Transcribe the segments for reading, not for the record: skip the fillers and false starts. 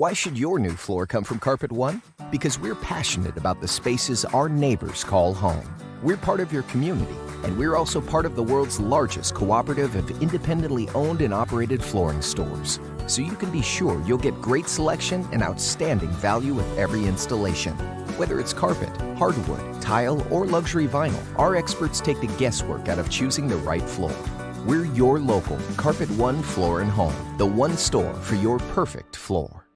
Why should your new floor come from Carpet One? Because we're passionate about the spaces our neighbors call home. We're part of your community, and we're also part of the world's largest cooperative of independently owned and operated flooring stores. So you can be sure you'll get great selection and outstanding value with every installation. Whether it's carpet, hardwood, tile, or luxury vinyl, our experts take the guesswork out of choosing the right floor. We're your local Carpet One Floor and Home, the one store for your perfect floor.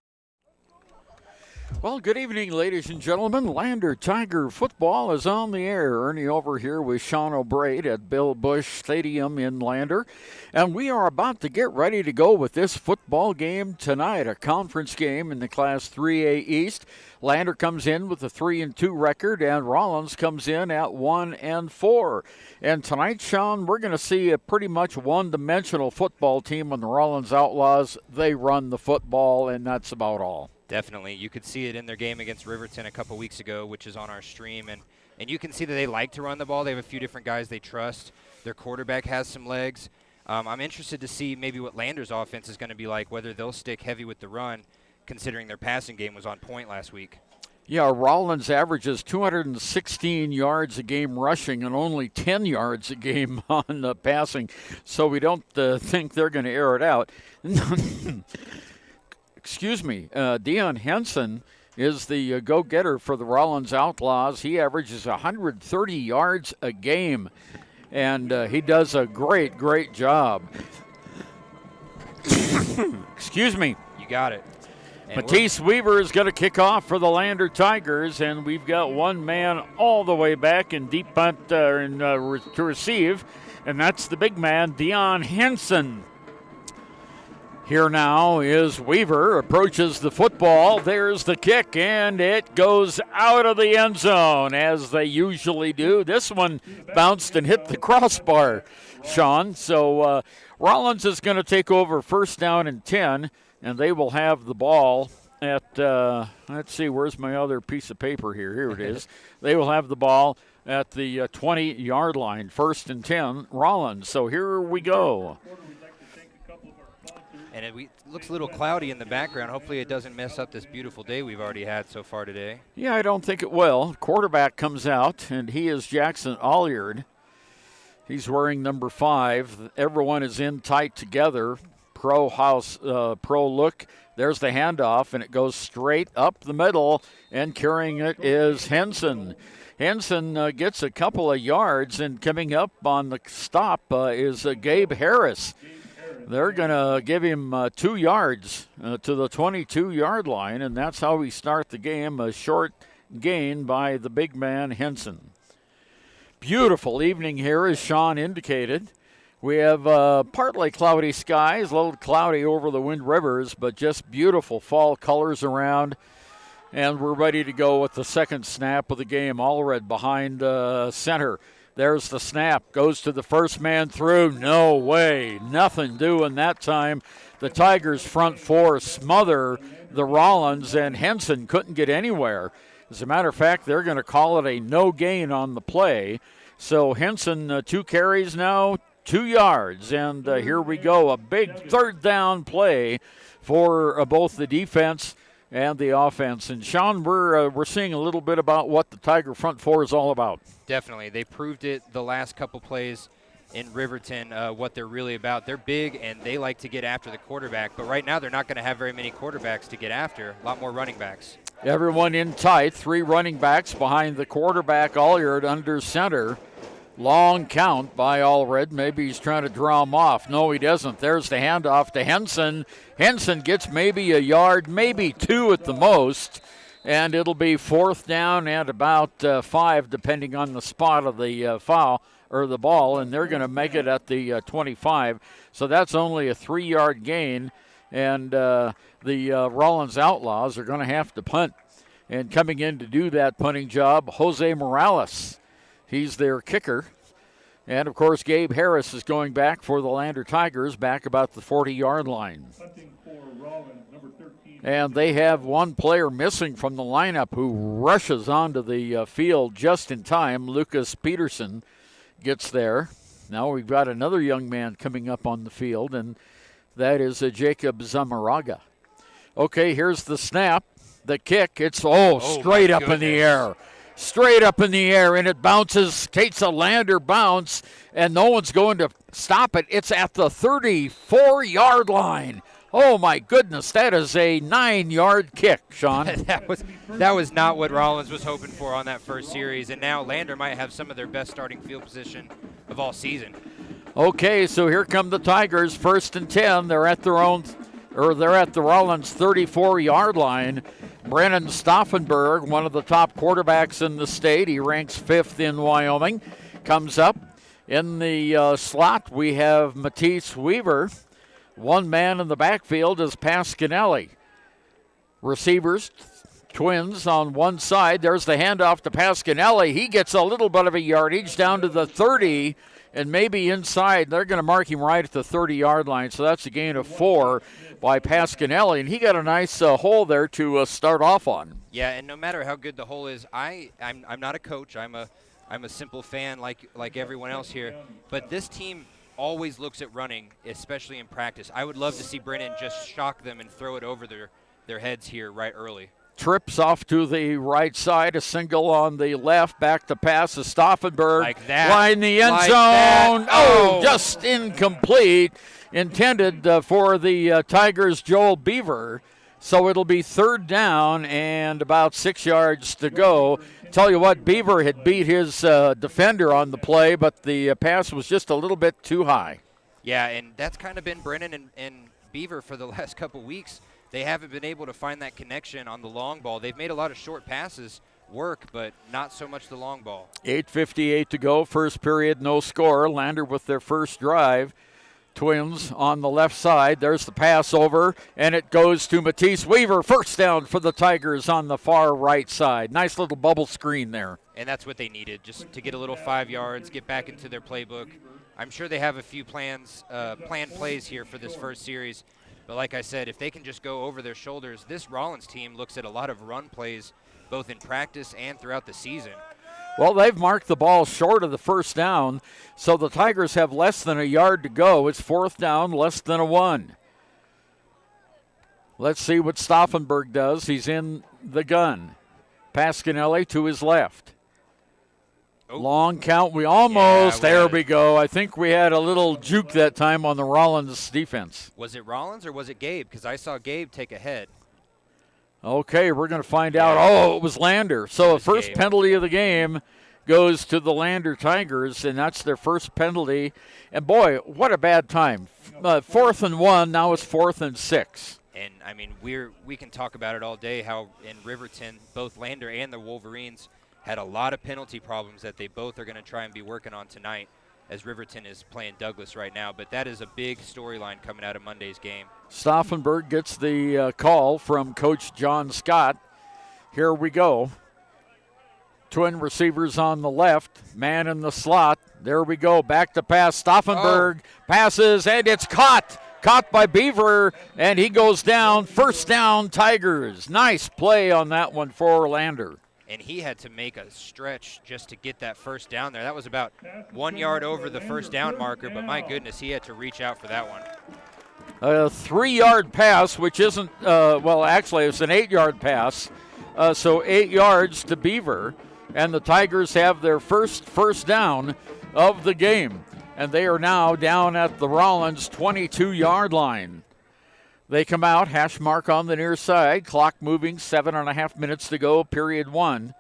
Well, good evening, ladies and gentlemen. Lander Tiger football is on the air. Ernie over here with Shawn O'Brate at Bill Bush Stadium in Lander. And we are about to get ready to go with this football game tonight, a conference game in the Class 3A East. Lander comes in with a 3-2 record, and Rawlins comes in at 1-4. And tonight, Shawn, we're going to see a pretty much one-dimensional football team on the Rawlins Outlaws. They run the football, and that's about all. Definitely. You could see it in their game against Riverton a couple weeks ago, which is on our stream. And you can see that they like to run the ball. They have a few different guys they trust. Their quarterback has some legs. I'm interested to see maybe what Lander's offense is going to be like, whether they'll stick heavy with the run, considering their passing game was on point last week. Yeah, Rawlins averages 216 yards a game rushing and only 10 yards a game on passing. So we don't think they're going to air it out. Excuse me, Dion Henson is the go-getter for the Rawlins Outlaws. He averages 130 yards a game, and he does a great, great job. Excuse me. You got it. And Matisse Weaver is going to kick off for the Lander Tigers, and we've got one man all the way back in deep punt to receive, and that's the big man, Dion Henson. Here now is Weaver, approaches the football. There's the kick, and it goes out of the end zone, as they usually do. This one bounced and hit the crossbar, Shawn. So Rawlins is going to take over first down and 10, and they will have the ball at, let's see, where's my other piece of paper here? Here it is. They will have the ball at the 20-yard line, first and 10, Rawlins. So here we go. And it looks a little cloudy in the background. Hopefully it doesn't mess up this beautiful day we've already had so far today. Yeah, I don't think it will. Quarterback comes out, and he is Jackson Alliard. He's wearing number 5. Everyone is in tight together. Pro look. There's the handoff, and it goes straight up the middle, and carrying it is Henson. Henson gets a couple of yards, and coming up on the stop is Gabe Harris. They're going to give him 2 yards to the 22-yard line, and that's how we start the game, a short gain by the big man Henson. Beautiful evening here, as Shawn indicated. We have partly cloudy skies, a little cloudy over the Wind Rivers, but just beautiful fall colors around. And we're ready to go with the second snap of the game. Allred behind center. There's the snap. Goes to the first man through. No way. Nothing doing that time. The Tigers' front four smother the Rawlins, and Henson couldn't get anywhere. As a matter of fact, they're going to call it a no gain on the play. So Henson, 2 carries now, 2 yards. And here we go. A big third down play for both the defense and the offense. And Shawn, we're seeing a little bit about what the Tiger front four is all about. Definitely. They proved it the last couple plays in Riverton, what they're really about. They're big, and they like to get after the quarterback. But right now they're not going to have very many quarterbacks to get after. A lot more running backs. Everyone in tight. 3 running backs behind the quarterback, Alliard under center. Long count by Allred. Maybe he's trying to draw him off. No, he doesn't. There's the handoff to Henson. Henson gets maybe a yard, maybe 2 at the most. And it'll be fourth down and about 5, depending on the spot of the foul or the ball. And they're going to make it at the 25. So that's only a 3-yard gain. And the Rawlins Outlaws are going to have to punt. And coming in to do that punting job, Jose Morales. He's their kicker. And, of course, Gabe Harris is going back for the Lander Tigers, back about the 40-yard line. And they have one player missing from the lineup who rushes onto the field just in time. Lucas Peterson gets there. Now we've got another young man coming up on the field, and that is Jacob Zamaraga. Okay, here's the snap, the kick. It's straight up in the air. Straight up in the air, and it bounces, takes a Lander bounce, and no one's going to stop it. It's at the 34-yard line. Oh, my goodness, that is a 9-yard kick, Shawn. that was not what Rawlins was hoping for on that first series, and now Lander might have some of their best starting field position of all season. Okay, so here come the Tigers, 1st and 10. They're at the Rawlins 34-yard line. Brennan Stauffenberg, one of the top quarterbacks in the state. He ranks 5th in Wyoming. Comes up in the slot. We have Matisse Weaver. One man in the backfield is Pasquinelli. Receivers, Twins on one side. There's the handoff to Pasquinelli. He gets a little bit of a yardage down to the 30 and maybe inside. They're going to mark him right at the 30-yard line, so that's a gain of 4 by Pasquinelli, and he got a nice hole there to start off on. Yeah, and no matter how good the hole is, I'm not a coach. I'm a simple fan like everyone else here, but this team always looks at running, especially in practice. I would love to see Brennan just shock them and throw it over their heads here right early. Trips off to the right side, a single on the left, back to pass to Stauffenberg. Like that. Line the end zone. Oh, just incomplete. Intended for the Tigers' Joel Beaver. So it'll be 3rd down and about 6 yards to go. Tell you what, Beaver had beat his defender on the play, but the pass was just a little bit too high. Yeah, and that's kind of been Brennan and Beaver for the last couple weeks. They haven't been able to find that connection on the long ball. They've made a lot of short passes work, but not so much the long ball. 8:58 to go, first period, no score. Lander with their first drive. Twins on the left side. There's the pass over, and it goes to Matisse Weaver. First down for the Tigers on the far right side. Nice little bubble screen there. And that's what they needed, just to get a little 5 yards, get back into their playbook. I'm sure they have a few planned plays here for this first series. But like I said, if they can just go over their shoulders, this Rawlins team looks at a lot of run plays both in practice and throughout the season. Well, they've marked the ball short of the first down, so the Tigers have less than a yard to go. It's 4th down, less than a 1. Let's see what Stauffenberg does. He's in the gun. Pasquinelli to his left. Oh. Long count. We almost, there we go. I think we had a little juke that time on the Rawlins defense. Was it Rawlins or was it Gabe? Because I saw Gabe take a head. Okay, we're going to find out. Oh, it was Lander. So the first Gabe. Penalty of the game goes to the Lander Tigers, and that's their first penalty. And, boy, what a bad time. 4th and 1, now it's 4th and 6. And, I mean, we can talk about it all day, how in Riverton, both Lander and the Wolverines had a lot of penalty problems that they both are going to try and be working on tonight, as Riverton is playing Douglas right now. But that is a big storyline coming out of Monday's game. Stauffenberg gets the call from Coach John Scott. Here we go. Twin receivers on the left, man in the slot. There we go, back to pass. Stauffenberg passes, and it's caught. Caught by Beaver, and he goes down. First down, Tigers. Nice play on that one for Lander. And he had to make a stretch just to get that first down there. That was about 1 yard over the first down marker, but my goodness, he had to reach out for that one. A 3-yard pass, which isn't, actually it's an 8-yard pass. So 8 yards to Beaver, and the Tigers have their first down of the game. And they are now down at the Rawlins 22-yard line. They come out, hash mark on the near side, clock moving, 7.5 minutes to go, period 1.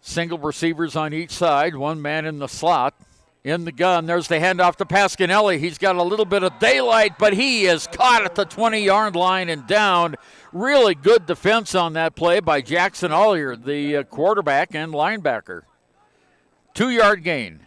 Single receivers on each side, one man in the slot. In the gun, there's the handoff to Pasquinelli. He's got a little bit of daylight, but he is caught at the 20-yard line and down. Really good defense on that play by Jackson Ollier, the quarterback and linebacker. 2-yard gain.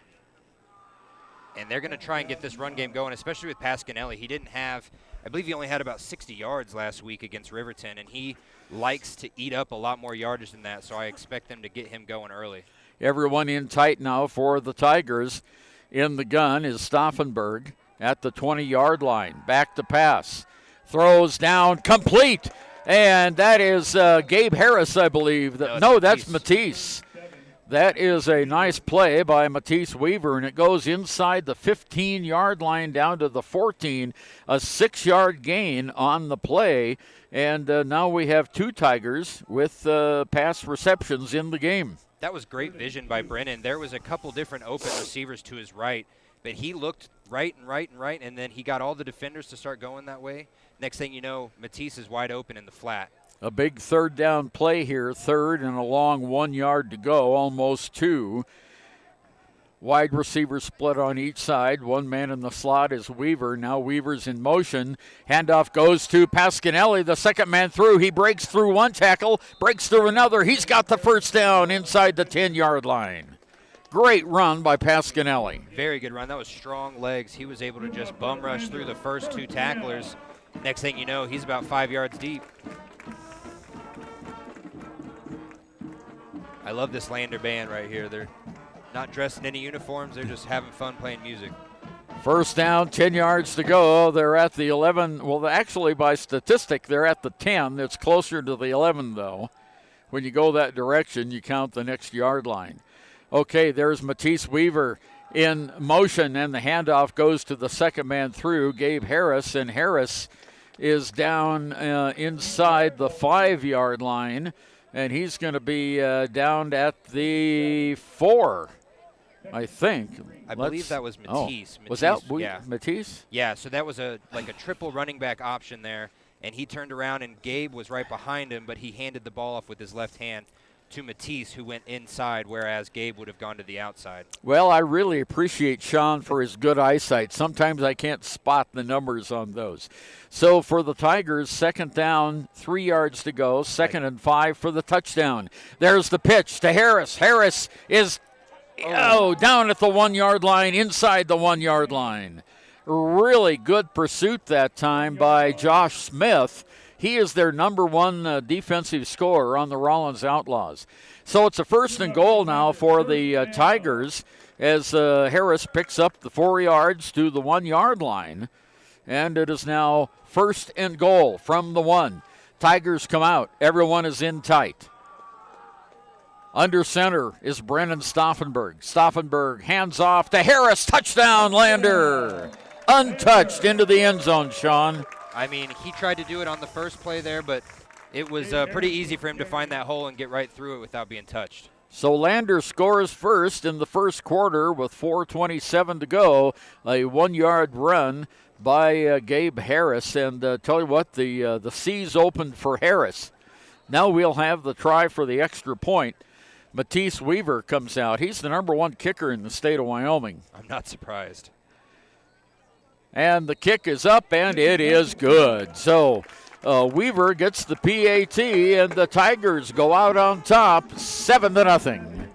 And they're going to try and get this run game going, especially with Pasquinelli. He didn't have, I believe he only had about 60 yards last week against Riverton, and he likes to eat up a lot more yardage than that, so I expect them to get him going early. Everyone in tight now for the Tigers. In the gun is Stauffenberg at the 20-yard line. Back to pass. Throws down, complete. And that is Gabe Harris, I believe. No, that's Matisse. That is a nice play by Matisse Weaver, and it goes inside the 15-yard line down to the 14, a 6-yard gain on the play. And now we have 2 Tigers with pass receptions in the game. That was great vision by Brennan. There was a couple different open receivers to his right, but he looked right, and then he got all the defenders to start going that way. Next thing you know, Matisse is wide open in the flat. A big third down play here, third and a long 1 yard to go, almost 2. Wide receiver split on each side. One man in the slot is Weaver. Now Weaver's in motion. Handoff goes to Pasquinelli, the second man through. He breaks through one tackle, breaks through another. He's got the first down inside the 10-yard line. Great run by Pasquinelli. Very good run. That was strong legs. He was able to just bum rush through the first 2 tacklers. Next thing you know, he's about 5 yards deep. I love this Lander band right here. They're not dressed in any uniforms. They're just having fun playing music. First down, 10 yards to go. They're at the 11. Well, actually, by statistic, they're at the 10. It's closer to the 11, though. When you go that direction, you count the next yard line. Okay, there's Matisse Weaver in motion, and the handoff goes to the second man through, Gabe Harris, and Harris is down inside the 5-yard line. And he's going to be down at the 4, I think. I believe that was Matisse. Was that yeah. Matisse? Yeah, so that was like a triple running back option there. And he turned around, and Gabe was right behind him, but he handed the ball off with his left hand to Matisse, who went inside, whereas Gabe would have gone to the outside. Well, I really appreciate Shawn for his good eyesight. Sometimes I can't spot the numbers on those. So for the Tigers, second down, 3 yards to go, second and 5 for the touchdown. There's the pitch to Harris. Harris is down at the 1 yard line, inside the 1 yard line. Really good pursuit that time by Josh Smith. He is their number 1 defensive scorer on the Rawlins Outlaws. So it's a first and goal now for the Tigers as Harris picks up the 4 yards to the 1 yard line. And it is now first and goal from the 1. Tigers come out. Everyone is in tight. Under center is Brennan Stauffenberg. Stauffenberg hands off to Harris. Touchdown, Lander. Untouched into the end zone, Shawn. I mean, he tried to do it on the first play there, but it was pretty easy for him to find that hole and get right through it without being touched. So Lander scores first in the first quarter with 4:27 to go. A 1 yard run by Gabe Harris. And tell you what, the C's opened for Harris. Now we'll have the try for the extra point. Matisse Weaver comes out. He's the number 1 kicker in the state of Wyoming. I'm not surprised. And the kick is up, and it is good. So Weaver gets the PAT, and the Tigers go out on top, 7-0.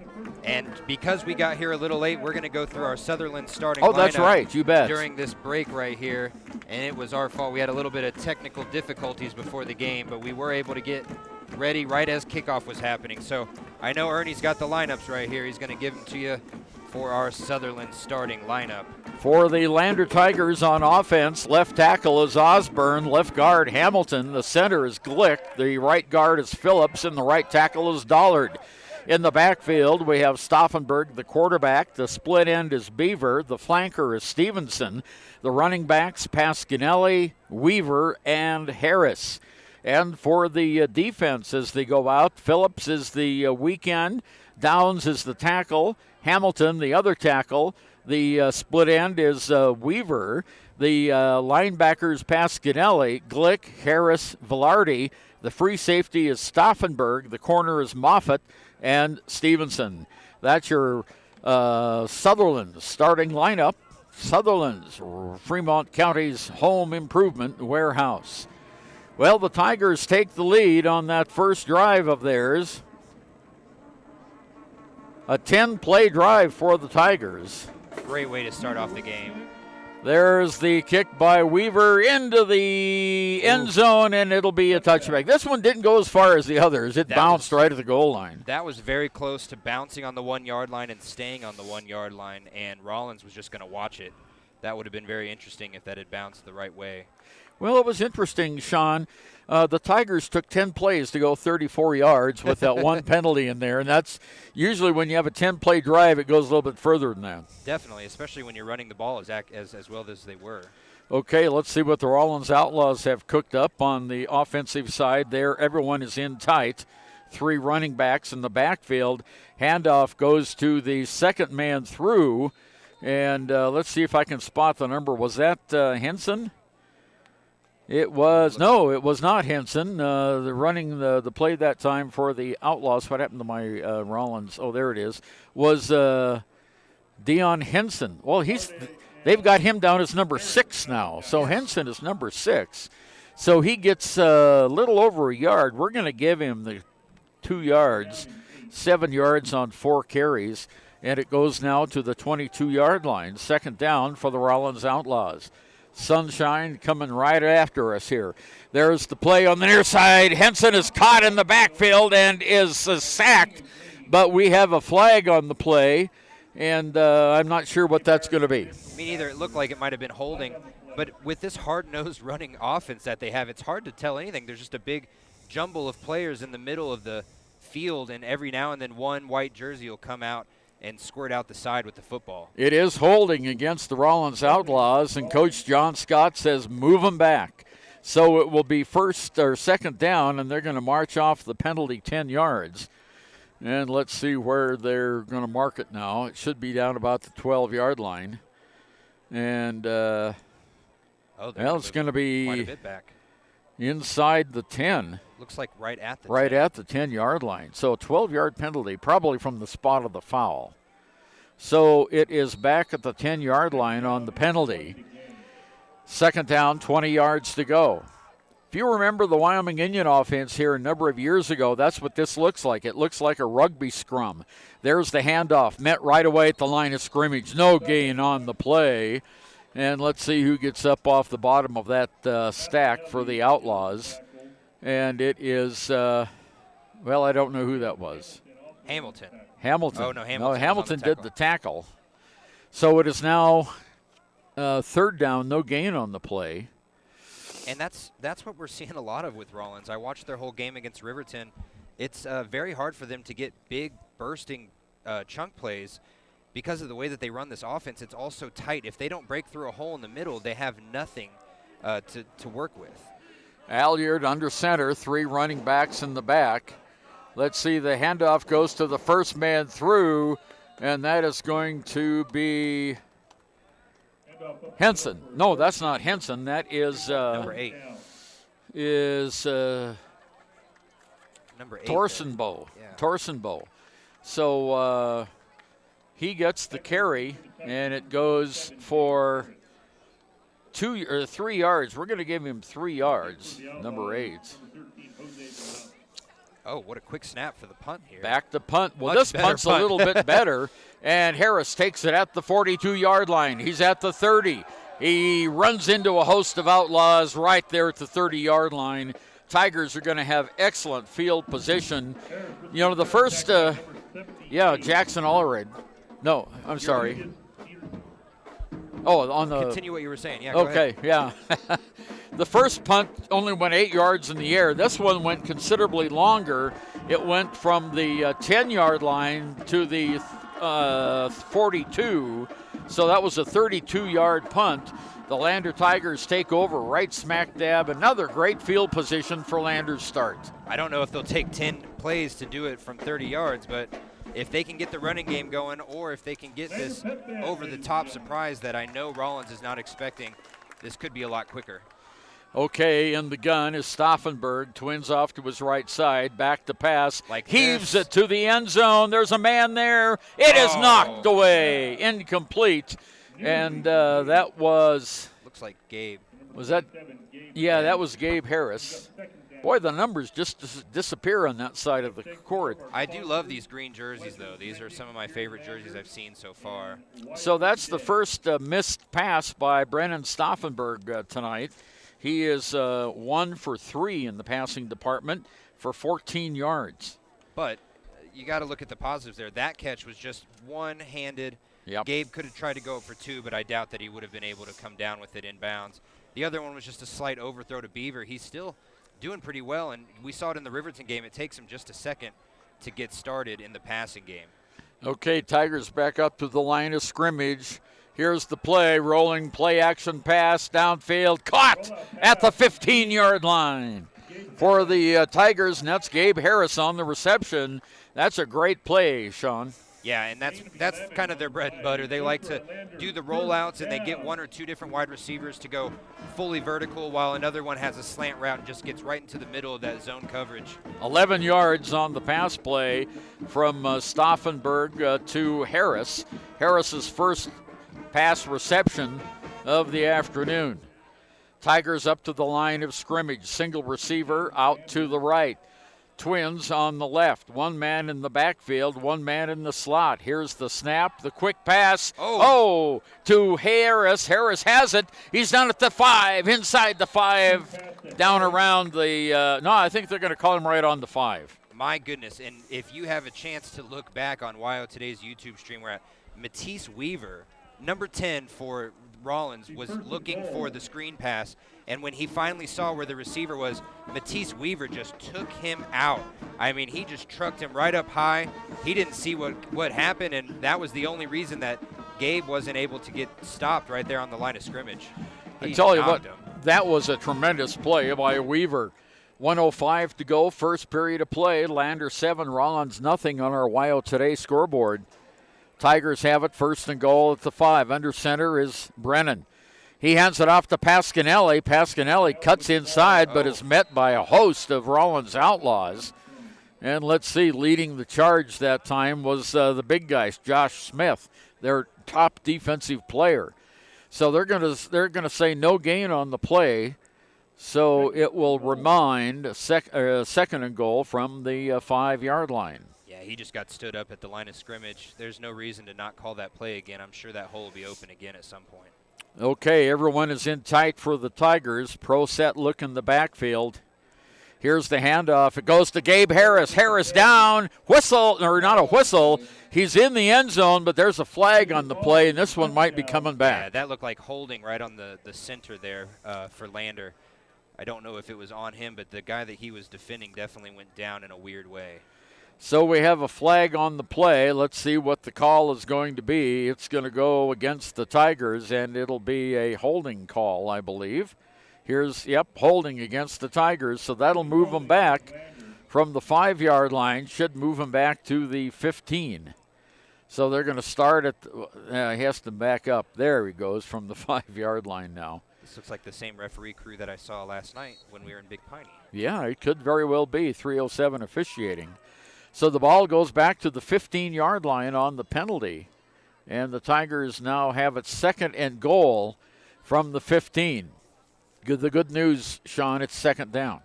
And because we got here a little late, we're going to go through our Sutherland starting lineup. Oh, that's right. You bet. During this break right here, and it was our fault. We had a little bit of technical difficulties before the game, but we were able to get ready right as kickoff was happening. So I know Ernie's got the lineups right here. He's going to give them to you for our Sutherland starting lineup. For the Lander Tigers on offense, left tackle is Osborne, left guard Hamilton, the center is Glick, the right guard is Phillips, and the right tackle is Dollard. In the backfield, we have Stauffenberg, the quarterback. The split end is Beaver. The flanker is Stevenson. The running backs, Pasquinelli, Weaver, and Harris. And for the defense as they go out, Phillips is the weekend. Downs is the tackle. Hamilton, the other tackle. The split end is Weaver. The linebackers, Pasquinelli, Glick, Harris, Velarde. The free safety is Stauffenberg. The corner is Moffitt and Stevenson. That's your Sutherland starting lineup. Sutherland's Fremont County's home improvement warehouse. Well, the Tigers take the lead on that first drive of theirs. A 10-play drive for the Tigers. Great way to start off the game. There's the kick by Weaver into the end zone, and it'll be a touchback. This one didn't go as far as the others. It bounced right at the goal line. That was very close to bouncing on the 1 yard line and staying on the 1 yard line, and Rawlins was just going to watch it. That would have been very interesting if that had bounced the right way. Well, it was interesting, Shawn. The Tigers took 10 plays to go 34 yards with that one penalty in there, and that's usually when you have a 10-play drive, it goes a little bit further than that. Definitely, especially when you're running the ball as well as they were. Okay, let's see what the Rawlins Outlaws have cooked up on the offensive side there. Everyone is in tight. 3 running backs in the backfield. Handoff goes to the second man through, and let's see if I can spot the number. Was that Henson? It was it was not Henson. The running the play that time for the Outlaws. What happened to my Rawlins? Oh, there it is. Was Dion Henson? Well, they've got him down as number 6 now. So Henson is number 6. So he gets a little over a yard. We're going to give him the 2 yards, 7 yards on 4 carries, and it goes now to the 22-yard line. Second down for the Rawlins Outlaws. Sunshine coming right after us here. There's the play on the near side. Henson is caught in the backfield and is sacked, but we have a flag on the play, and I'm not sure what that's going to be. Me neither. It looked like it might have been holding, but with this hard-nosed running offense that they have, it's hard to tell anything. There's just a big jumble of players in the middle of the field, and every now and then one white jersey will come out and squirt out the side with the football. It is holding against the Rawlins Outlaws, and Coach John Scott says move them back. So it will be first or second down, and they're going to march off the penalty 10 yards. And let's see where they're going to mark it now. It should be down about the 12-yard line. And, it's going to be quite a bit back. Inside the 10. Looks like right at the 10. Right at the 10-yard line. So a 12-yard penalty, probably from the spot of the foul. So it is back at the 10-yard line on the penalty. Second down, 20 yards to go. If you remember the Wyoming Indian offense here a number of years ago, that's what this looks like. It looks like a rugby scrum. There's the handoff, met right away at the line of scrimmage. No gain on the play. And let's see who gets up off the bottom of that stack for the Outlaws. And it is, I don't know who that was. Hamilton. Oh, no, Hamilton did the tackle. So it is now third down, no gain on the play. And that's what we're seeing a lot of with Rawlins. I watched their whole game against Riverton. It's very hard for them to get big, bursting chunk plays because of the way that they run this offense. It's also tight. If they don't break through a hole in the middle, they have nothing to work with. Alliard under center, 3 running backs in the back. Let's see, the handoff goes to the first man through, and that is going to be Henson. No, that's not Henson. That is number 8. Is number 8. Torsenbow. Yeah. Torsenbow. So he gets the carry, and it goes for 2 or 3 yards. We're going to give him 3 yards, number 8. Oh, what a quick snap for the punt here. Back to punt. Well, Much this punt's a little bit better, and Harris takes it at the 42-yard line. He's at the 30. He runs into a host of Outlaws right there at the 30-yard line. Tigers are going to have excellent field position. You know, the first, Jackson Allred. No, I'm sorry. Oh, on the. Continue what you were saying. Yeah. Go ahead. Yeah. The first punt only went 8 yards in the air. This one went considerably longer. It went from the 10-yard line to the 42. So that was a 32-yard punt. The Lander Tigers take over right smack dab. Another great field position for Lander's start. I don't know if they'll take 10 plays to do it from 30 yards, but if they can get the running game going, or if they can get this over-the-top surprise that I know Rawlins is not expecting, this could be a lot quicker. Okay, in the gun is Stauffenberg. Twins off to his right side. Back to pass. Heaves it to the end zone. There's a man there. It is knocked away. Incomplete. And that was. Looks like Gabe. Was that? Yeah, that was Gabe Harris. Boy, the numbers just disappear on that side of the court. I do love these green jerseys, though. These are some of my favorite jerseys I've seen so far. So that's the first missed pass by Brennan Stauffenberg tonight. He is 1 for 3 in the passing department for 14 yards. But you got to look at the positives there. That catch was just one-handed. Yep. Gabe could have tried to go for 2, but I doubt that he would have been able to come down with it inbounds. The other one was just a slight overthrow to Beaver. He's still doing pretty well, and we saw it in the Riverton game. It takes him just a second to get started in the passing game. Okay, Tigers back up to the line of scrimmage. Here's the play, rolling play action pass downfield, caught at the 15-yard line. For the Tigers, and that's Gabe Harris on the reception. That's a great play, Shawn. Yeah, and that's kind of their bread and butter. They like to do the rollouts, and they get one or two different wide receivers to go fully vertical, while another one has a slant route and just gets right into the middle of that zone coverage. 11 yards on the pass play from Stauffenberg to Harris. Harris's first pass reception of the afternoon. Tigers up to the line of scrimmage. Single receiver out to the right. Twins on the left. One man in the backfield, one man in the slot. Here's the snap, the quick pass. Oh, to Harris. Harris has it. He's down at the 5, inside the 5, down around the, no, I think they're going to call him right on the 5. My goodness, and if you have a chance to look back on YO Today's YouTube stream, we're at Matisse Weaver, number 10 for Rawlins, was looking for the screen pass, and when he finally saw where the receiver was, Matisse Weaver just took him out. I mean, he just trucked him right up high. He didn't see what happened, and that was the only reason that Gabe wasn't able to get stopped right there on the line of scrimmage. I tell you what, that was a tremendous play by Weaver. 1:05 to go, first period of play. Lander 7, Rawlins nothing on our YO Today scoreboard. Tigers have it, first and goal at the 5. Under center is Brennan. He hands it off to Pasquinelli. Pasquinelli cuts inside, but is met by a host of Rawlins Outlaws. And let's see, leading the charge that time was the big guy, Josh Smith, their top defensive player. So they're gonna say no gain on the play. So it will remind a second and goal from the 5-yard line. Yeah, he just got stood up at the line of scrimmage. There's no reason to not call that play again. I'm sure that hole will be open again at some point. Okay, everyone is in tight for the Tigers. Pro set look in the backfield. Here's the handoff. It goes to Gabe Harris. Harris down. Whistle, or not a whistle. He's in the end zone, but there's a flag on the play, and this one might be coming back. Yeah, that looked like holding right on the center there for Lander. I don't know if it was on him, but the guy that he was defending definitely went down in a weird way. So we have a flag on the play. Let's see what the call is going to be. It's going to go against the Tigers, and it'll be a holding call, I believe. Here's, holding against the Tigers. So that'll move them back from the 5-yard line. Should move them back to the 15. So they're going to start at, he has to back up. There he goes from the 5-yard line now. This looks like the same referee crew that I saw last night when we were in Big Piney. Yeah, it could very well be. 3:07 officiating. So the ball goes back to the 15-yard line on the penalty. And the Tigers now have it second and goal from the 15. The good news, Shawn, it's second down.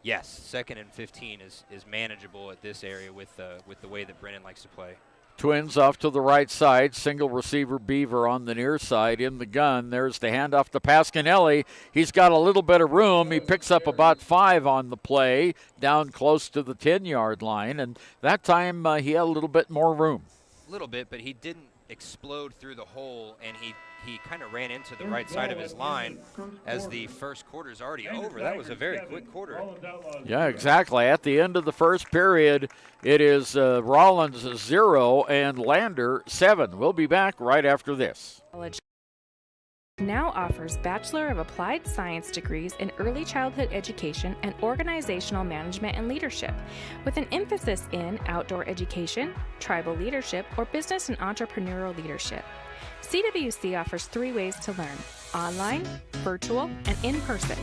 Yes, second and 15 is manageable at this area with the way that Brennan likes to play. Twins off to the right side. Single receiver Beaver on the near side in the gun. There's the handoff to Pasquinelli. He's got a little bit of room. He picks up about 5 on the play, down close to the 10-yard line. And that time he had a little bit more room. A little bit, but he didn't explode through the hole, and he kind of ran into the right side of his line as the first quarter's already over. That was a very quick quarter. Yeah, exactly. At the end of the first period, it is Rawlins 0 and Lander 7. We'll be back right after this. College now offers Bachelor of Applied Science degrees in Early Childhood Education and Organizational Management and Leadership, with an emphasis in outdoor education, tribal leadership, or business and entrepreneurial leadership. CWC offers 3 ways to learn: online, virtual, and in person.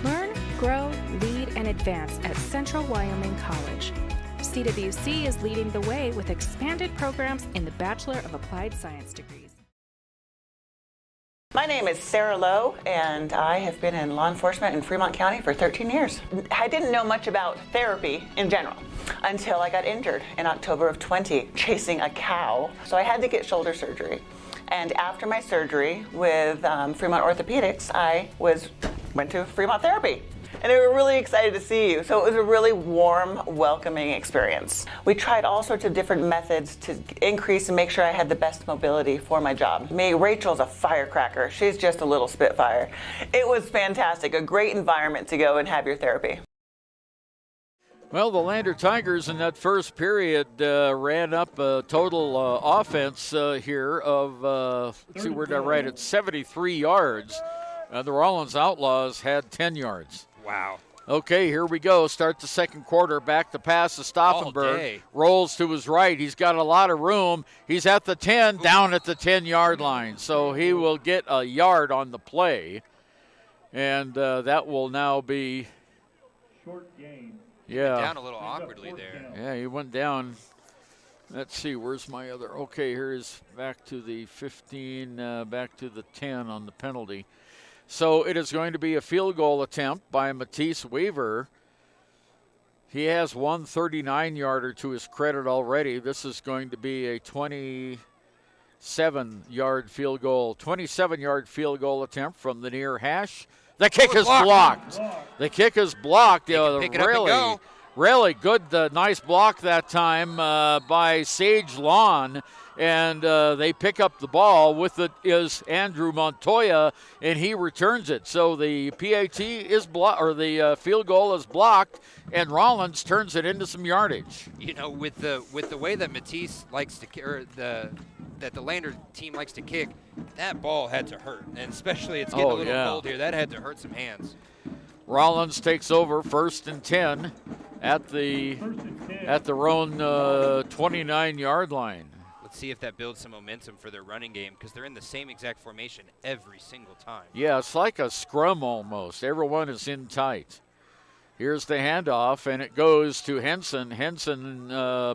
Learn, grow, lead, and advance at Central Wyoming College. CWC is leading the way with expanded programs in the Bachelor of Applied Science degrees. My name is Sarah Lowe, and I have been in law enforcement in Fremont County for 13 years. I didn't know much about therapy in general until I got injured in October of 20 chasing a cow. So I had to get shoulder surgery. And after my surgery with Fremont Orthopedics, I went to Fremont Therapy. and they were really excited to see you. So it was a really warm, welcoming experience. We tried all sorts of different methods to increase and make sure I had the best mobility for my job. Rachel's a firecracker. She's just a little spitfire. It was fantastic, a great environment to go and have your therapy. Well, the Lander Tigers in that first period ran up a total offense here of, let's see, where did I write it, 73 yards. The Rawlins Outlaws had 10 yards. Wow. Okay, here we go. Start the second quarter. Back to pass to Stauffenberg. Rolls to his right. He's got a lot of room. He's at the 10, down at the 10-yard line. So he will get a yard on the play. And that will now be short game. Yeah. Went down a little awkwardly there. Yeah, he went down. Let's see, where's my other? Okay, here's back to the 15, back to the 10 on the penalty. So it is going to be a field goal attempt by Matisse Weaver. He has one 39-yarder to his credit already. This is going to be a 27-yard field goal, 27-yard field goal attempt from the near hash. The kick is blocked. The kick is blocked. Pick it up and go. Really good, nice block that time by Sage Lawn. And they pick up the ball. With it is Andrew Montoya, and he returns it. So the PAT is blocked, or the field goal is blocked, and Rawlins turns it into some yardage. You know, with the way that Matisse likes to, or that the Lander team likes to kick, that ball had to hurt, and especially it's getting a little cold here. That had to hurt some hands. Rollins takes over 1st and 10 at the Roan 29-yard line. Let's see if that builds some momentum for their running game, because they're in the same exact formation every single time. Yeah, it's like a scrum almost. Everyone is in tight. Here's the handoff, and it goes to Henson. Henson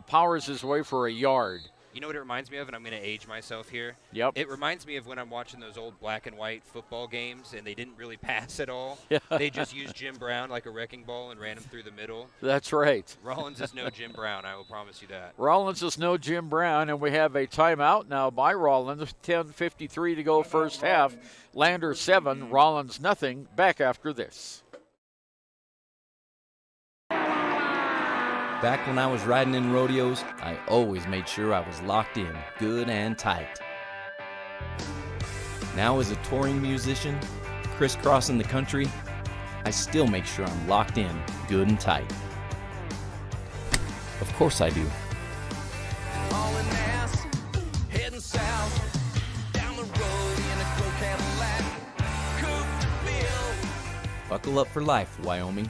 powers his way for a yard. You know what it reminds me of, and I'm going to age myself here? Yep. It reminds me of when I'm watching those old black and white football games, and they didn't really pass at all. Yeah. They just used Jim Brown like a wrecking ball and ran him through the middle. That's right. Rollins is no Jim Brown, I will promise you that. Rollins is no Jim Brown, and we have a timeout now by Rollins. 10:53 to go first half. Lander 7, Rollins nothing. Back after this. Back when I was riding in rodeos, I always made sure I was locked in, good and tight. Now as a touring musician, crisscrossing the country, I still make sure I'm locked in, good and tight. Of course I do. Hauling ass, heading south, down the road in a Crow Cadillac, coupe to fill. Buckle up for life, Wyoming.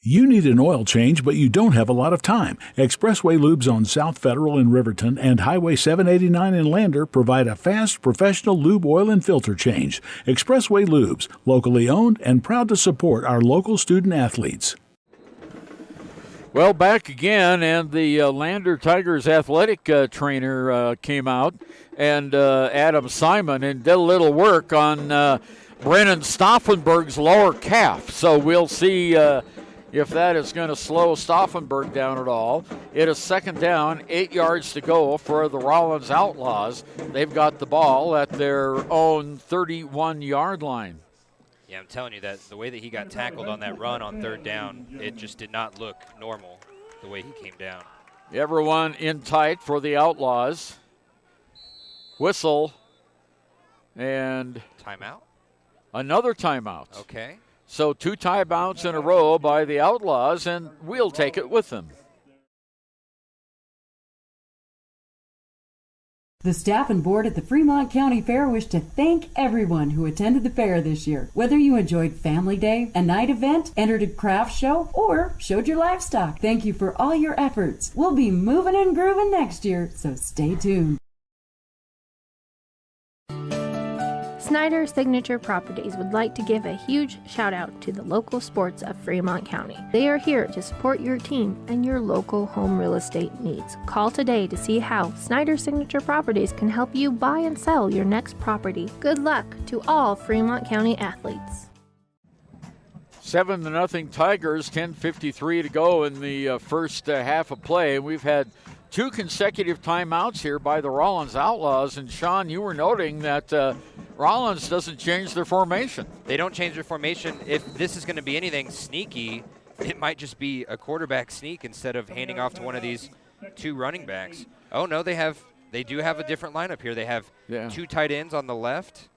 You need an oil change, but you don't have a lot of time. Expressway Lubes on South Federal in Riverton and Highway 789 in Lander provide a fast, professional lube, oil, and filter change. Expressway Lubes, locally owned and proud to support our local student athletes. Well, back again, and the Lander Tigers athletic trainer came out, and Adam Simon, and did a little work on Brennan Stauffenberg's lower calf. So we'll see if that is going to slow Stauffenberg down at all. It is 2nd down, 8 yards to go for the Rawlins Outlaws. They've got the ball at their own 31-yard line. Yeah, I'm telling you that the way that he got tackled on that run on 3rd down, it just did not look normal the way he came down. Everyone in tight for the Outlaws. Whistle and Timeout? another timeout. Okay. So 2 timeouts in a row by the Outlaws, and we'll take it with them. The staff and board at the Fremont County Fair wish to thank everyone who attended the fair this year. Whether you enjoyed Family Day, a night event, entered a craft show, or showed your livestock, thank you for all your efforts. We'll be moving and grooving next year, so stay tuned. Snyder Signature Properties would like to give a huge shout out to the local sports of Fremont County. They are here to support your team and your local home real estate needs. Call today to see how Snyder Signature Properties can help you buy and sell your next property. Good luck to all Fremont County athletes. 7-0 Tigers, 10:53 to go in the first half of play. We've had 2 consecutive timeouts here by the Rawlins Outlaws. And, Shawn, you were noting that Rawlins doesn't change their formation. They don't change their formation. If this is going to be anything sneaky, it might just be a quarterback sneak instead of handing off to one of these 2 running backs. Oh, no, they do have a different lineup here. They have 2 tight ends on the left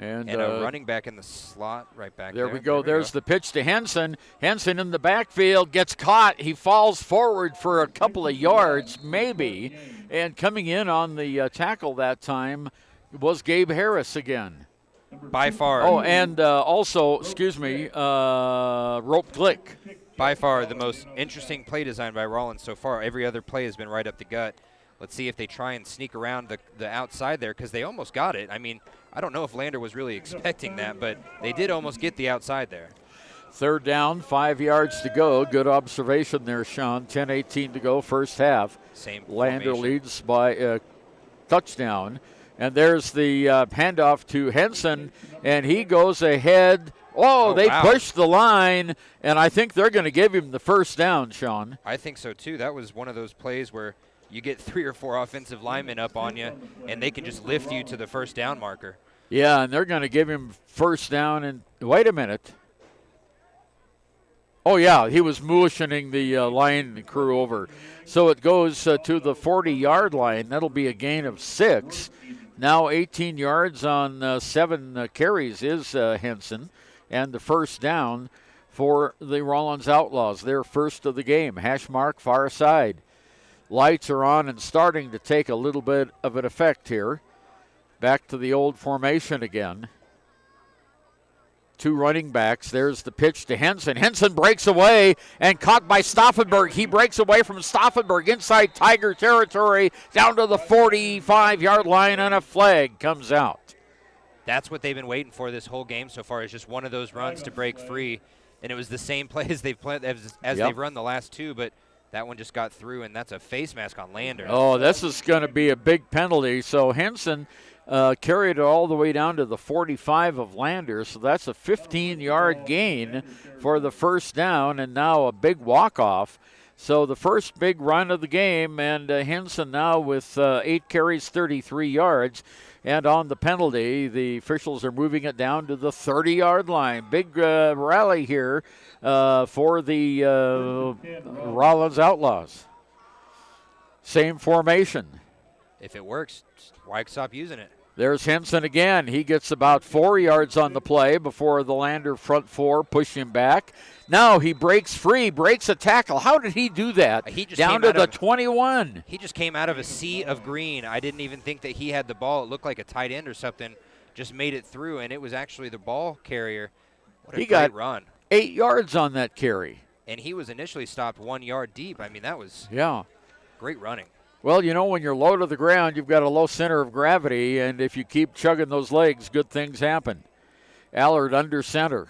and a running back in the slot right back there. There we go. There's the pitch to Henson. Henson in the backfield gets caught. He falls forward for a couple of yards, maybe. And coming in on the tackle that time was Gabe Harris again. By far. Oh, and also, Rope Glick. By far the most interesting play design by Rawlins so far. Every other play has been right up the gut. Let's see if they try and sneak around the outside there, because they almost got it. I mean, I don't know if Lander was really expecting that, but they did almost get the outside there. 3rd down, 5 yards to go. Good observation there, Shawn. 10:18 to go, first half. Same Lander formation. leads by a touchdown. And there's the handoff to Henson, and he goes ahead. Oh, they pushed the line, and I think they're going to give him the first down, Shawn. I think so, too. That was one of those plays where you get 3 or 4 offensive linemen up on you, and they can just lift you to the first down marker. Yeah, and they're going to give him first down. And wait a minute. Oh, yeah, he was motioning the line crew over. So it goes to the 40-yard line. That'll be a gain of 6. Now 18 yards on 7 carries is Henson. And the first down for the Rawlins Outlaws. Their first of the game. Hash mark far side. Lights are on and starting to take a little bit of an effect here. Back to the old formation again. 2 running backs. There's the pitch to Henson. Henson breaks away and caught by Stauffenberg. He breaks away from Stauffenberg inside Tiger territory down to the 45-yard line, and a flag comes out. That's what they've been waiting for this whole game so far, is just one of those runs to break free. And it was the same play as they've played as they've run the last 2, but that one just got through, and that's a face mask on Lander. Oh, this is going to be a big penalty. So Henson carried it all the way down to the 45 of Lander, so that's a 15-yard gain for the first down, and now a big walk-off. So the first big run of the game, and Henson now with 8 carries, 33 yards. And on the penalty, the officials are moving it down to the 30-yard line. Big rally here for the Rawlins Outlaws. Same formation. If it works, why stop using it? There's Henson again. He gets about 4 yards on the play before the Lander front 4 push him back. Now he breaks free, breaks a tackle. How did he do that? He just down to the 21. He just came out of a sea of green. I didn't even think that he had the ball. It looked like a tight end or something. Just made it through, and it was actually the ball carrier. What a great run. 8 yards on that carry. And he was initially stopped 1 yard deep. I mean, that was great running. Well, you know, when you're low to the ground, you've got a low center of gravity, and if you keep chugging those legs, good things happen. Allard under center.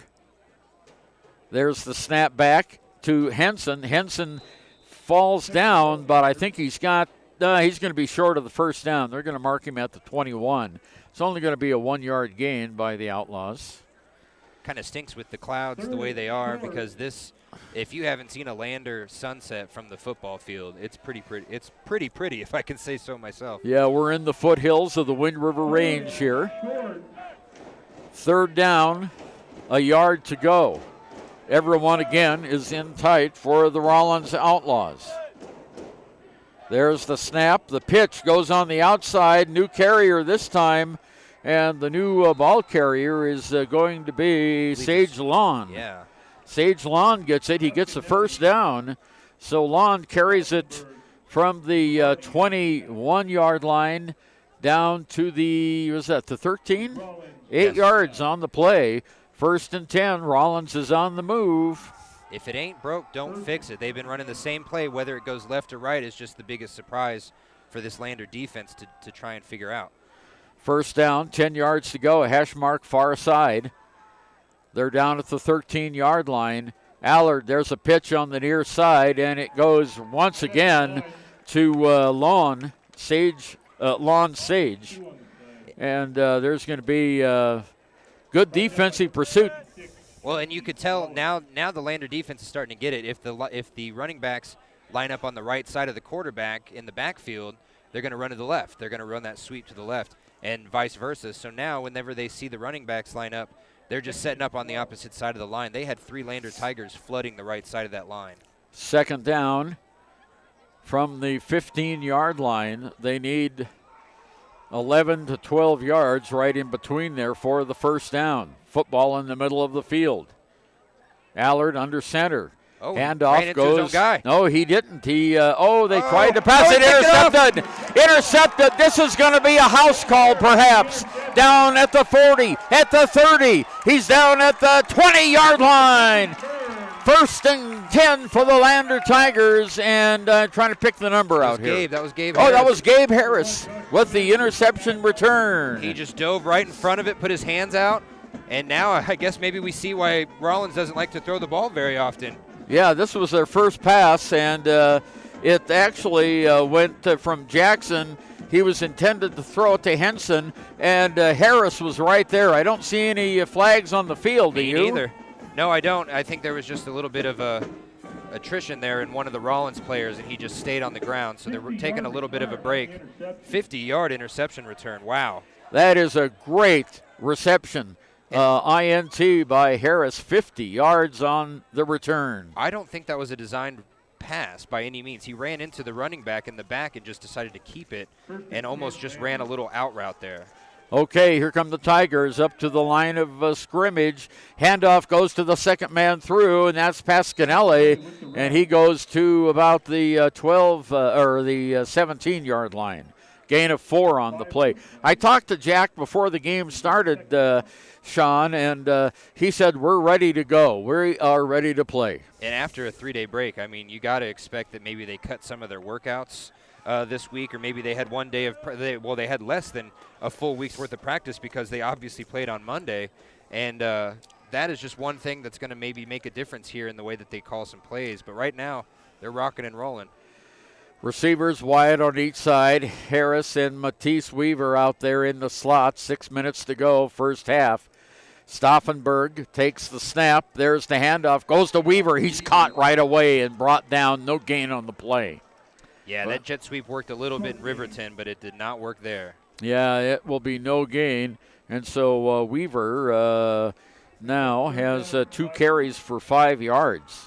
There's the snap back to Henson. Henson falls down, but I think he's going to be short of the first down. They're going to mark him at the 21. It's only going to be a 1-yard gain by the Outlaws. Kind of stinks with the clouds the way they are, because this, if you haven't seen a Lander sunset from the football field, it's pretty pretty. It's pretty pretty, if I can say so myself. Yeah, we're in the foothills of the Wind River Range here. 3rd down, a yard to go. Everyone again is in tight for the Rawlins Outlaws. There's the snap. The pitch goes on the outside. New carrier this time. And the new ball carrier is going to be Sage Lawn. Yeah. Sage Lawn gets it. He gets the first down. So Lawn carries it from the 21-yard line down to the 13? 8 yards on the play. 1st and 10. Rawlins is on the move. If it ain't broke, don't fix it. They've been running the same play. Whether it goes left or right is just the biggest surprise for this Lander defense to try and figure out. 1st down, 10 yards to go. A hash mark far side. They're down at the 13-yard line. Allard, there's a pitch on the near side, and it goes once again to Lawn Sage. And there's going to be good defensive pursuit. Well, and you could tell now the Lander defense is starting to get it. If the running backs line up on the right side of the quarterback in the backfield, they're going to run to the left. They're going to run that sweep to the left and vice versa. So now whenever they see the running backs line up, they're just setting up on the opposite side of the line. They had 3 Lander Tigers flooding the right side of that line. Second down from the 15-yard line. They need 11 to 12 yards right in between there for the first down. Football in the middle of the field. Allard under center. Oh, handoff goes. His own guy. No, he didn't. They tried to pass it. Intercepted. Intercepted. This is going to be a house call, perhaps. Down at the 40, at the 30. He's down at the 20-yard line. First and 10 for the Lander Tigers, and trying to pick the number out here. That was Gabe. Oh, that was Gabe Harris with the interception return. He just dove right in front of it, put his hands out, and now I guess maybe we see why Rawlins doesn't like to throw the ball very often. Yeah, this was their first pass, and it actually went from Jackson. He was intended to throw it to Henson, and Harris was right there. I don't see any flags on the field, do you? Me neither. No, I don't. I think there was just a little bit of attrition there in one of the Rawlins players, and he just stayed on the ground. So they're taking a little bit of a break. 50-yard interception return. Wow. That is a great reception. INT by Harris, 50 yards on the return. I don't think that was a designed pass by any means. He ran into the running back in the back and just decided to keep it and almost just ran a little out route there. Okay, here come the Tigers up to the line of scrimmage. Handoff goes to the second man through, and that's Pasquinelli, and he goes to about the 12 or the 17-yard line. Gain of 4 on the play. I talked to Jack before the game started, Shawn, and he said, we're ready to go. We are ready to play. And after a 3-day break, I mean, you got to expect that maybe they cut some of their workouts this week, or maybe they had one day of they had less than a full week's worth of practice because they obviously played on Monday, and that is just one thing that's going to maybe make a difference here in the way that they call some plays. But right now, they're rocking and rolling. Receivers wide on each side. Harris and Matisse Weaver out there in the slot. 6 minutes to go, first half. Stauffenberg takes the snap. There's the handoff. Goes to Weaver. He's caught right away and brought down. No gain on the play. Yeah, that jet sweep worked a little bit in Riverton, but it did not work there. Yeah, it will be no gain. And so Weaver now has 2 carries for 5 yards.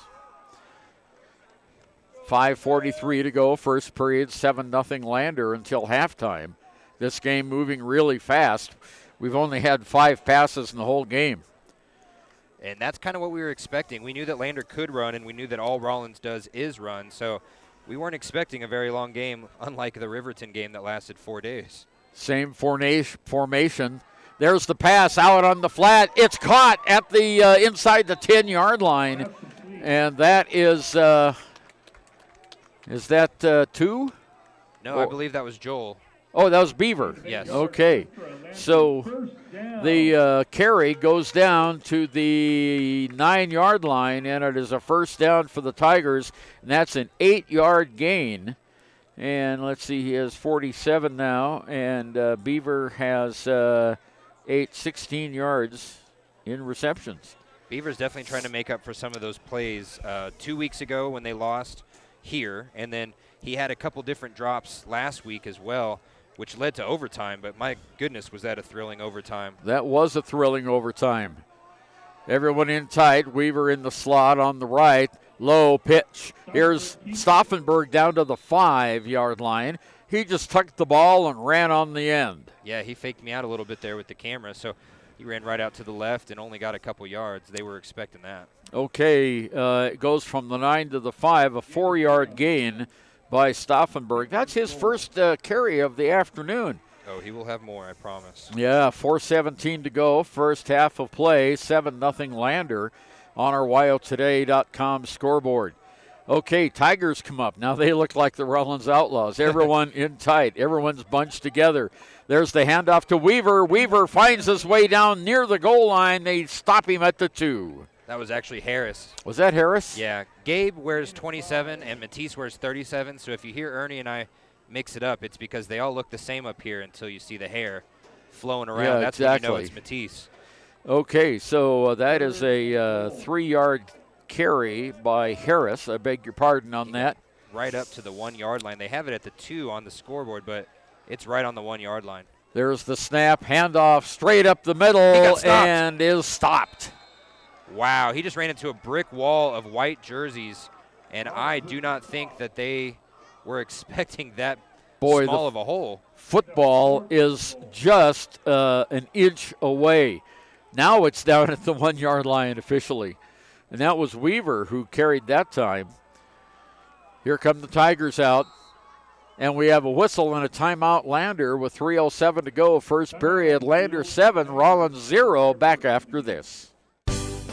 5:43 to go, first period, 7-0 Lander until halftime. This game moving really fast. We've only had 5 passes in the whole game. And that's kind of what we were expecting. We knew that Lander could run, and we knew that all Rawlins does is run. So we weren't expecting a very long game, unlike the Riverton game that lasted 4 days. Same formation. There's the pass out on the flat. It's caught at the inside the 10-yard line. And that is that 2? No, I believe that was Joel. Oh, that was Beaver. Yes. Okay. So the carry goes down to the 9-yard line, and it is a first down for the Tigers, and that's an 8-yard gain. And let's see, he has 47 now, and Beaver has 16 yards in receptions. Beaver's definitely trying to make up for some of those plays 2 weeks ago when they lost here, and then he had a couple different drops last week as well, which led to overtime, but my goodness, was that a thrilling overtime. That was a thrilling overtime. Everyone in tight, Weaver in the slot on the right, low pitch. Here's Stauffenberg down to the 5-yard line. He just tucked the ball and ran on the end. Yeah, he faked me out a little bit there with the camera, so he ran right out to the left and only got a couple yards. They were expecting that. Okay, it goes from the 9 to the 5, a 4-yard gain by Stauffenberg. That's his first carry of the afternoon. Oh, he will have more, I promise. Yeah, 4:17 to go, first half of play, 7-0 Lander on our WyoToday.com scoreboard. Okay, Tigers come up. Now they look like the Rawlins Outlaws. Everyone in tight. Everyone's bunched together. There's the handoff to Weaver. Weaver finds his way down near the goal line. They stop him at the 2. That was actually Harris. Was that Harris? Yeah. Gabe wears 27 and Matisse wears 37. So if you hear Ernie and I mix it up, it's because they all look the same up here until you see the hair flowing around. Yeah, that's exactly. when you know it's Matisse. Okay, so that is a 3-yard carry by Harris. I beg your pardon on that. right up to the 1 yard line. They have it at the 2 on the scoreboard, but it's right on the 1 yard line. There's the snap, handoff straight up the middle, and is stopped. Wow, he just ran into a brick wall of white jerseys, and I do not think that they were expecting that small of a hole. Football is just an inch away. Now it's down at the 1 yard line officially. And that was Weaver who carried that time. Here come the Tigers out. And we have a whistle and a timeout. Lander with 3:07 to go. First period. Lander 7, Rawlins 0. Back after this.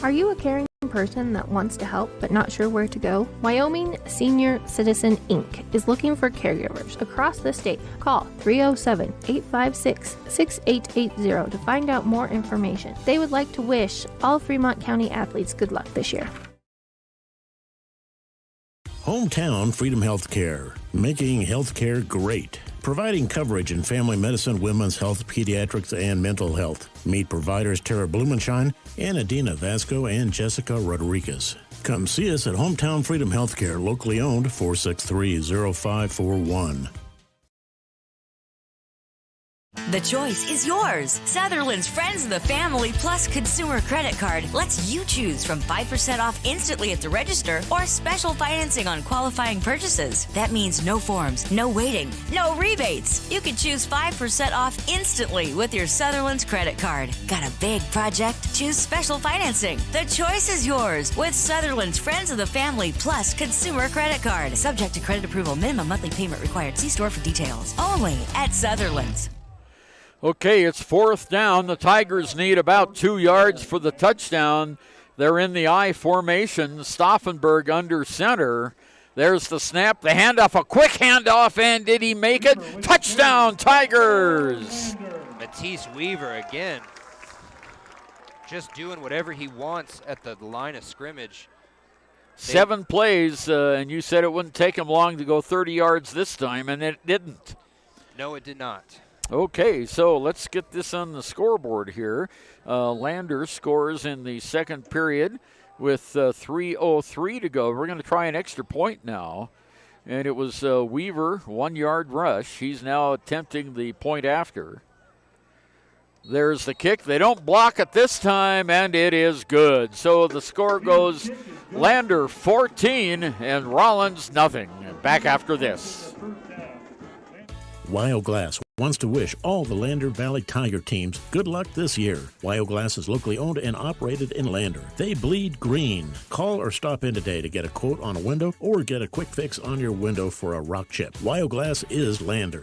Are you a caring person that wants to help but not sure where to go? Wyoming Senior Citizen Inc. is looking for caregivers across the state. Call 307-856-6880 to find out more information. They would like to wish all Fremont County athletes good luck this year. Hometown Freedom Healthcare, making healthcare great. Providing coverage in family medicine, women's health, pediatrics, and mental health. Meet providers Tara Blumenshine and Adina Vasco and Jessica Rodriguez. Come see us at Hometown Freedom Healthcare, locally owned, 463-0541. The choice is yours. Sutherland's Friends of the Family Plus Consumer Credit Card lets you choose from 5% off instantly at the register or special financing on qualifying purchases. That means no forms, no waiting, no rebates. You can choose 5% off instantly with your Sutherland's credit card. Got a big project? Choose special financing. The choice is yours with Sutherland's Friends of the Family Plus Consumer Credit Card. Subject to credit approval. Minimum monthly payment required. See store for details. Only at Sutherland's. Okay, it's 4th down. The Tigers need about 2 yards for the touchdown. They're in the I formation. Stauffenberg under center. There's the snap, the handoff, a quick handoff, and did he make it? Touchdown, Tigers! Matisse Weaver again. Just doing whatever he wants at the line of scrimmage. 7 plays, and you said it wouldn't take him long to go 30 yards this time, and it didn't. No, it did not. Okay, so let's get this on the scoreboard here. Lander scores in the second period with 3:03 to go. We're going to try an extra point now. And it was Weaver, 1 yard rush. He's now attempting the point after. There's the kick. They don't block it this time, and it is good. So the score goes Lander 14 and Rawlins nothing. Back after this. Wyoglass wants to wish all the Lander Valley Tiger teams good luck this year. Wyoglass is locally owned and operated in Lander. They bleed green. Call or stop in today to get a quote on a window or get a quick fix on your window for a rock chip. Wyoglass is Lander.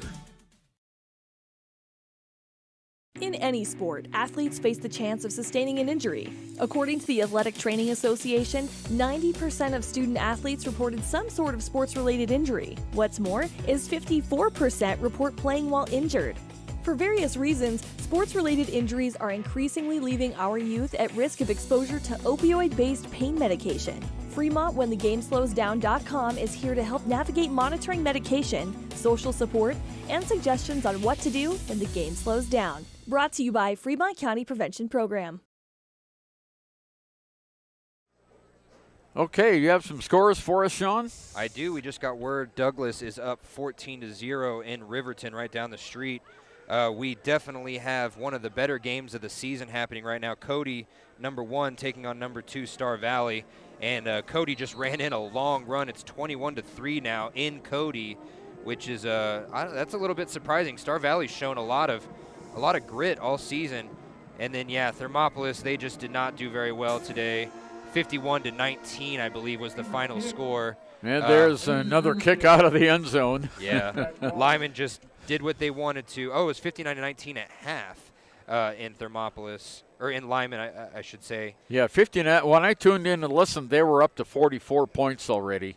In any sport, athletes face the chance of sustaining an injury. According to the Athletic Training Association, 90% of student athletes reported some sort of sports-related injury. What's more, is 54% report playing while injured. For various reasons, sports-related injuries are increasingly leaving our youth at risk of exposure to opioid-based pain medication. Fremont WhenTheGameSlowsDown.com is here to help navigate monitoring medication, social support, and suggestions on what to do when the game slows down. Brought to you by Fremont County Prevention Program. Okay, you have some scores for us, Shawn? I do. We just got word Douglas is up 14-0 in Riverton right down the street. We definitely have one of the better games of the season happening right now. Cody, number 1, taking on number 2, Star Valley. And Cody just ran in a long run. It's 21-3 now in Cody, which is that's a little bit surprising. Star Valley's shown a lot of grit all season. And then, yeah, Thermopolis, they just did not do very well today. 51-19, I believe, was the final score. And there's another kick out of the end zone. Yeah, Lyman just did what they wanted to. Oh, it was 59-19 at half in Thermopolis, or in Lyman, I should say. Yeah, 59. When I tuned in and listened, they were up to 44 points already.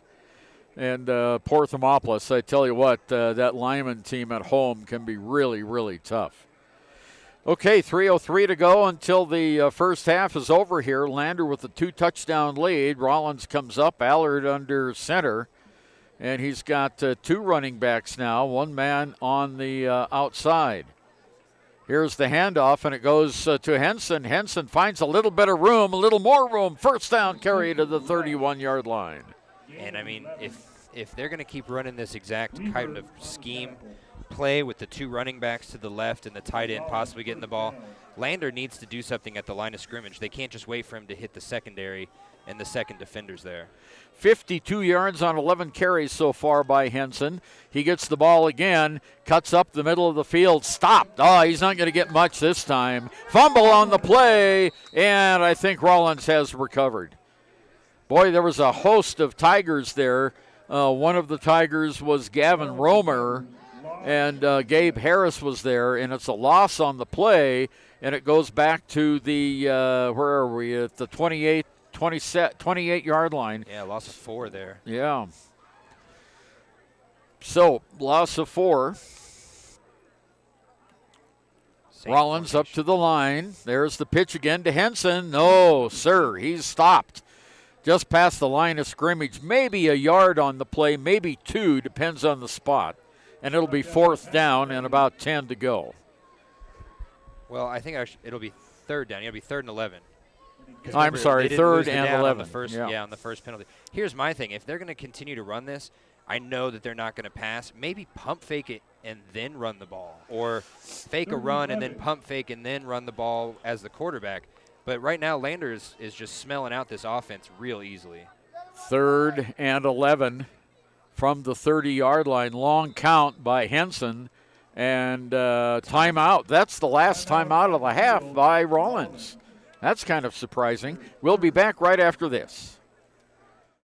And poor Thermopolis, I tell you what, that Lyman team at home can be really, really tough. Okay, 3:03 to go until the first half is over here. Lander with a 2-touchdown lead. Rawlins comes up, Allard under center. And he's got 2 running backs now, 1 man on the outside. Here's the handoff, and it goes to Henson. Henson finds a little bit of room, a little more room. First down carry to the 31-yard line. And, I mean, if if they're going to keep running this exact kind of scheme play with the 2 running backs to the left and the tight end possibly getting the ball, Lander needs to do something at the line of scrimmage. They can't just wait for him to hit the secondary and the second defenders there. 52 yards on 11 carries so far by Henson. He gets the ball again, cuts up the middle of the field, stopped. Oh, he's not going to get much this time. Fumble on the play, and I think Rawlins has recovered. Boy, there was a host of Tigers there. One of the Tigers was Gavin Romer, and Gabe Harris was there, and it's a loss on the play, and it goes back to the, where are we, at the 28-yard line. Yeah, loss of 4 there. Yeah. So, loss of 4. Rawlins up to the line. There's the pitch again to Henson. No, sir, he's stopped. Just past the line of scrimmage. Maybe a yard on the play, maybe 2, depends on the spot. And it'll be 4th down and about 10 to go. Well, I think it'll be 3rd down. It'll be 3rd and 11. I'm sorry, 3rd and 11. On the first penalty. Here's my thing. If they're going to continue to run this, I know that they're not going to pass. Maybe pump fake it and then run the ball. Or fake a run and then pump fake and then run the ball as the quarterback. But right now, Lander is just smelling out this offense real easily. 3rd and 11 from the 30-yard line. Long count by Henson. And timeout. That's the last timeout of the half by Rawlins. That's kind of surprising. We'll be back right after this.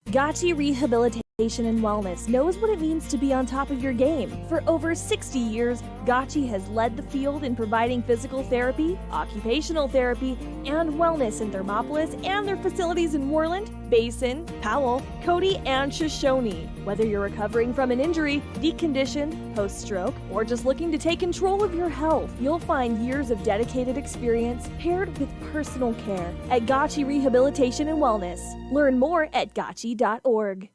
Gotchi Rehabilitation and Wellness knows what it means to be on top of your game. For over 60 years, Gotchi has led the field in providing physical therapy, occupational therapy, and wellness in Thermopolis and their facilities in Worland, Basin, Powell, Cody, and Shoshone. Whether you're recovering from an injury, deconditioned, post-stroke, or just looking to take control of your health, you'll find years of dedicated experience paired with personal care at Gotchi Rehabilitation and Wellness. Learn more at gotchi.org.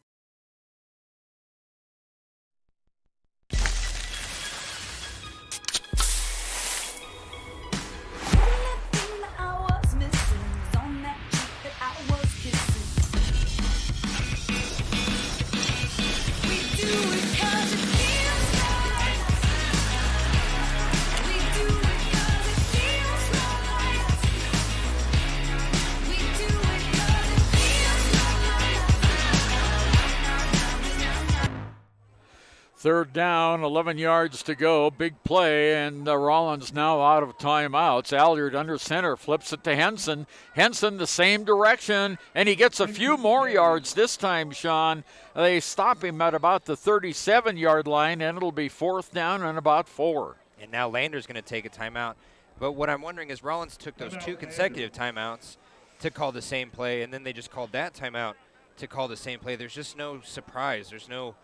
Third down, 11 yards to go. Big play, and Rawlins now out of timeouts. Alliard under center, flips it to Henson. Henson the same direction, and he gets a few more yards this time, Shawn. They stop him at about the 37-yard line, and it'll be 4th down and about 4. And now Lander's going to take a timeout. But what I'm wondering is Rawlins took those 2 consecutive timeouts to call the same play, and then they just called that timeout to call the same play. There's just no surprise. There's no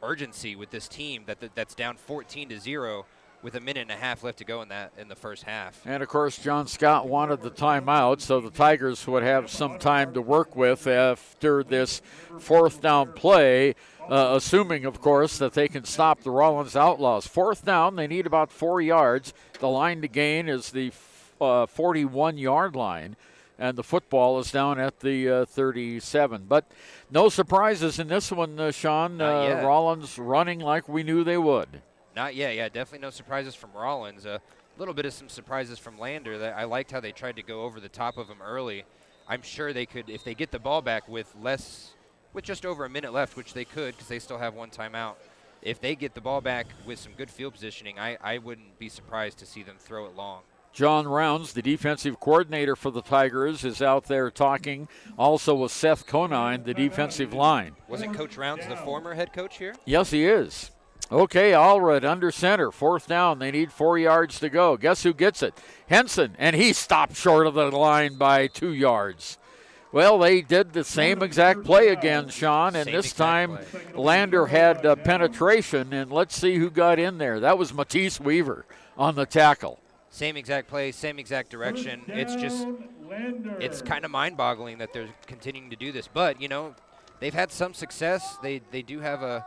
urgency with this team that's down 14-0 with a minute and a half left to go in the first half. And of course, John Scott wanted the timeout, so the Tigers would have some time to work with after this 4th down play, assuming, of course, that they can stop the Rawlins Outlaws. 4th down, they need about 4 yards. The line to gain is the 41-yard line, and the football is down at the 37. But no surprises in this one, Shawn. Rawlins running like we knew they would. Not yet. Yeah, definitely no surprises from Rawlins. A little bit of some surprises from Lander. I liked how they tried to go over the top of him early. I'm sure they could, if they get the ball back with just over a minute left, which they could because they still have 1 timeout. If they get the ball back with some good field positioning, I wouldn't be surprised to see them throw it long. John Rounds, the defensive coordinator for the Tigers, is out there talking also with Seth Conine, the defensive line. Wasn't Coach Rounds the former head coach here? Yes, he is. Okay, Allred under center, 4th down. They need 4 yards to go. Guess who gets it? Henson, and he stopped short of the line by 2 yards. Well, they did the same exact play again, Shawn, and this time Lander had penetration, and let's see who got in there. That was Matisse Weaver on the tackle. Same exact play, same exact direction. It's kind of mind-boggling that they're continuing to do this. But, they've had some success. They do have a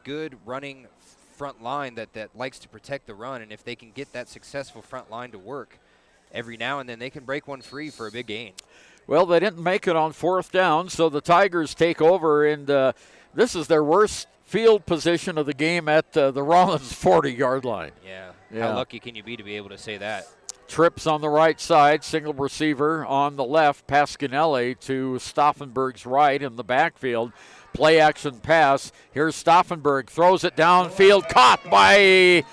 good running front line that likes to protect the run. And if they can get that successful front line to work every now and then, they can break one free for a big gain. Well, they didn't make it on 4th down, so the Tigers take over, and This is their worst field position of the game at the Rawlins 40-yard line. Yeah. How lucky can you be to be able to say that? Trips on the right side, single receiver on the left, Pasquinelli to Stauffenberg's right in the backfield. Play action pass. Here's Stauffenberg, throws it downfield, caught by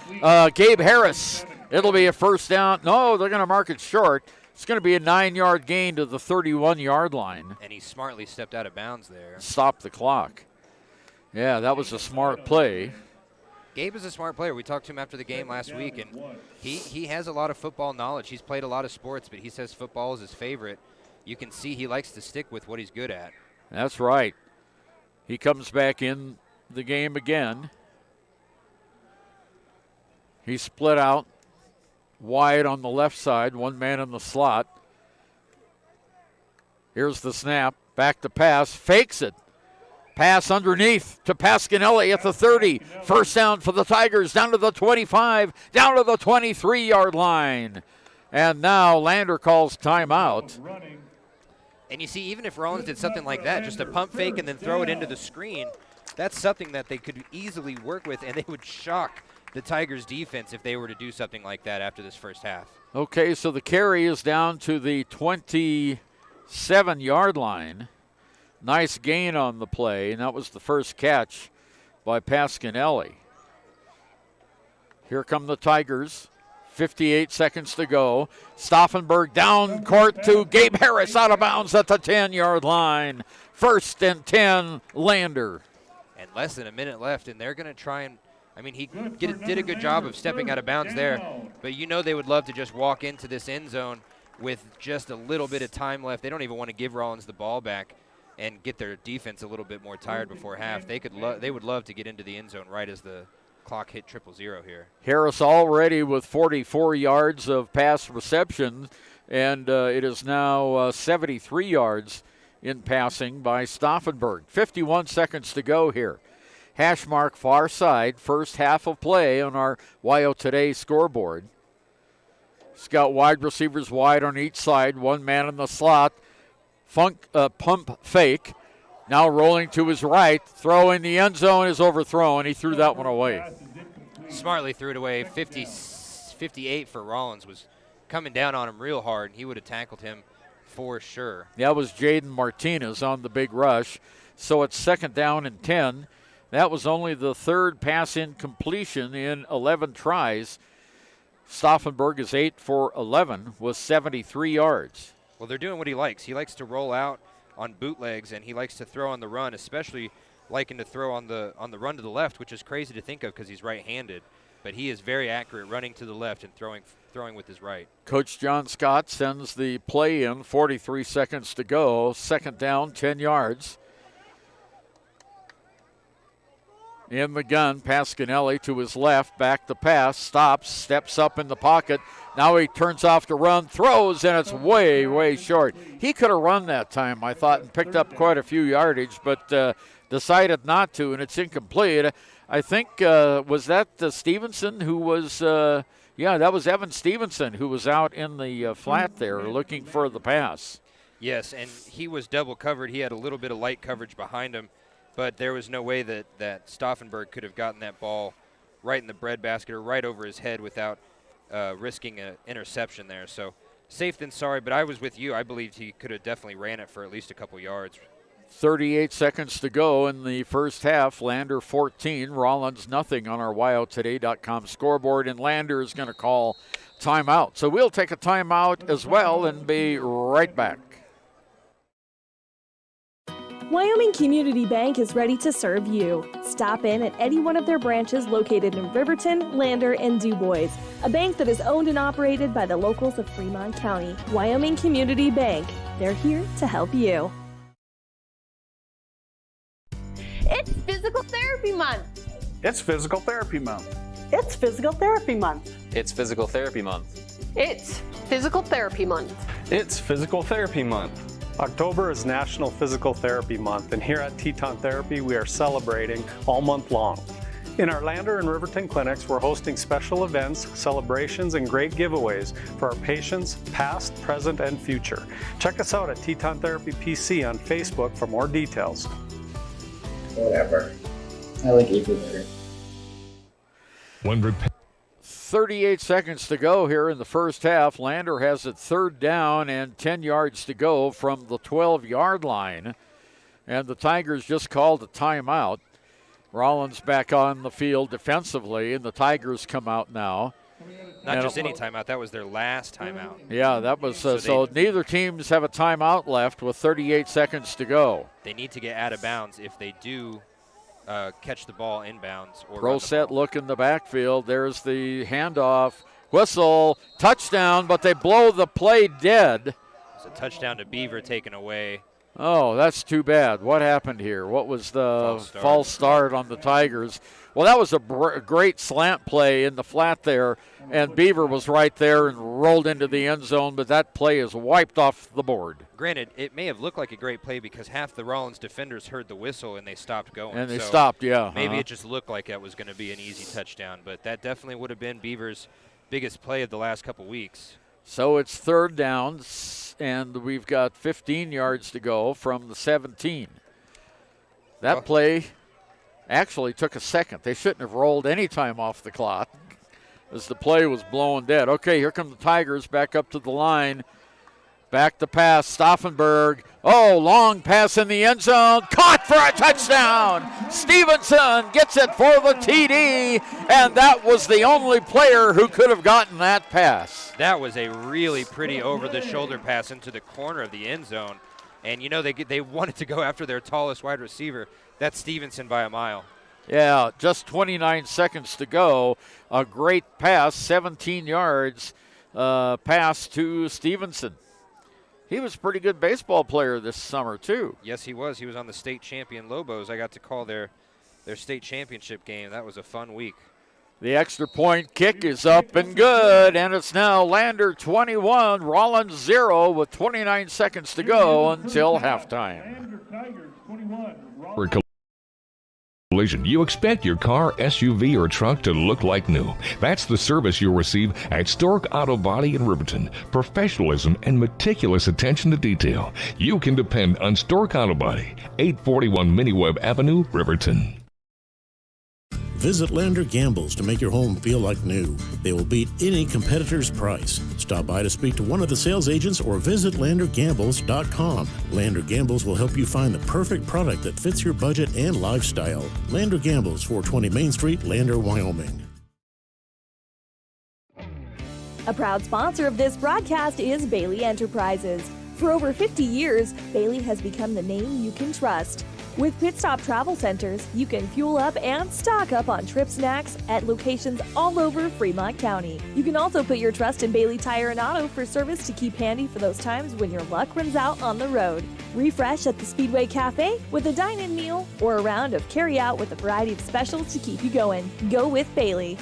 Gabe Harris. It'll be a first down. No, they're going to mark it short. It's going to be a 9-yard gain to the 31-yard line. And he smartly stepped out of bounds there. Stop the clock. Yeah, that was a smart play. Gabe is a smart player. We talked to him after the game last week, and he has a lot of football knowledge. He's played a lot of sports, but he says football is his favorite. You can see he likes to stick with what he's good at. That's right. He comes back in the game again. He split out wide on the left side, one man in the slot. Here's the snap, back to pass, fakes it. Pass underneath to Pasquinelli at the 30. First down for the Tigers, down to the 25, down to the 23-yard line. And now Lander calls timeout. And you see, even if Rawlins did something like that, just a pump fake and then throw it into the screen, that's something that they could easily work with, and they would shock the Tigers' defense if they were to do something like that after this first half. Okay, so the carry is down to the 27-yard line. Nice gain on the play, and that was the first catch by Pasquinelli. Here come the Tigers. 58 seconds to go. Stauffenberg down court to Gabe Harris, out of bounds at the 10-yard line. First and 10, Lander. And less than a minute left, and they're going to try and, he did a good job of stepping out of bounds there, but you know they would love to just walk into this end zone with just a little bit of time left. They don't even want to give Rawlins the ball back and get their defense a little bit more tired before half. They would love to get into the end zone right as the clock hit 0-0 here. Harris already with 44 yards of pass reception, and it is now 73 yards in passing by Stauffenberg. 51 seconds to go here. Hash mark far side, first half of play on our YO Today scoreboard. It's got wide receivers wide on each side, one man in the slot. Pump fake. Now rolling to his right. Throw in the end zone is overthrown. He threw that one away. Smartly threw it away. 58 for Rawlins was coming down on him real hard, and he would have tackled him for sure. That was Jaden Martinez on the big rush. So it's second down and 10. That was only the third pass incompletion in 11 tries. Stauffenberg is 8 for 11 with 73 yards. Well, they're doing what he likes. He likes to roll out on bootlegs, and he likes to throw on the run, especially liking to throw on the run to the left, which is crazy to think of because he's right-handed. But he is very accurate running to the left and throwing with his right. Coach John Scott sends the play in, 43 seconds to go. Second down, 10 yards. In the gun, Pasquinelli to his left, back to pass, stops, steps up in the pocket. Now he turns off to run, throws, and it's way, way short. He could have run that time, I thought, and picked up quite a few yardage, but decided not to, and it's incomplete. I think, was that Stevenson who was, that was Evan Stevenson who was out in the flat there looking for the pass. Yes, and he was double covered. He had a little bit of light coverage behind him, but there was no way that Stauffenberg could have gotten that ball right in the breadbasket or right over his head without risking an interception there. So safe than sorry, but I was with you. I believed he could have definitely ran it for at least a couple yards. 38 seconds to go in the first half. Lander 14, Rawlins nothing on our WyoToday.com scoreboard, and Lander is going to call timeout. So we'll take a timeout as well and be right back. Wyoming Community Bank is ready to serve you. Stop in at any one of their branches located in Riverton, Lander, and DuBois. A bank that is owned and operated by the locals of Fremont County. Wyoming Community Bank. They're here to help you. It's Physical Therapy Month. It's Physical Therapy Month. It's Physical Therapy Month. It's Physical Therapy Month. It's Physical Therapy Month. It's Physical Therapy Month. October is National Physical Therapy Month, and here at Teton Therapy, we are celebrating all month long. In our Lander and Riverton clinics, we're hosting special events, celebrations, and great giveaways for our patients, past, present, and future. Check us out at Teton Therapy PC on Facebook for more details. Whatever. I like April better. 38 seconds to go here in the first half. Lander has it 3rd down and 10 yards to go from the 12-yard line. And the Tigers just called a timeout. Rawlins back on the field defensively, and the Tigers come out now. Not just any timeout. That was their last timeout. Yeah, that was so neither teams have a timeout left with 38 seconds to go. They need to get out of bounds if they do catch the ball inbounds. Or Pro set look in the backfield. There's the handoff. Whistle, touchdown, but they blow the play dead. It's a touchdown to Beaver taken away. Oh, that's too bad. What happened here? What was the false start on the Tigers? Well, that was a great slant play in the flat there, and Beaver was right there and rolled into the end zone, but that play is wiped off the board. Granted, it may have looked like a great play because half the Rawlins defenders heard the whistle and they stopped going. And they stopped, yeah. Maybe it just looked like that was going to be an easy touchdown, but that definitely would have been Beaver's biggest play of the last couple weeks. So it's 3rd down, and we've got 15 yards to go from the 17. That play actually took a second. They shouldn't have rolled any time off the clock as the play was blown dead. Okay, here come the Tigers back up to the line. Back to pass, Stauffenberg. Oh, long pass in the end zone. Caught for a touchdown. Stevenson gets it for the TD, and that was the only player who could have gotten that pass. That was a really pretty over-the-shoulder pass into the corner of the end zone. And, you know, they wanted to go after their tallest wide receiver. That's Stevenson by a mile. Yeah, just 29 seconds to go. A great pass, 17 yards pass to Stevenson. He was a pretty good baseball player this summer, too. Yes, he was. He was on the state champion Lobos. I got to call their state championship game. That was a fun week. The extra point kick is up and good, and it's now Lander 21, Rawlins 0 with 29 seconds to go until halftime. For collision, you expect your car, SUV, or truck to look like new. That's the service you'll receive at Stork Auto Body in Riverton. Professionalism and meticulous attention to detail. You can depend on Stork Auto Body, 841 Miniweb Avenue, Riverton. Visit Lander Gambles to make your home feel like new. They will beat any competitor's price. Stop by to speak to one of the sales agents or visit LanderGambles.com. Lander Gambles will help you find the perfect product that fits your budget and lifestyle. Lander Gambles, 420 Main Street, Lander, Wyoming. A proud sponsor of this broadcast is Bailey Enterprises. For over 50 years, Bailey has become the name you can trust. With Pit Stop Travel Centers, you can fuel up and stock up on trip snacks at locations all over Fremont County. You can also put your trust in Bailey Tire and Auto for service to keep handy for those times when your luck runs out on the road. Refresh at the Speedway Cafe with a dine-in meal or a round of carry-out with a variety of specials to keep you going. Go with Bailey.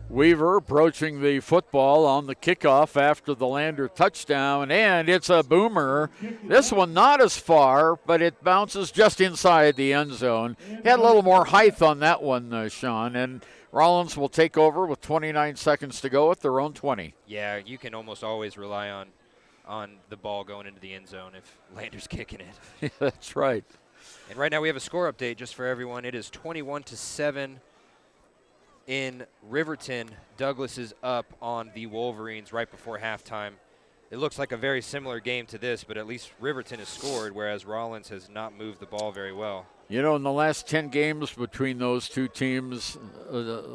Weaver approaching the football on the kickoff after the Lander touchdown, and it's a boomer. This one not as far, but it bounces just inside the end zone. He had a little more height on that one, Shawn, and Rawlins will take over with 29 seconds to go at their own 20. Yeah, you can almost always rely on the ball going into the end zone if Lander's kicking it. That's right. And right now we have a score update just for everyone. It is 21-7. In Riverton. Douglas is up on the Wolverines right before halftime. It looks like a very similar game to this, but at least Riverton has scored, whereas Rawlins has not moved the ball very well. You know, in the last 10 games between those two teams,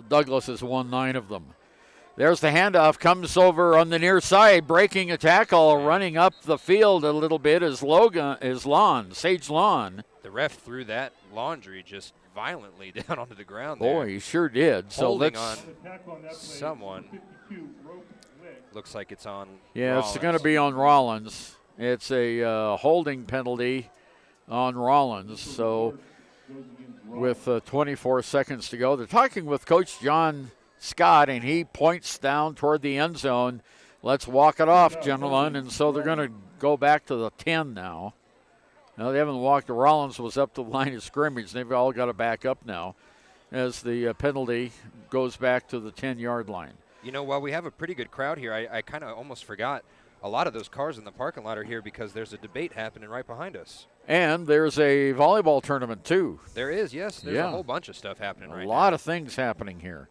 Douglas has won 9 of them. There's the handoff, comes over on the near side, breaking a tackle, running up the field a little bit is Sage Lawn. The ref threw that laundry just violently down onto the ground there. Boy, he sure did. Holding so on someone. Looks like it's on Rawlins. It's going to be on Rawlins. It's a holding penalty on Rawlins. So with 24 seconds to go, they're talking with Coach John Scott, and he points down toward the end zone. Let's walk it off, gentlemen. And so they're going to go back to the 10 now. No, they haven't walked. Rawlins was up to the line of scrimmage. They've all got to back up now as the penalty goes back to the 10-yard line. You know, while we have a pretty good crowd here, I kind of almost forgot. a lot of those cars in the parking lot are here because there's a debate happening right behind us. And there's a volleyball tournament, too. There is, yes. There's a whole bunch of stuff happening right now. A lot of things happening here.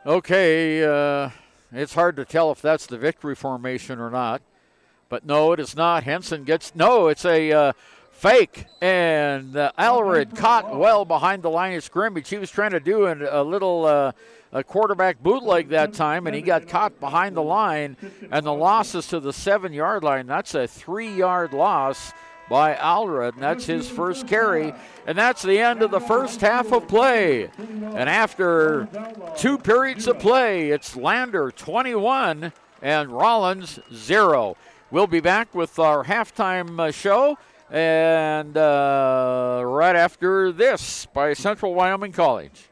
Okay, it's hard to tell if that's the victory formation or not. But no, it is not. Henson gets, no, it's a fake. And Allred caught well behind the line of scrimmage. He was trying to do a little a quarterback bootleg that time, and he got caught behind the line. And the loss is to the 7-yard line. That's a 3-yard loss by Allred, and that's his first carry. And that's the end of the first half of play. And after 2 periods of play, it's Lander 21 and Rawlins 0. We'll be back with our halftime show, and right after this by Central Wyoming College.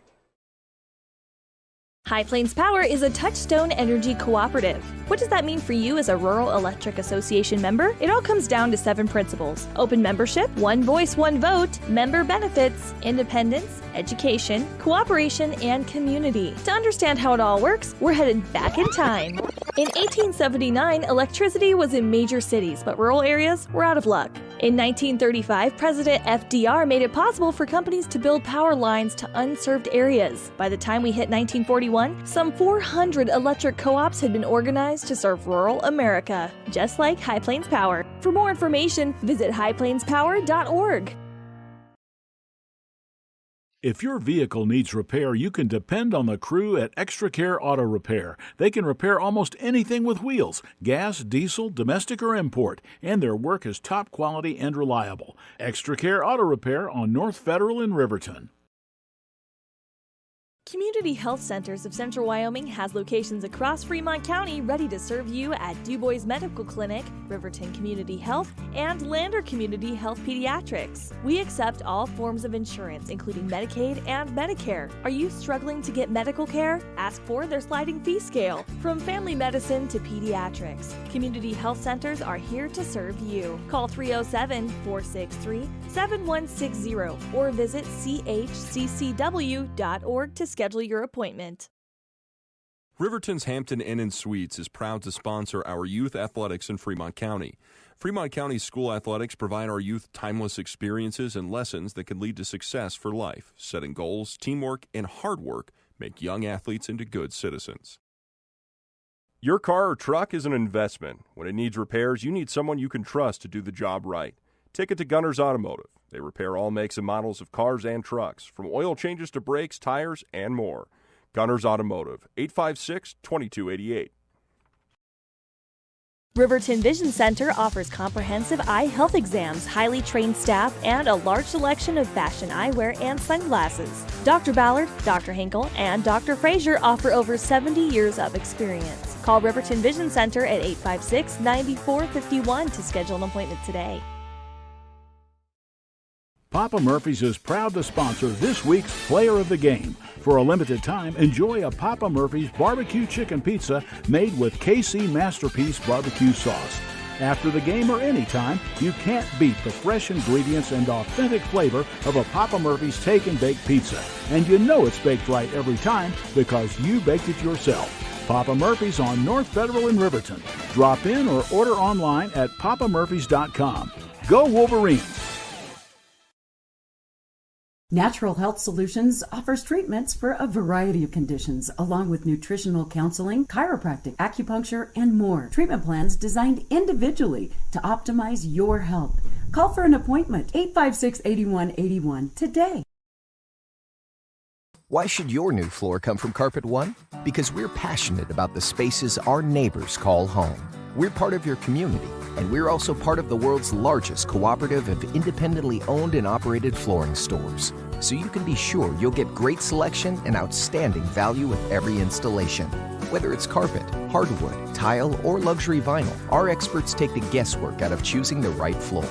High Plains Power is a Touchstone Energy cooperative. What does that mean for you as a Rural Electric Association member? It all comes down to 7 principles: open membership, one voice, one vote, member benefits, independence, education, cooperation, and community. To understand how it all works, we're headed back in time. In 1879, electricity was in major cities, but rural areas were out of luck. In 1935, President FDR made it possible for companies to build power lines to unserved areas. By the time we hit 1941, some 400 electric co-ops had been organized to serve rural America, just like High Plains Power. For more information, visit highplainspower.org. If your vehicle needs repair, you can depend on the crew at Extra Care Auto Repair. They can repair almost anything with wheels, gas, diesel, domestic, or import, and their work is top quality and reliable. Extra Care Auto Repair on North Federal in Riverton. Community Health Centers of Central Wyoming has locations across Fremont County ready to serve you at DuBois Medical Clinic, Riverton Community Health, and Lander Community Health Pediatrics. We accept all forms of insurance, including Medicaid and Medicare. Are you struggling to get medical care? Ask for their sliding fee scale. From family medicine to pediatrics, Community Health Centers are here to serve you. Call 307-463-7160 or visit chccw.org to schedule your appointment. Riverton's Hampton Inn & Suites is proud to sponsor our youth athletics in Fremont County. Fremont County school athletics provide our youth timeless experiences and lessons that can lead to success for life. Setting goals, teamwork, and hard work make young athletes into good citizens. Your car or truck is an investment. When it needs repairs, you need someone you can trust to do the job right. Take it to Gunner's Automotive. They repair all makes and models of cars and trucks, from oil changes to brakes, tires, and more. Gunner's Automotive, 856-2288. Riverton Vision Center offers comprehensive eye health exams, highly trained staff, and a large selection of fashion eyewear and sunglasses. Dr. Ballard, Dr. Hinkle, and Dr. Frazier offer over 70 years of experience. Call Riverton Vision Center at 856-9451 to schedule an appointment today. Papa Murphy's is proud to sponsor this week's Player of the Game. For a limited time, enjoy a Papa Murphy's barbecue chicken pizza made with KC Masterpiece barbecue sauce. After the game or anytime, you can't beat the fresh ingredients and authentic flavor of a Papa Murphy's Take and Bake pizza. And you know it's baked right every time because you baked it yourself. Papa Murphy's on North Federal in Riverton. Drop in or order online at papamurphys.com. Go Wolverines! Natural Health Solutions offers treatments for a variety of conditions, along with nutritional counseling, chiropractic, acupuncture, and more. Treatment plans designed individually to optimize your health. Call for an appointment, 856-8181 today. Why should your new floor come from Carpet One? Because we're passionate about the spaces our neighbors call home. We're part of your community, and we're also part of the world's largest cooperative of independently owned and operated flooring stores. So you can be sure you'll get great selection and outstanding value with every installation. Whether it's carpet, hardwood, tile, or luxury vinyl, our experts take the guesswork out of choosing the right floor.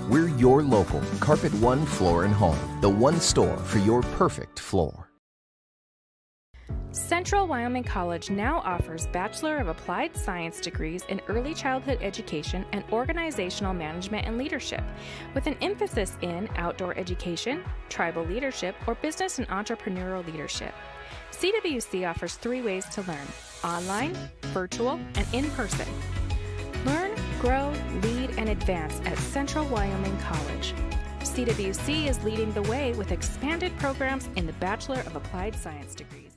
We're your local Carpet One Floor and Home, the one store for your perfect floor. Central Wyoming College now offers Bachelor of Applied Science degrees in Early Childhood Education and Organizational Management and Leadership, with an emphasis in outdoor education, tribal leadership, or business and entrepreneurial leadership. CWC offers 3 ways to learn: online, virtual, and in person. Learn, grow, lead, and advance at Central Wyoming College. CWC is leading the way with expanded programs in the Bachelor of Applied Science degrees.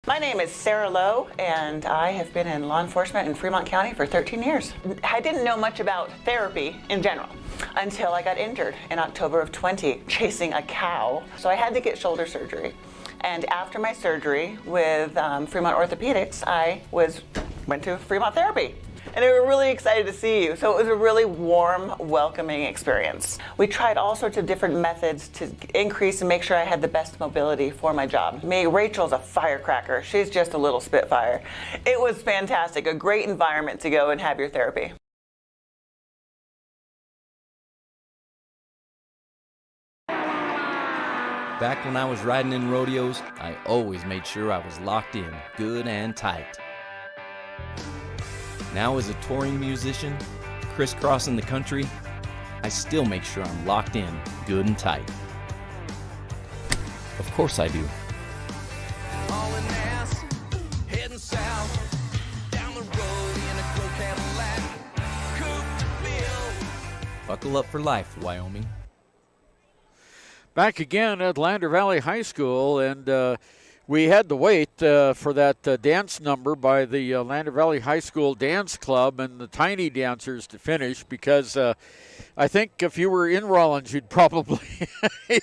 My name is Sarah Lowe, and I have been in law enforcement in Fremont County for 13 years. I didn't know much about therapy in general until I got injured in October of 20 chasing a cow. So I had to get shoulder surgery. And after my surgery with Fremont Orthopedics, I went to Fremont Therapy. And they were really excited to see you. So it was a really warm, welcoming experience. We tried all sorts of different methods to increase and make sure I had the best mobility for my job. Rachel's a firecracker. She's just a little spitfire. It was fantastic, a great environment to go and have your therapy. Back when I was riding in rodeos, I always made sure I was locked in, good and tight. Now as a touring musician, crisscrossing the country, I still make sure I'm locked in, good and tight. Of course I do. Hauling ass, heading south, down the road in a gray Cadillac, coupe bill. Buckle up for life, Wyoming. Back again at Lander Valley High School, and we had to wait for that dance number by the Lander Valley High School Dance Club and the Tiny Dancers to finish, because I think if you were in Rawlins, you'd probably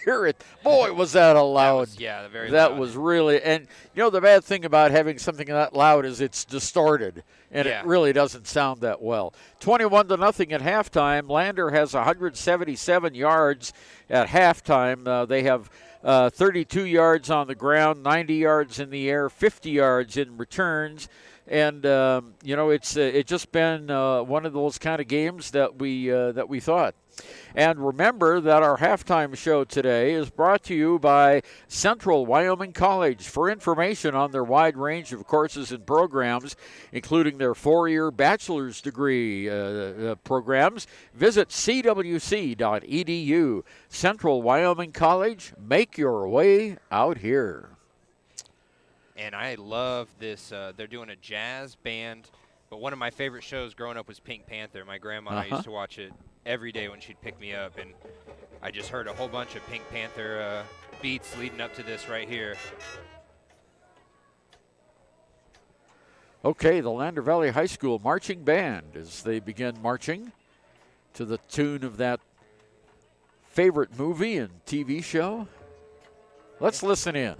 hear it. Boy, was that loud. Very that loud. was really, and you know the bad thing about having something that loud is it's distorted, and it really doesn't sound that well. 21-0 at halftime. Lander has 177 yards at halftime. They have 32 yards on the ground, 90 yards in the air, 50 yards in returns. And, it's just been one of those kind of games that we thought. And remember that our halftime show today is brought to you by Central Wyoming College. For information on their wide range of courses and programs, including their 4-year bachelor's degree programs, visit cwc.edu. Central Wyoming College, make your way out here. And I love this. They're doing a jazz band, but one of my favorite shows growing up was Pink Panther. My grandma and I used to watch it every day when she'd pick me up, and I just heard a whole bunch of Pink Panther beats leading up to this right here. Okay, the Lander Valley High School marching band as they begin marching to the tune of that favorite movie and TV show. Let's listen in.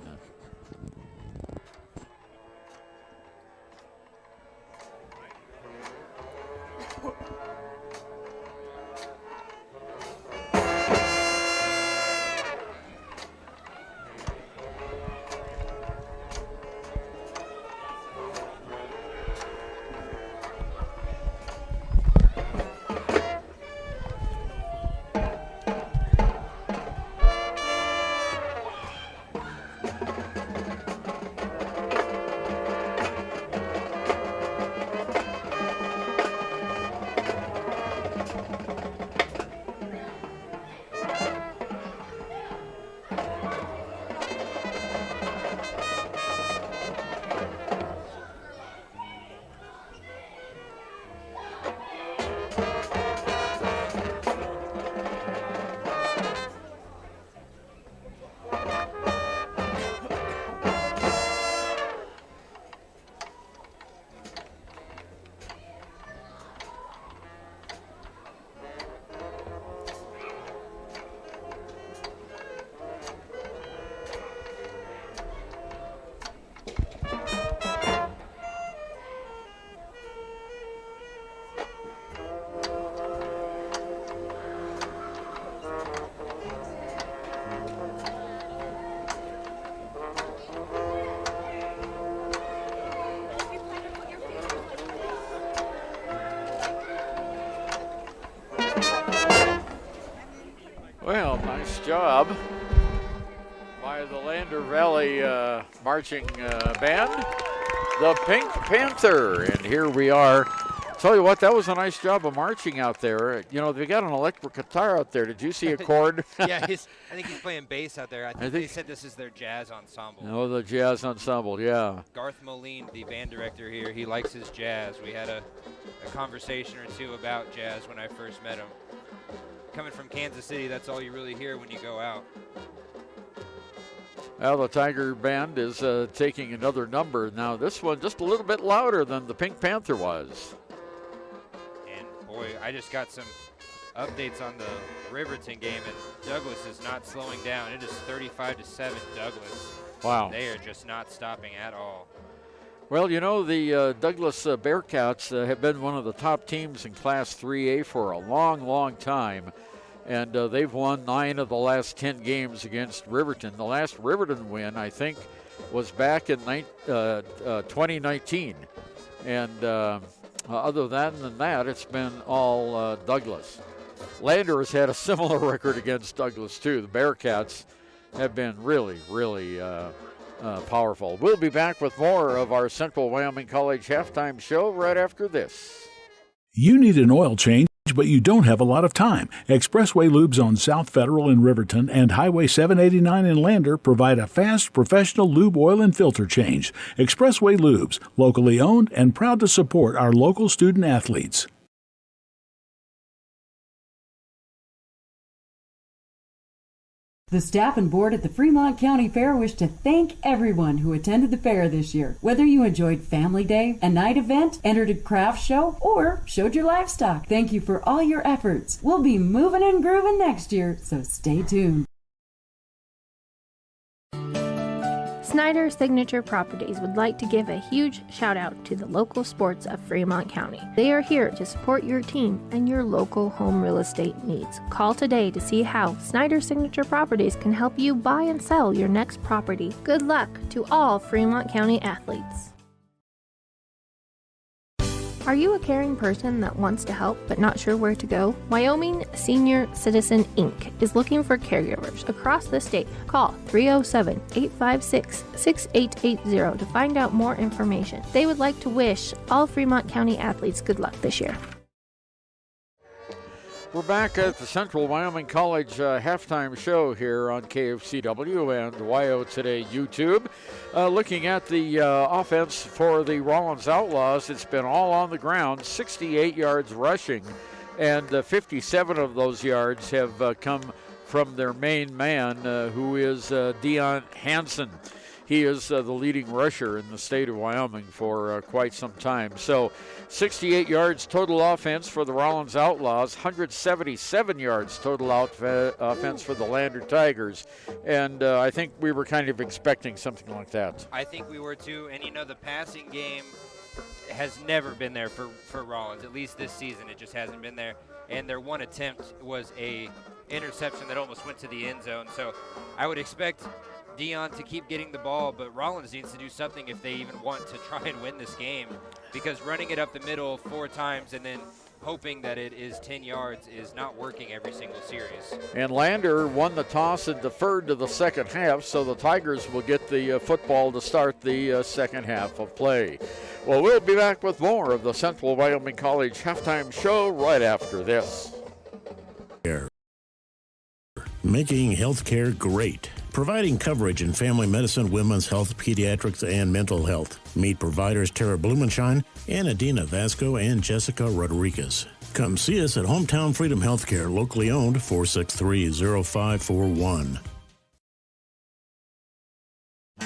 Well, nice job by the Lander Valley marching band, the Pink Panther. And here we are Tell you what, that was a nice job of marching out there. You know, they got an electric guitar out there. Did you see a chord? Yeah, I think he's playing bass out there. I think they said this is their jazz ensemble. Oh, the jazz ensemble, yeah. Garth Moline, the band director here, he likes his jazz. We had a conversation or two about jazz when I first met him. Coming from Kansas City, that's all you really hear when you go out. Well, the Tiger Band is taking another number. Now, this one just a little bit louder than the Pink Panther was. Boy, I just got some updates on the Riverton game, and Douglas is not slowing down. It is 35-7 Douglas. Wow. They are just not stopping at all. Well, you know, the Douglas Bearcats have been one of the top teams in Class 3A for a long, long time, and they've won 9 of the last 10 games against Riverton. The last Riverton win, I think, was back in 2019, and other than that, it's been all Douglas. Lander has had a similar record against Douglas, too. The Bearcats have been really, really powerful. We'll be back with more of our Central Wyoming College halftime show right after this. You need an oil change, but you don't have a lot of time. Expressway Lubes on South Federal in Riverton and Highway 789 in Lander provide a fast, professional lube oil and filter change. Expressway Lubes, locally owned and proud to support our local student athletes. The staff and board at the Fremont County Fair wish to thank everyone who attended the fair this year. Whether you enjoyed Family Day, a night event, entered a craft show, or showed your livestock, thank you for all your efforts. We'll be moving and grooving next year, so stay tuned. Snyder Signature Properties would like to give a huge shout out to the local sports of Fremont County. They are here to support your team and your local home real estate needs. Call today to see how Snyder Signature Properties can help you buy and sell your next property. Good luck to all Fremont County athletes. Are you a caring person that wants to help but not sure where to go? Wyoming Senior Citizen Inc. is looking for caregivers across the state. Call 307-856-6880 to find out more information. They would like to wish all Fremont County athletes good luck this year. We're back at the Central Wyoming College halftime show here on KFCW and WYO Today YouTube. Looking at the offense for the Rawlins Outlaws, it's been all on the ground, 68 yards rushing, and 57 of those yards have come from their main man, who is Dion Hansen. He is the leading rusher in the state of Wyoming for quite some time. So 68 yards total offense for the Rawlins Outlaws, 177 yards total offense for the Lander Tigers. And I think we were kind of expecting something like that. I think we were too. And, you know, the passing game has never been there for Rawlins, at least this season. It just hasn't been there. And their one attempt was a interception that almost went to the end zone. So I would expect Dion to keep getting the ball, but Rawlins needs to do something if they even want to try and win this game, because running it up the middle 4 times and then hoping that it is 10 yards is not working every single series. And Lander won the toss and deferred to the second half, so the Tigers will get the football to start the second half of play. Well, we'll be back with more of the Central Wyoming College halftime show right after this. Making healthcare great. Providing coverage in family medicine, women's health, pediatrics, and mental health. Meet providers Tara Blumenshine, Adina Vasco, and Jessica Rodriguez. Come see us at Hometown Freedom Healthcare, locally owned, 463-0541.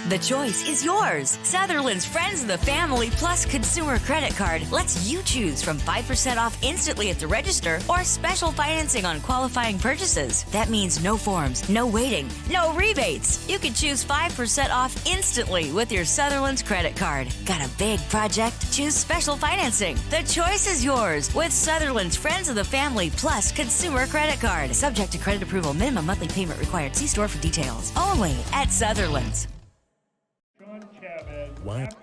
The choice is yours. Sutherland's Friends of the Family Plus Consumer Credit Card lets you choose from 5% off instantly at the register or special financing on qualifying purchases. That means no forms, no waiting, no rebates. You can choose 5% off instantly with your Sutherland's credit card. Got a big project? Choose special financing. The choice is yours with Sutherland's Friends of the Family Plus Consumer Credit Card. Subject to credit approval. Minimum monthly payment required. See store for details. Only at Sutherland's.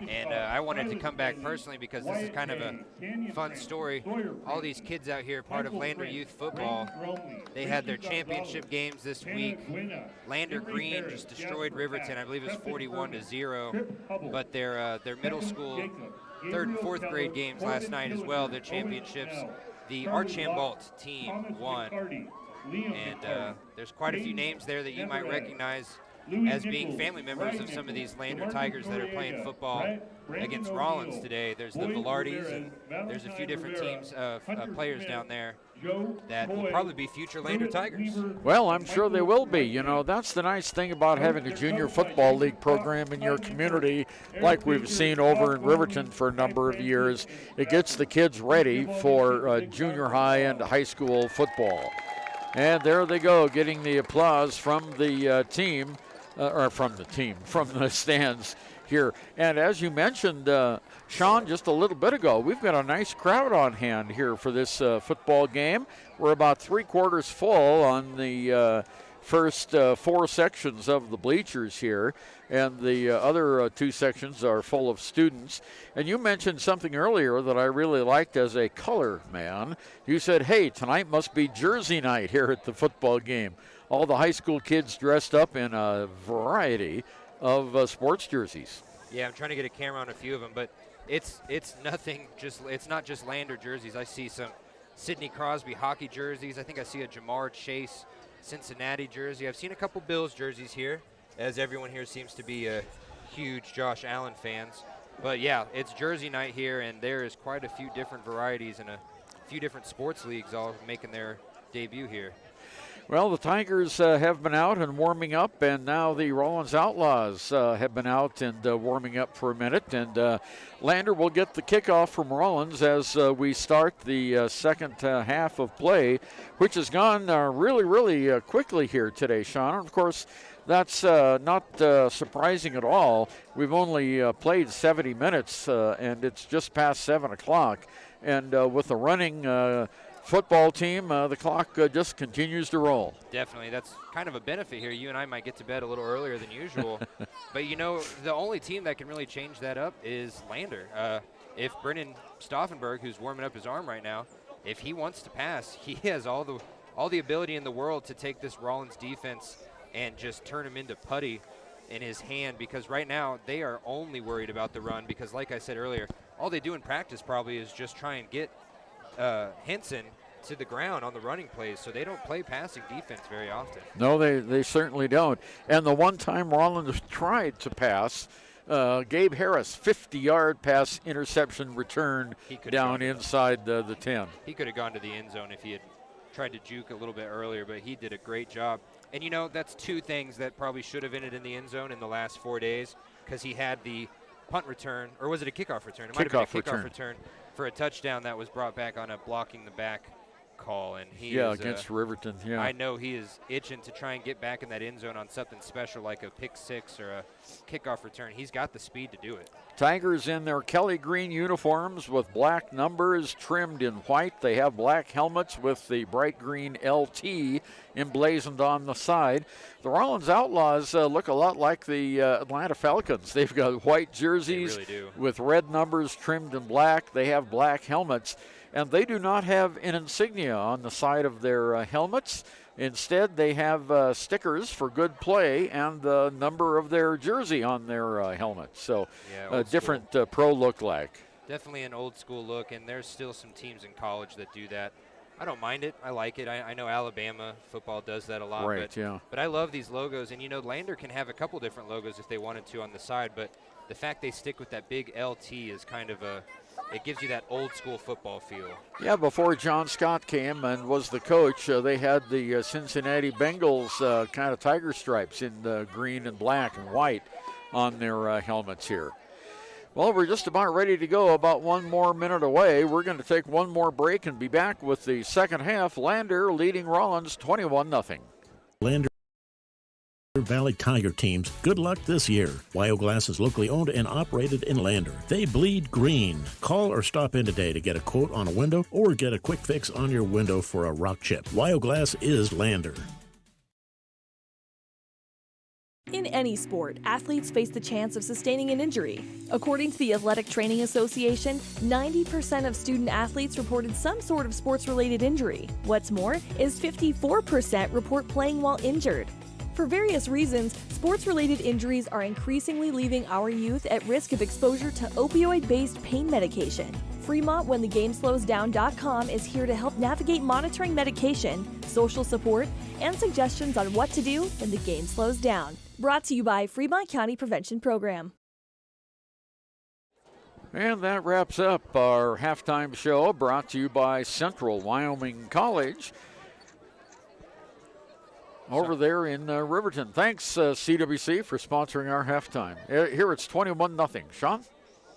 And I wanted to come back personally because this is kind of a fun story. All these kids out here, part of Lander Youth Football, they had their championship games this week. Lander Green just destroyed Riverton. I believe it was 41-0. But their middle school third and fourth grade games last night as well, the championships. The Archambault team won. And there's quite a few names there that you might recognize as being family members of some of these Lander Tigers that are playing football against Rawlins today. There's the Velardis, and there's a few different teams of players down there that will probably be future Lander Tigers. Well, I'm sure they will be. You know, that's the nice thing about having a junior football league program in your community, like we've seen over in Riverton for a number of years. It gets the kids ready for junior high and high school football. And there they go, getting the applause from the team. From the stands here. And as you mentioned, Shawn, just a little bit ago, we've got a nice crowd on hand here for this football game. We're about 3/4 full on the first 4 sections of the bleachers here, and the other 2 sections are full of students. And you mentioned something earlier that I really liked as a color man. You said, hey, tonight must be jersey night here at the football game. All the high school kids dressed up in a variety of sports jerseys. Yeah, I'm trying to get a camera on a few of them, but it's not just Lander jerseys. I see some Sidney Crosby hockey jerseys. I think I see a Jamar Chase Cincinnati jersey. I've seen a couple Bills jerseys here, as everyone here seems to be huge Josh Allen fans. But yeah, it's jersey night here, and there is quite a few different varieties and a few different sports leagues all making their debut here. Well, the Tigers have been out and warming up, and now the Rawlins Outlaws have been out and warming up for a minute. And Lander will get the kickoff from Rawlins as we start the second half of play, which has gone really quickly here today, Shawn. Of course, that's not surprising at all. We've only played 70 minutes, and it's just past 7 o'clock. And with the running football team, the clock just continues to roll. Definitely. That's kind of a benefit here. You and I might get to bed a little earlier than usual. But, you know, the only team that can really change that up is Lander. If Brennan Stauffenberg, who's warming up his arm right now, if he wants to pass, he has all the ability in the world to take this Rawlins defense and just turn him into putty in his hand, because right now they are only worried about the run because, like I said earlier, all they do in practice probably is just try and get Henson to the ground on the running plays, so they don't play passing defense very often. No, they certainly don't. And the one time Rawlins tried to pass, Gabe Harris, 50-yard pass interception return down inside the 10. He could have gone to the end zone if he had tried to juke a little bit earlier, but he did a great job. And, you know, that's 2 things that probably should have ended in the end zone in the last 4 days, because he had the punt return, or was it a kickoff return? It might have been a kickoff return for a touchdown that was brought back on a blocking the back call. And he is, against Riverton, yeah. I know he is itching to try and get back in that end zone on something special like a pick 6 or a kickoff return. He's got the speed to do it. Tigers in their Kelly green uniforms with black numbers trimmed in white. They have black helmets with the bright green LT emblazoned on the side. The Rawlins Outlaws look a lot like the Atlanta Falcons. They've got white jerseys with red numbers trimmed in black. They have black helmets, and they do not have an insignia on the side of their helmets. Instead, they have stickers for good play and the number of their jersey on their helmet. So a different pro look like. Definitely an old school look, and there's still some teams in college that do that. I don't mind it. I like it. I know Alabama football does that a lot. Right, yeah. But I love these logos. And, you know, Lander can have a couple different logos if they wanted to on the side. But the fact they stick with that big LT is kind of it gives you that old school football feel. Yeah, before John Scott came and was the coach, they had the Cincinnati Bengals kind of tiger stripes in green and black and white on their helmets here. Well, we're just about ready to go, about 1 more minute away. We're going to take 1 more break and be back with the second half. Lander leading Rawlins 21-0. Lander Valley Tiger teams, good luck this year. Wyoglass is locally owned and operated in Lander. They bleed green. Call or stop in today to get a quote on a window or get a quick fix on your window for a rock chip. Wyoglass is Lander. In any sport, athletes face the chance of sustaining an injury. According to the Athletic Training Association, 90% of student athletes reported some sort of sports-related injury. What's more is 54% report playing while injured. For various reasons, sports-related injuries are increasingly leaving our youth at risk of exposure to opioid-based pain medication. Fremont WhenTheGameSlowsDown.com is here to help navigate monitoring medication, social support, and suggestions on what to do when the game slows down. Brought to you by Fremont County Prevention Program. And that wraps up our halftime show, brought to you by Central Wyoming College over there in Riverton. Thanks, CWC, for sponsoring our halftime. Here it's 21-0. Shawn?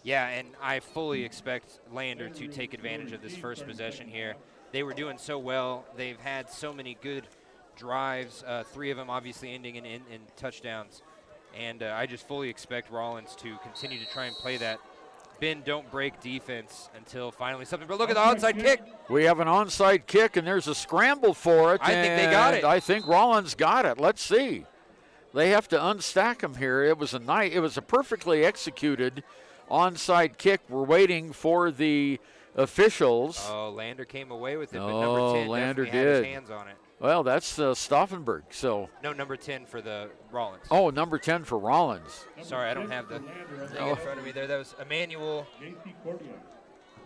Yeah, and I fully expect Lander to take advantage of this first possession here. They were doing so well. They've had so many good drives, 3 of them obviously ending in touchdowns. And I just fully expect Rawlins to continue to try and play that bend, don't break defense until finally something. But look at the onside kick. We have an onside kick, and there's a scramble for it. I think they got it. I think Rawlins got it. Let's see. They have to unstack him here. It was a perfectly executed onside kick. We're waiting for the officials. Oh, Lander came away with it, but number 10 Lander definitely had his hands on it. Well, that's Stauffenberg. So no, number 10 for the Rawlins. Oh, number 10 for Rawlins. Sorry, I don't have the thing in front of me there. That was Emmanuel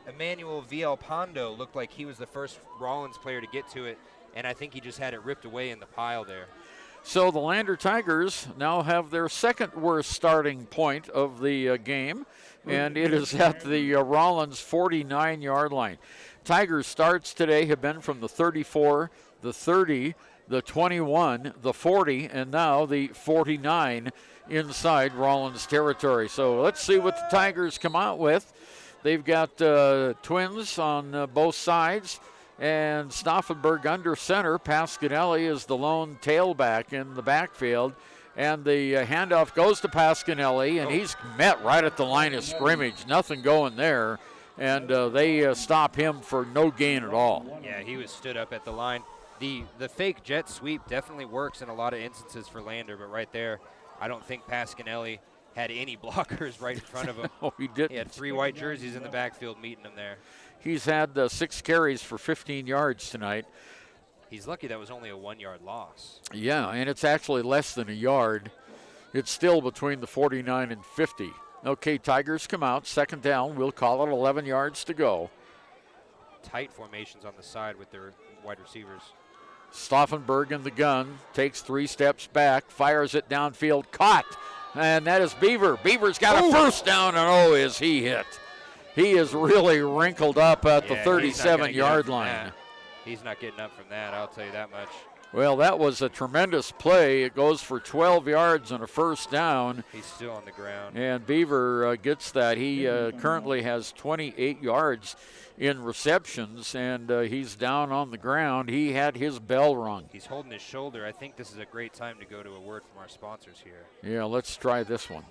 Villalpando. Looked like he was the first Rawlins player to get to it, and I think he just had it ripped away in the pile there. So the Lander Tigers now have their second worst starting point of the game, and it is at the Rawlins 49-yard line. Tigers starts today have been from the 34, the 30, the 21, the 40, and now the 49 inside Rawlins territory. So let's see what the Tigers come out with. They've got twins on both sides, and Stauffenberg under center. Pasquinelli is the lone tailback in the backfield, and the handoff goes to Pasquinelli, and he's met right at the line of scrimmage. Nothing going there, and they stop him for no gain at all. Yeah, he was stood up at the line. The fake jet sweep definitely works in a lot of instances for Lander, but right there, I don't think Pasquinelli had any blockers right in front of him. No, he didn't. He had 3 white jerseys in the backfield meeting him there. He's had 6 carries for 15 yards tonight. He's lucky that was only a 1-yard loss. Yeah, and it's actually less than a yard. It's still between the 49 and 50. Okay, Tigers come out, second down. We'll call it 11 yards to go. Tight formations on the side with their wide receivers. Stauffenberg in the gun, takes 3 steps back, fires it downfield, caught. And that is Beaver. Beaver's got a first down, and is he hit. He is really wrinkled up at the 37-yard line. He's not getting up from that, I'll tell you that much. Well, that was a tremendous play. It goes for 12 yards and a first down. He's still on the ground. And Beaver gets that. He currently has 28 yards in receptions, and he's down on the ground. He had his bell rung. He's holding his shoulder. I think this is a great time to go to a word from our sponsors here. Yeah, let's try this one.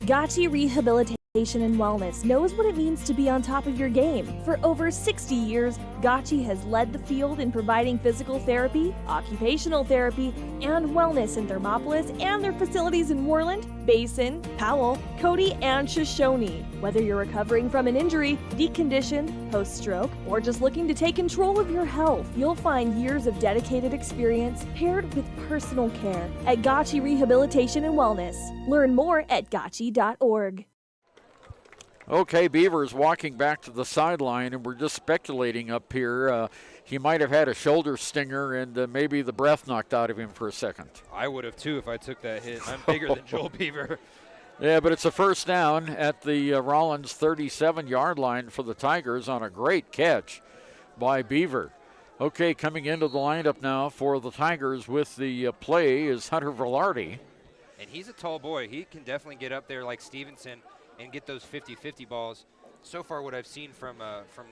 Gotchi Rehabilitation and Wellness knows what it means to be on top of your game. For over 60 years, Gotchi has led the field in providing physical therapy, occupational therapy, and wellness in Thermopolis and their facilities in Moreland, Basin, Powell, Cody, and Shoshone. Whether you're recovering from an injury, deconditioned, post-stroke, or just looking to take control of your health, you'll find years of dedicated experience paired with personal care at Gotchi Rehabilitation and Wellness. Learn more at gotchi.org. Okay, Beaver's walking back to the sideline, and we're just speculating up here. He might have had a shoulder stinger, and maybe the breath knocked out of him for a second. I would have, too, if I took that hit. I'm bigger than Joel Beaver. Yeah, but it's a first down at the Rawlins 37-yard line for the Tigers on a great catch by Beaver. Okay, coming into the lineup now for the Tigers with the play is Hunter Velarde. And he's a tall boy. He can definitely get up there like Stevenson and get those 50-50 balls. So far what I've seen from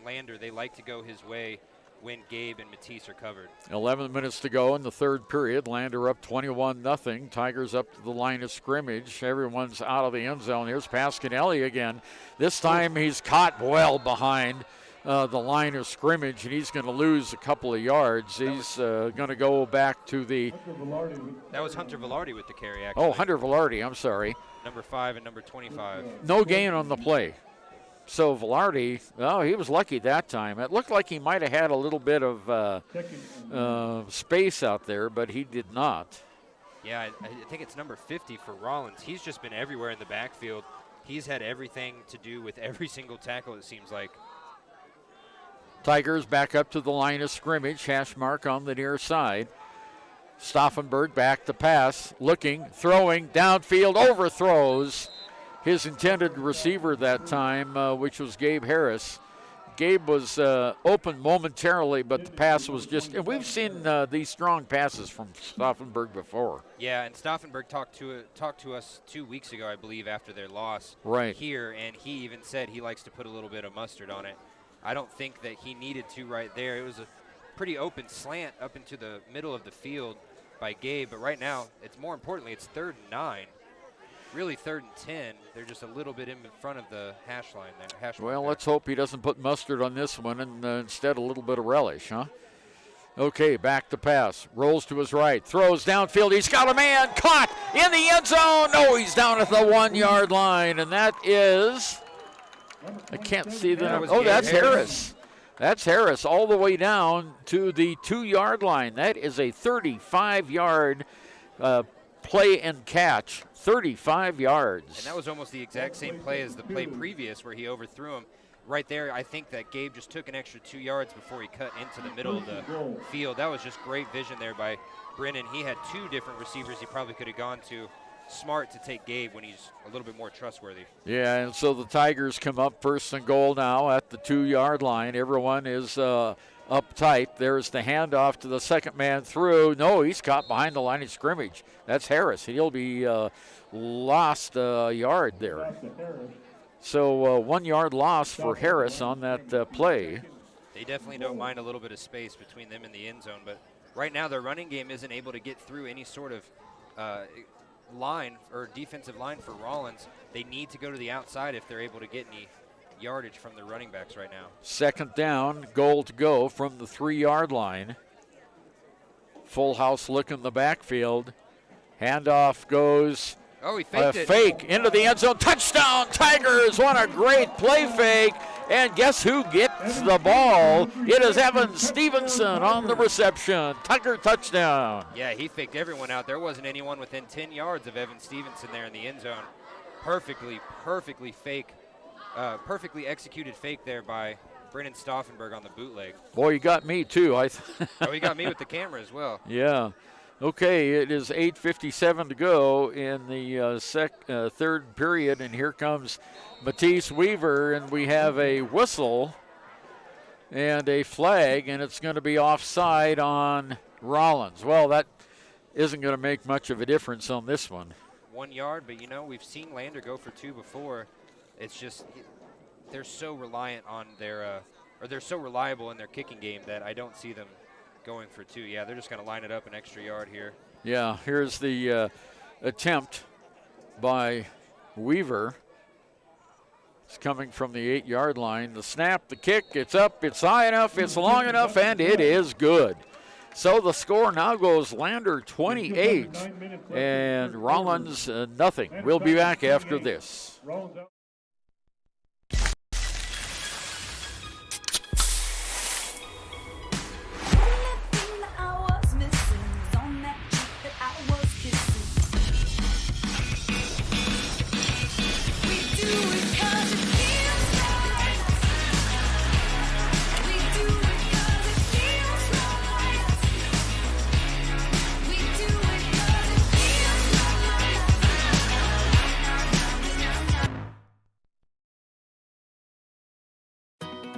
Lander, they like to go his way when Gabe and Matisse are covered. 11 minutes to go in the third period. Lander up 21-0. Tigers up to the line of scrimmage. Everyone's out of the end zone. Here's Pasquinelli again. This time he's caught well behind the line of scrimmage, and he's going to lose a couple of yards. He's going to go back to the... That was Hunter Velarde with the carry, actually. Oh, Hunter Velarde, I'm sorry. Number 5 and number 25. No gain on the play. So Velarde, he was lucky that time. It looked like he might have had a little bit of space out there, but he did not. Yeah, I think it's number 50 for Rawlins. He's just been everywhere in the backfield. He's had everything to do with every single tackle, it seems like. Tigers back up to the line of scrimmage. Hash mark on the near side. Stauffenberg back to pass, looking, throwing, downfield, overthrows his intended receiver that time, which was Gabe Harris. Gabe was open momentarily, but the pass was just, and we've seen these strong passes from Stauffenberg before. Yeah, and Stauffenberg talked to us 2 weeks ago, I believe, after their loss here, and he even said he likes to put a little bit of mustard on it. I don't think that he needed to right there. It was a pretty open slant up into the middle of the field by Gabe, but right now, it's more importantly, it's 3rd and 9. Really 3rd and 10. They're just a little bit in front of the hash line there. Well, let's hope he doesn't put mustard on this one and instead a little bit of relish, huh? Okay, back to pass. Rolls to his right. Throws downfield. He's got a man caught in the end zone. No, he's down at the 1-yard line, and that is, I can't see the number. Oh, that's Harris. That's Harris all the way down to the 2-yard line. That is a 35-yard play and catch. 35 yards. And that was almost the exact same play as the play previous where he overthrew him. Right there, I think that Gabe just took an extra 2 yards before he cut into the middle of the field. That was just great vision there by Brennan. He had 2 different receivers he probably could have gone to. Smart to take Gabe when he's a little bit more trustworthy. Yeah, and so the Tigers come up 1st and goal now at the 2-yard line. Everyone is uptight. There's the handoff to the second man through. No, he's caught behind the line of scrimmage. That's Harris. He'll be lost a yard there. So 1-yard loss for Harris on that play. They definitely don't mind a little bit of space between them and the end zone, but right now their running game isn't able to get through any sort of line or defensive line for Rawlins. They need to go to the outside if they're able to get any yardage from their running backs right now. 2nd down, goal to go from the 3-yard line. Full house look in the backfield. Handoff goes. Oh, he faked it. Fake into the end zone. Touchdown, Tigers. What a great play fake. And guess who gets the ball? It is Evan Stevenson on the reception. Tiger touchdown. Yeah, he faked everyone out. There wasn't anyone within 10 yards of Evan Stevenson there in the end zone. Perfectly fake. Perfectly executed fake there by Brennan Stauffenberg on the bootleg. Boy, you got me too. Oh, he got me with the camera as well. Yeah. Okay, it is 8:57 to go in the 3rd period, and here comes Matisse Weaver, and we have a whistle and a flag, and it's going to be offside on Rawlins. Well, that isn't going to make much of a difference on this one. 1 yard, but we've seen Lander go for 2 before. It's just they're so reliant on their or they're so reliable in their kicking game that I don't see them going for 2. Yeah, they're just going to line it up an extra yard here. Yeah, here's the attempt by Weaver. It's coming from the 8-yard line. The snap, the kick, it's up, it's high enough, it's long enough, and it is good. So the score now goes Lander 28 and Rawlins nothing. We'll be back after this.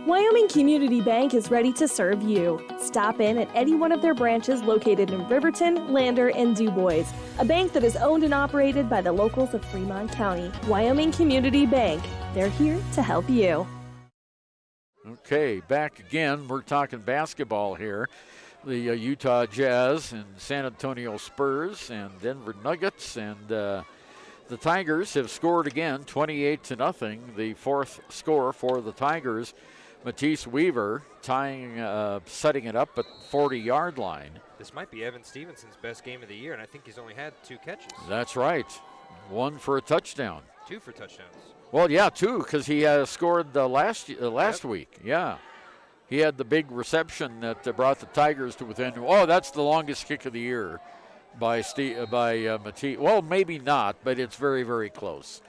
Wyoming Community Bank is ready to serve you. Stop in at any one of their branches located in Riverton, Lander, and DuBois. A bank that is owned and operated by the locals of Fremont County. Wyoming Community Bank. They're here to help you. Okay, back again. We're talking basketball here. The Utah Jazz and San Antonio Spurs and Denver Nuggets and the Tigers have scored again, 28-0. The 4th score for the Tigers. Matisse Weaver setting it up at the 40-yard line. This might be Evan Stevenson's best game of the year, and I think he's only had 2 catches. That's right. 1 for a touchdown. 2 for touchdowns. Well, yeah, two, because he scored last week. Yeah. He had the big reception that brought the Tigers to within. Oh, that's the longest kick of the year by Matisse. Well, maybe not, but it's very, very close.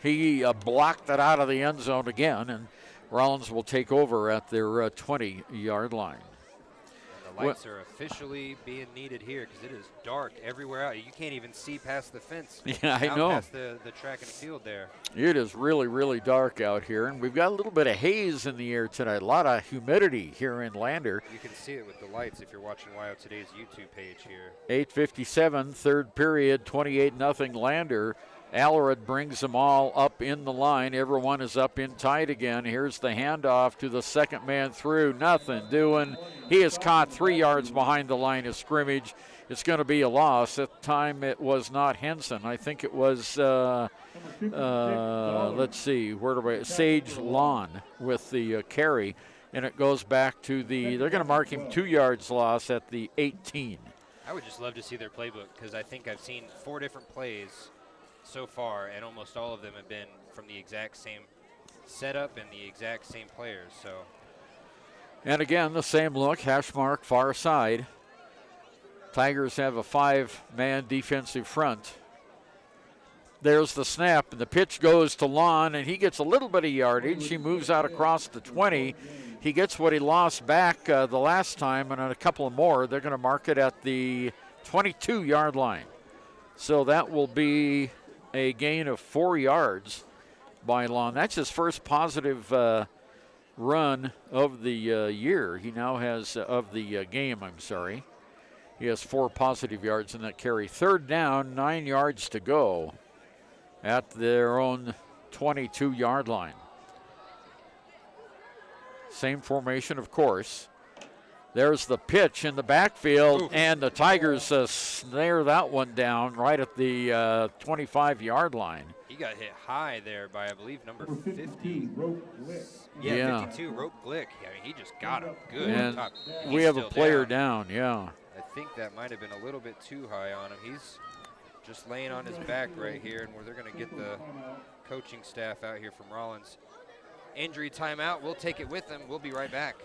He blocked it out of the end zone again, and Rawlins will take over at their 20-yard line. And the lights are officially being needed here because it is dark everywhere out. You can't even see past the fence. Yeah, I know. Past the track and field there. It is really, really dark out here, and we've got a little bit of haze in the air tonight. A lot of humidity here in Lander. You can see it with the lights if you're watching WYO Today's YouTube page here. 8:57, third period, 28-0 Lander. Allred brings them all up in the line. Everyone is up in tight again. Here's the handoff to the second man through. Nothing doing. He is caught 3 yards behind the line of scrimmage. It's going to be a loss. At the time, it was not Henson. I think it was, let's see, Sage Lawn with the carry. And it goes back to they're going to mark him 2 yards loss at the 18. I would just love to see their playbook because I think I've seen 4 different plays so far, and almost all of them have been from the exact same setup and the exact same players. So, and again, the same look, hash mark far side. Tigers have a 5-man defensive front. There's the snap, and the pitch goes to Lon, and he gets a little bit of yardage. He moves out across the 20. He gets what he lost back the last time, and a couple of more. They're going to mark it at the 22-yard line. So that will be a gain of 4 yards by Lon. That's his first positive run of the year. He now has, of the game, I'm sorry. He has 4 positive yards in that carry. Third down, 9 yards to go at their own 22-yard line. Same formation, of course. There's the pitch in the backfield, and the Tigers snare that one down right at the 25-yard line. He got hit high there by, I believe, number 50. Rope Glick. Yeah, 52, Rope Glick. I mean, he just got him good. And top. we have a player down, yeah. I think that might have been a little bit too high on him. He's just laying on his back right here, and they're going to get the coaching staff out here from Rawlins. Injury timeout. We'll take it with them. We'll be right back.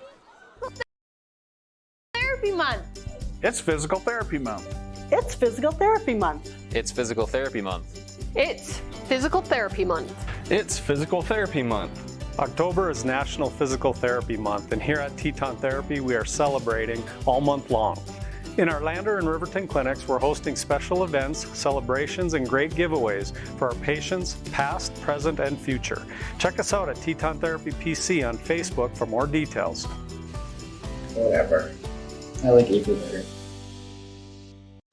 Therapy month. It's Physical Therapy Month. It's Physical Therapy Month. It's Physical Therapy Month. It's Physical Therapy Month. It's Physical Therapy Month. October is National Physical Therapy Month, and here at Teton Therapy, we are celebrating all month long. In our Lander and Riverton clinics, we're hosting special events, celebrations, and great giveaways for our patients, past, present, and future. Check us out at Teton Therapy PC on Facebook for more details. Whatever. I like April better.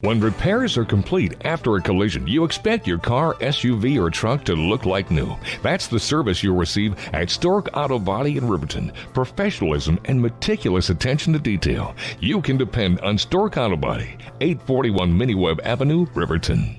When repairs are complete after a collision, you expect your car, SUV, or truck to look like new. That's the service you'll receive at Stork Auto Body in Riverton. Professionalism and meticulous attention to detail. You can depend on Stork Auto Body, 841 Miniweb Avenue, Riverton.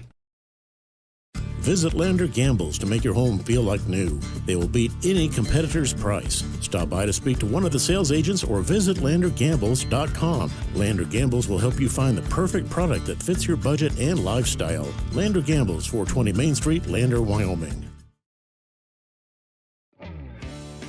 Visit Lander Gambles to make your home feel like new. They will beat any competitor's price. Stop by to speak to one of the sales agents or visit LanderGambles.com. Lander Gambles will help you find the perfect product that fits your budget and lifestyle. Lander Gambles, 420 Main Street, Lander, Wyoming.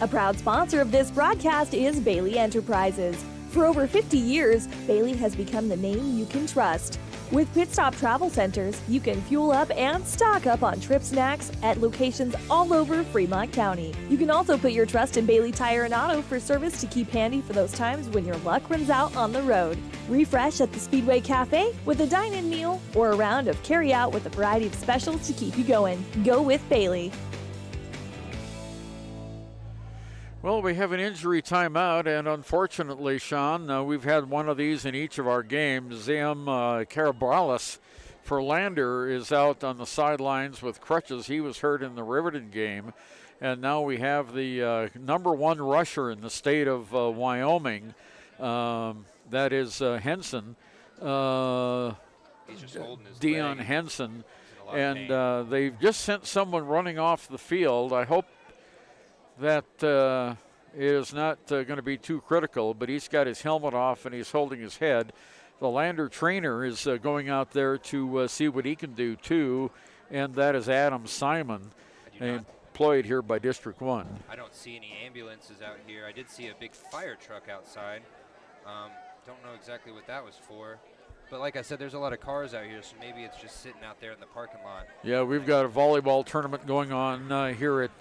A proud sponsor of this broadcast is Bailey Enterprises. For over 50 years, Bailey has become the name you can trust. With Pit Stop Travel Centers, you can fuel up and stock up on trip snacks at locations all over Fremont County. You can also put your trust in Bailey Tire and Auto for service to keep handy for those times when your luck runs out on the road. Refresh at the Speedway Cafe with a dine-in meal or a round of carry-out with a variety of specials to keep you going. Go with Bailey. Well, we have an injury timeout, and unfortunately, Shawn, we've had one of these in each of our games. Zim Carabalis for Lander is out on the sidelines with crutches. He was hurt in the Riverton game. And now we have the number one rusher in the state of Wyoming. That is Henson. He's just holding his Dion leg. Henson. And they've just sent someone running off the field. I hope that is not going to be too critical, but he's got his helmet off and he's holding his head. The Lander trainer is going out there to see what he can do too, and that is Adam Simon. And deployed here by District 1. I don't see any ambulances out here. I did see a big fire truck outside. Don't know exactly what that was for. But like I said, there's a lot of cars out here, so maybe it's just sitting out there in the parking lot. Yeah, we've got a volleyball tournament going on here at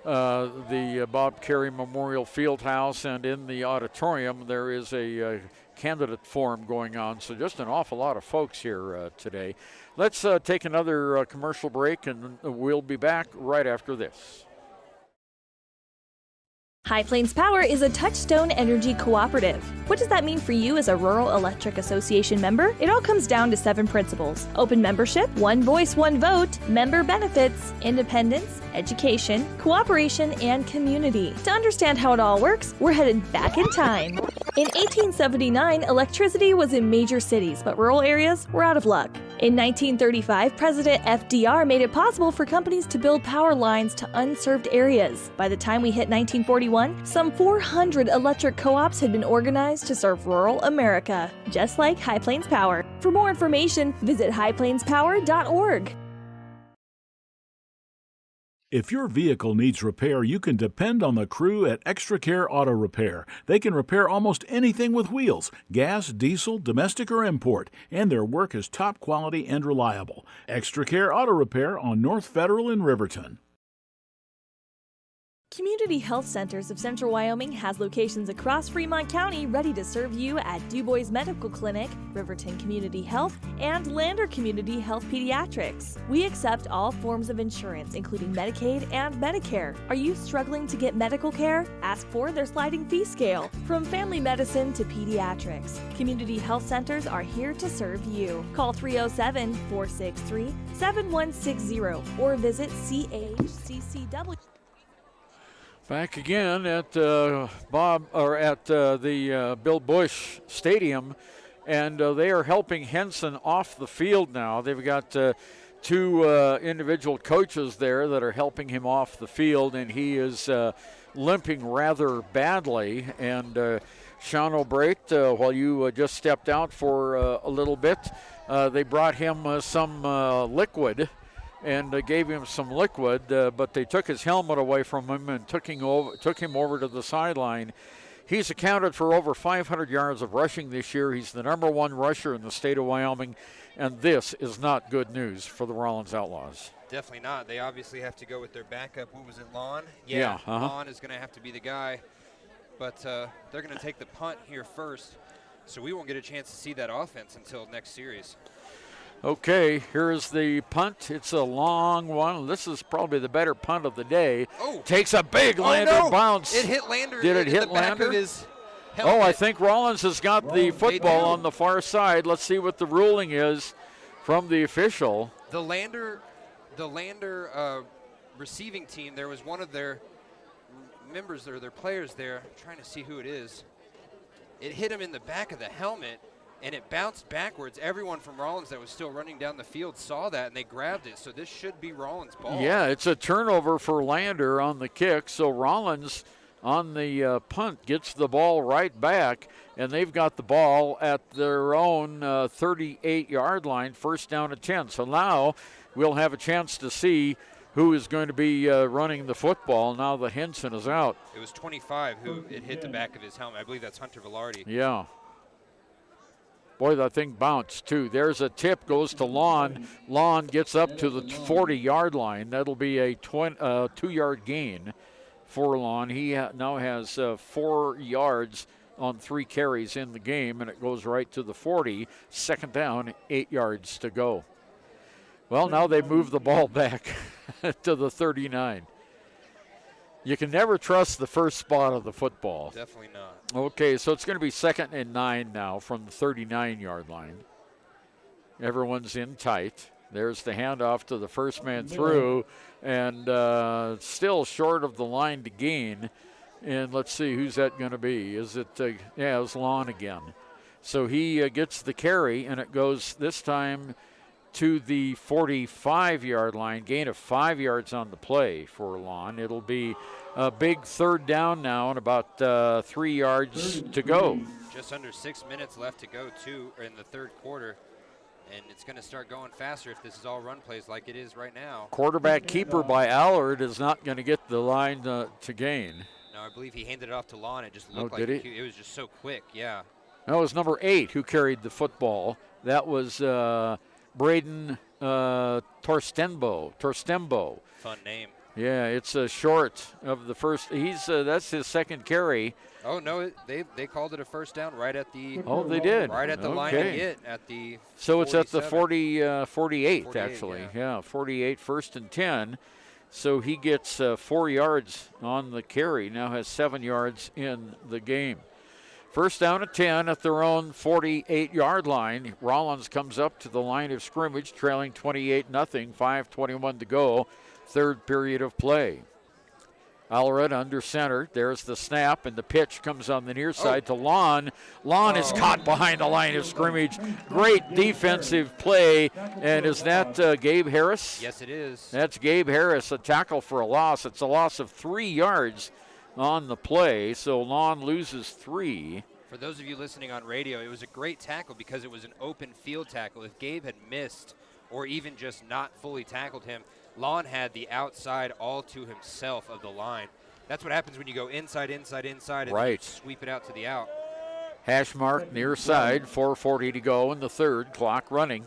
the Bob Carey Memorial Fieldhouse, and in the auditorium there is a candidate forum going on. So just an awful lot of folks here today. Let's take another commercial break, and we'll be back right after this. High Plains Power is a Touchstone Energy cooperative. What does that mean for you as a Rural Electric Association member? It all comes down to 7 principles: open membership, one voice, one vote, member benefits, independence, education, cooperation, and community. To understand how it all works, we're headed back in time. In 1879, electricity was in major cities, but rural areas were out of luck. In 1935, President FDR made it possible for companies to build power lines to unserved areas. By the time we hit 1941, some 400 electric co-ops had been organized to serve rural America, just like High Plains Power. For more information, visit highplainspower.org. If your vehicle needs repair, you can depend on the crew at Extra Care Auto Repair. They can repair almost anything with wheels, gas, diesel, domestic, or import, and their work is top quality and reliable. Extra Care Auto Repair on North Federal in Riverton. Community Health Centers of Central Wyoming has locations across Fremont County ready to serve you at DuBois Medical Clinic, Riverton Community Health, and Lander Community Health Pediatrics. We accept all forms of insurance, including Medicaid and Medicare. Are you struggling to get medical care? Ask for their sliding fee scale. From family medicine to pediatrics, Community Health Centers are here to serve you. Call 307-463-7160 or visit CHCCW. Back again at the Bill Bush Stadium, and they are helping Henson off the field now. They've got 2 individual coaches there that are helping him off the field, and he is limping rather badly. And Shawn O'Brate, while you just stepped out for a little bit, they brought him some liquid and gave him some liquid, but they took his helmet away from him and took him over to the sideline. He's accounted for over 500 yards of rushing this year. He's the #1 rusher in the state of Wyoming, and this is not good news for the Rawlins Outlaws. Definitely not. They obviously have to go with their backup. What was it, Lon? Yeah. Lon is going to have to be the guy, but they're going to take the punt here first, so we won't get a chance to see that offense until next series. Okay, here's the punt. It's a long one. This is probably the better punt of the day. Oh. Takes a big Lander bounce. It hit Lander. Did it hit the back Lander? Of his helmet. Oh, I think Rawlins has got the football on the far side. Let's see what the ruling is from the official. The Lander receiving team, there was one of their members or their players there. I'm trying to see who it is. It hit him in the back of the helmet, and it bounced backwards. Everyone from Rawlins that was still running down the field saw that, and they grabbed it. So this should be Rawlins' ball. Yeah, it's a turnover for Lander on the kick. So Rawlins on the punt gets the ball right back, and they've got the ball at their own 38-yard line, first down at 10. So now we'll have a chance to see who is going to be running the football now that Henson is out. It was 25 who it hit the back of his helmet. I believe that's Hunter Velarde. Yeah. Boy, that thing bounced, too. There's a tip, goes to Lon. Lon gets up to the 40-yard line. That'll be a 2-yard gain for Lon. He now has 4 yards on 3 carries in the game, and it goes right to the 40. Second down, 8 yards to go. Well, now they move the ball back to the 39. You can never trust the first spot of the football. Definitely not. Okay, so it's going to be 2nd and 9 now from the 39-yard line. Everyone's in tight. There's the handoff to the first man through, and still short of the line to gain. And let's see, who's that going to be? Is it, it was Lon again. So he gets the carry, and it goes this time to the 45-yard line, gain of 5 yards on the play for Lon. It'll be a big third down now and about 3 yards to go. Just under 6 minutes left to go, too, in the third quarter. And it's going to start going faster if this is all run plays like it is right now. Quarterback keeper by Allard is not going to get the line to gain. No, I believe he handed it off to Lon. It just looked did like he? it was just so quick, yeah. That was number 8 who carried the football. That was Braden Torstembo. Fun name. Yeah, it's a short of the first. That's his second carry. Oh no, they called it a first down right at the. Oh, they did. Right at the line to get at the. So it's at the 47. 48 actually. Yeah, 48, 1st and 10. So he gets 4 yards on the carry. Now has 7 yards in the game. First down at 10 at their own 48-yard line. Rawlins comes up to the line of scrimmage, trailing 28-0. 5:21 to go. Third period of play. Allred under center. There's the snap, and the pitch comes on the near side to Lon. Lon is caught behind the line of scrimmage. Great defensive play. And is that Gabe Harris? Yes, it is. That's Gabe Harris, a tackle for a loss. It's a loss of 3 yards on the play, so Lon loses 3. For those of you listening on radio, it was a great tackle because it was an open field tackle. If Gabe had missed or even just not fully tackled him, Lon had the outside all to himself of the line. That's what happens when you go inside, and then you sweep it out to the out. Hash mark near side, 4:40 to go in the third, clock running.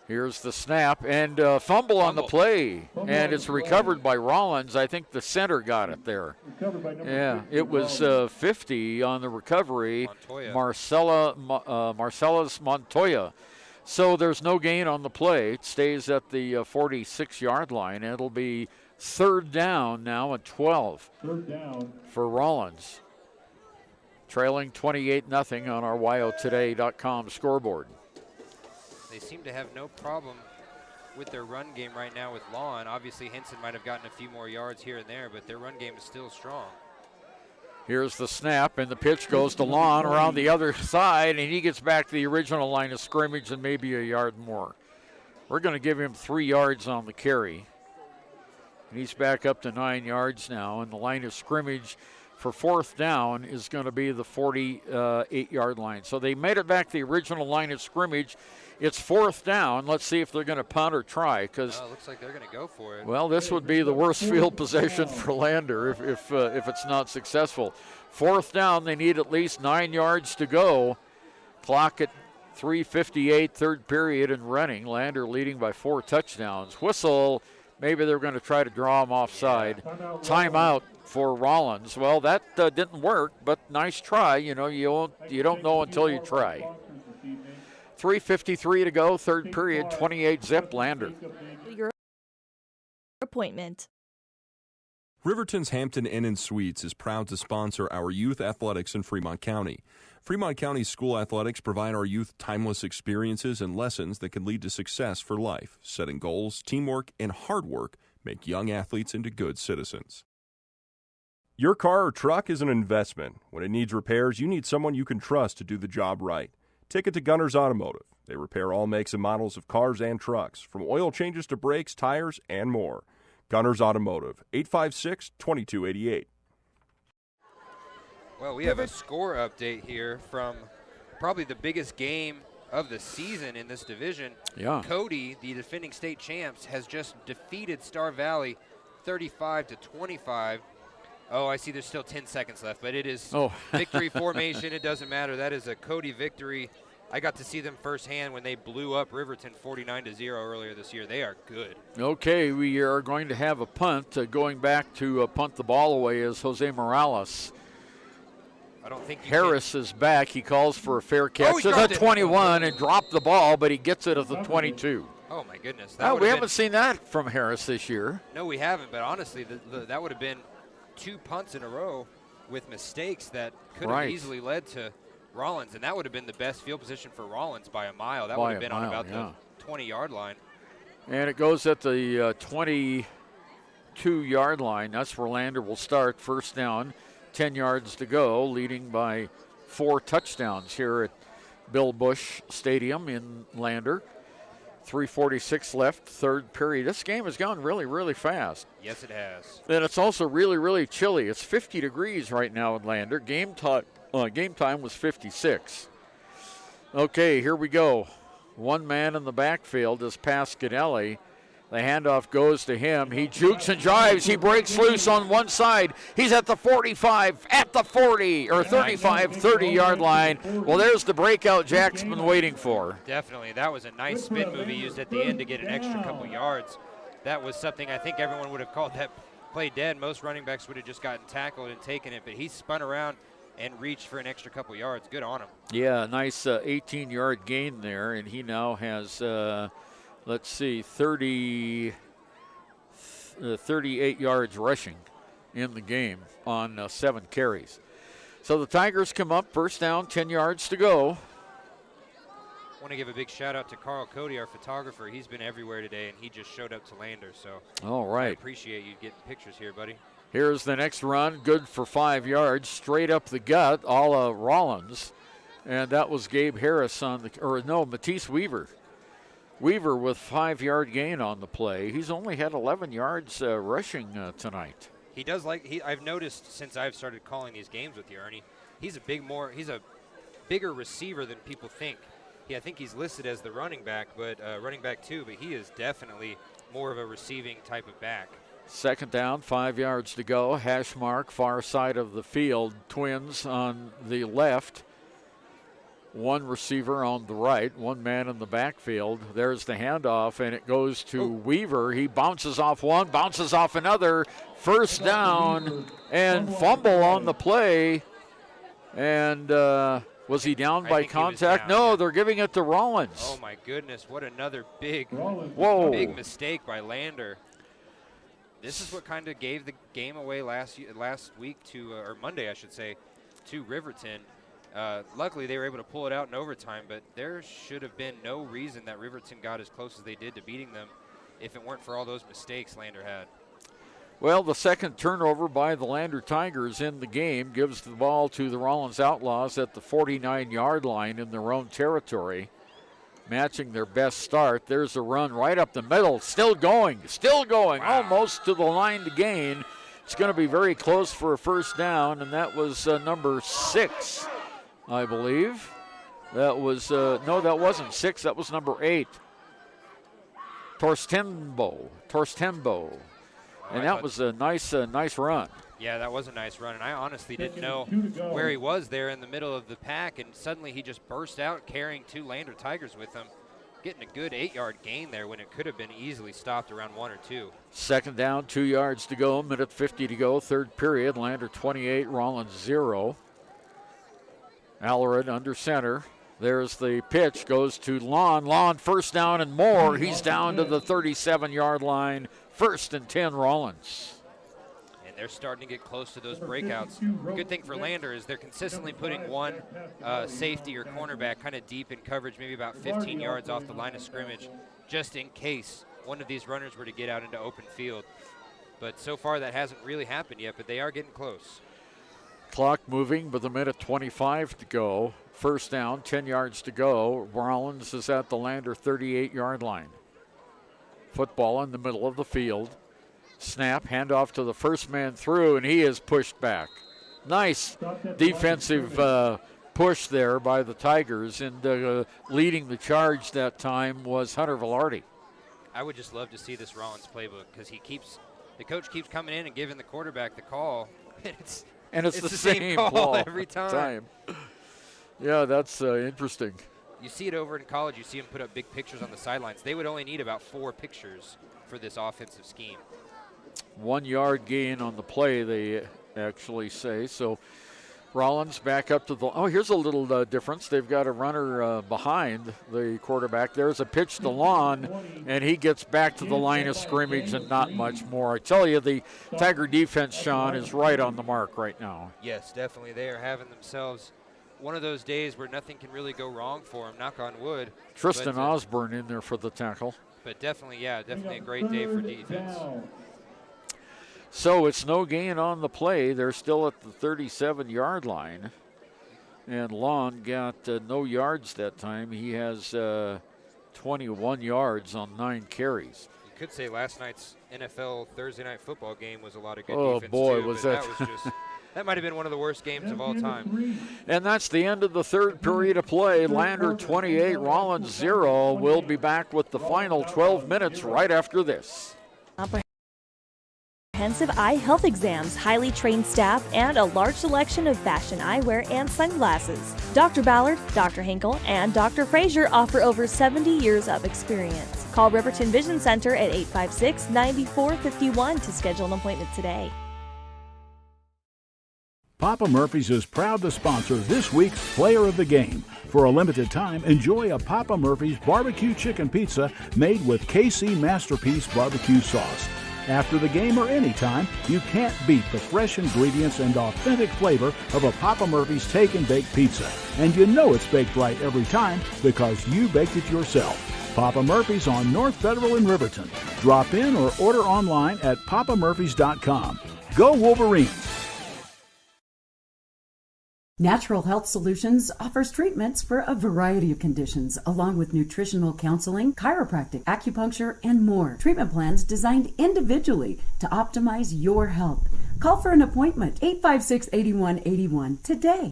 Here's the snap, and fumble on the play, and it's recovered by Rawlins. I think the center got it there. Yeah, it was 50 on the recovery, Marcellus Montoya. So there's no gain on the play. It stays at the 46-yard line. It'll be third down now at 12 for Rawlins. Trailing 28-0 on our WyoToday.com scoreboard. They seem to have no problem with their run game right now with Lon. Obviously, Henson might have gotten a few more yards here and there, but their run game is still strong. Here's the snap, and the pitch goes to Lon around the other side, and he gets back to the original line of scrimmage and maybe a yard more. We're going to give him 3 yards on the carry. And he's back up to 9 yards now, and the line of scrimmage for fourth down is going to be the 48-yard line. So they made it back to the original line of scrimmage. It's fourth down. Let's see if they're going to punt or try. It looks like they're going to go for it. Well, this would be the worst field possession for Lander if it's not successful. Fourth down, they need at least 9 yards to go. Clock at 3:58, third period and running. Lander leading by 4 touchdowns. Whistle. Maybe they're going to try to draw him offside. Timeout for Rawlins. Well, that didn't work, but nice try. You know, you don't know until you try. 3:53 to go, third period, 28-zip Lander. Your appointment. Riverton's Hampton Inn & Suites is proud to sponsor our youth athletics in Fremont County. Fremont County school athletics provide our youth timeless experiences and lessons that can lead to success for life. Setting goals, teamwork, and hard work make young athletes into good citizens. Your car or truck is an investment. When it needs repairs, you need someone you can trust to do the job right. Take it to Gunners Automotive. They repair all makes and models of cars and trucks, from oil changes to brakes, tires, and more. Gunners Automotive, 856-2288. Well, we have a score update here from probably the biggest game of the season in this division. Yeah. Cody, the defending state champs, has just defeated Star Valley 35-25. Oh, I see there's still 10 seconds left, but it is victory formation. It doesn't matter. That is a Cody victory. I got to see them firsthand when they blew up Riverton 49-0 earlier this year. They are good. Okay, we are going to have a punt. Going back to punt the ball away is Jose Morales. I don't think Harris is back. He calls for a fair catch. Oh, at 21 and dropped the ball, but he gets it at the 22. Oh, my goodness. We haven't seen that from Harris this year. No, we haven't, but honestly, that would have been 2 punts in a row with mistakes that could have easily led to Rawlins, and that would have been the best field position for Rawlins by a mile. That would have been on about the 20-yard line. And it goes at the 22-yard line. That's where Lander will start. First down, 10 yards to go, leading by 4 touchdowns here at Bill Bush Stadium in Lander. 3:46 left, third period. This game has gone really, really fast. Yes, it has. And it's also really, really chilly. It's 50 degrees right now in Lander. Game time was 56. Okay, here we go. One man in the backfield is Pasquinelli. The handoff goes to him. He jukes and drives. He breaks loose on one side. He's at the 45, at the 40, or 35, 30-yard line. Well, there's the breakout Jack's been waiting for. Definitely. That was a nice spin move he used at the end to get an extra couple yards. That was something I think everyone would have called that play dead. Most running backs would have just gotten tackled and taken it, but he spun around and reached for an extra couple yards. Good on him. Yeah, nice 18-yard gain there, and he now has, 38 yards rushing in the game on 7 carries. So the Tigers come up, first down, 10 yards to go. I want to give a big shout out to Carl Cody, our photographer. He's been everywhere today, and he just showed up to Lander. So all right. I appreciate you getting pictures here, buddy. Here's the next run, good for 5 yards, straight up the gut, a la Rawlins. And that was Gabe Harris Matisse Weaver. Weaver with 5-yard gain on the play. He's only had 11 yards rushing tonight. He does I've noticed since I've started calling these games with you, Ernie, he's a bigger receiver than people think. I think he's listed as the running back, but running back too, but he is definitely more of a receiving type of back. Second down, 5 yards to go. Hash mark, far side of the field. Twins on the left. One receiver on the right, one man in the backfield. There's the handoff, and it goes to Weaver. He bounces off one, bounces off another. First down and fumble on the play. And was he down by contact? No, they're giving it to Rawlins. Oh, my goodness. What another big mistake by Lander. This is what kind of gave the game away last week or Monday, I should say, to Riverton. Luckily, they were able to pull it out in overtime, but there should have been no reason that Riverton got as close as they did to beating them if it weren't for all those mistakes Lander had. Well, the second turnover by the Lander Tigers in the game gives the ball to the Rawlins Outlaws at the 49-yard line in their own territory, matching their best start. There's a run right up the middle, still going, wow. Almost to the line to gain. It's going to be very close for a first down, and that was number 6, I believe. That was, no, that wasn't 6, that was number 8. Torstenbo. And that was a nice run. Yeah, that was a nice run, and I honestly didn't know where he was there in the middle of the pack, and suddenly he just burst out carrying 2 Lander Tigers with him, getting a good 8-yard gain there when it could have been easily stopped around 1 or 2. Second down, 2 yards to go, minute 50 to go, third period. Lander 28, Rawlins 0. Allered under center. There's the pitch, goes to Lon. Lon, first down and more. He's down to the 37-yard line. First and 10, Rawlins. And they're starting to get close to those breakouts. Good thing for Lander is they're consistently putting one safety or cornerback kind of deep in coverage, maybe about 15 yards off the line of scrimmage, just in case one of these runners were to get out into open field. But so far that hasn't really happened yet, but they are getting close. Clock moving with a minute 25 to go. First down, 10 yards to go. Rawlins is at the Lander 38-yard line. Football in the middle of the field. Snap, handoff to the first man through, and he is pushed back. Nice defensive push there by the Tigers, and leading the charge that time was Hunter Velarde. I would just love to see this Rawlins playbook because the coach keeps coming in and giving the quarterback the call. It's the same call every time. Yeah, that's interesting. You see it over in college. You see them put up big pictures on the sidelines. They would only need about 4 pictures for this offensive scheme. 1 yard gain on the play, they actually say. So Rawlins back up to the – here's a little difference. They've got a runner behind the quarterback. There's a pitch to Lon, and he gets back to the line of scrimmage and not much more. I tell you, the Tiger defense, Shawn, is right on the mark right now. Yes, definitely. They are having themselves one of those days where nothing can really go wrong for them, knock on wood. Tristan Osborne in there for the tackle. But definitely a great day for defense. So it's no gain on the play. They're still at the 37-yard line. And Lon got no yards that time. He has 21 yards on 9 carries. You could say last night's NFL Thursday night football game was a lot of good defense boy, too, was that was just That might have been one of the worst games of all time. And that's the end of the third period of play. Lander 28, Rawlins 0. We'll be back with the final 12 minutes right after this. Comprehensive eye health exams, highly trained staff, and a large selection of fashion eyewear and sunglasses. Dr. Ballard, Dr. Hinkle, and Dr. Frazier offer over 70 years of experience. Call Riverton Vision Center at 856-9451 to schedule an appointment today. Papa Murphy's is proud to sponsor this week's Player of the Game. For a limited time, enjoy a Papa Murphy's barbecue chicken pizza made with KC Masterpiece barbecue sauce. After the game or anytime, you can't beat the fresh ingredients and authentic flavor of a Papa Murphy's Take and Bake Pizza. And you know it's baked right every time because you baked it yourself. Papa Murphy's on North Federal in Riverton. Drop in or order online at papamurphys.com. Go Wolverines! Natural Health Solutions offers treatments for a variety of conditions, along with nutritional counseling, chiropractic, acupuncture, and more. Treatment plans designed individually to optimize your health. Call for an appointment, 856-8181 today.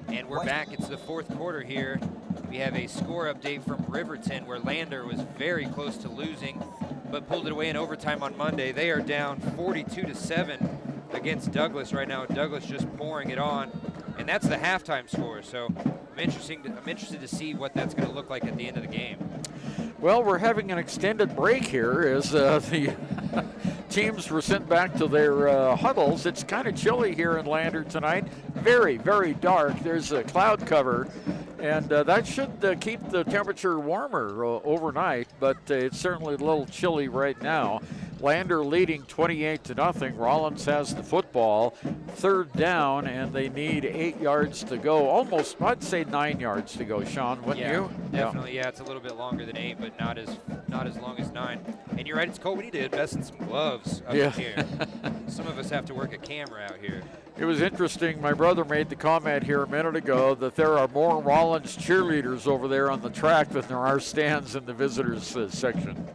And we're back. It's the fourth quarter here. We have a score update from Riverton where Lander was very close to losing, but pulled it away in overtime on Monday. They are down 42-7 against Douglas right now. Douglas just pouring it on, and that's the halftime score. So I'm interested to see what that's going to look like at the end of the game. Well, we're having an extended break here as the teams were sent back to their huddles. It's kind of chilly here in Lander tonight. Very, very dark. There's a cloud cover, and that should keep the temperature warmer overnight, but it's certainly a little chilly right now. Lander leading 28-0. Rawlins has the football. Third down, and they need 8 yards to go. Almost, I'd say 9 yards to go, Shawn, wouldn't you? Definitely, yeah. It's a little bit longer than 8, but not as long as 9. And you're right, it's cold. We need to invest in some gloves up here. Some of us have to work a camera out here. It was interesting. My brother made the comment here a minute ago that there are more Rawlins cheerleaders over there on the track than there are stands in the visitors section.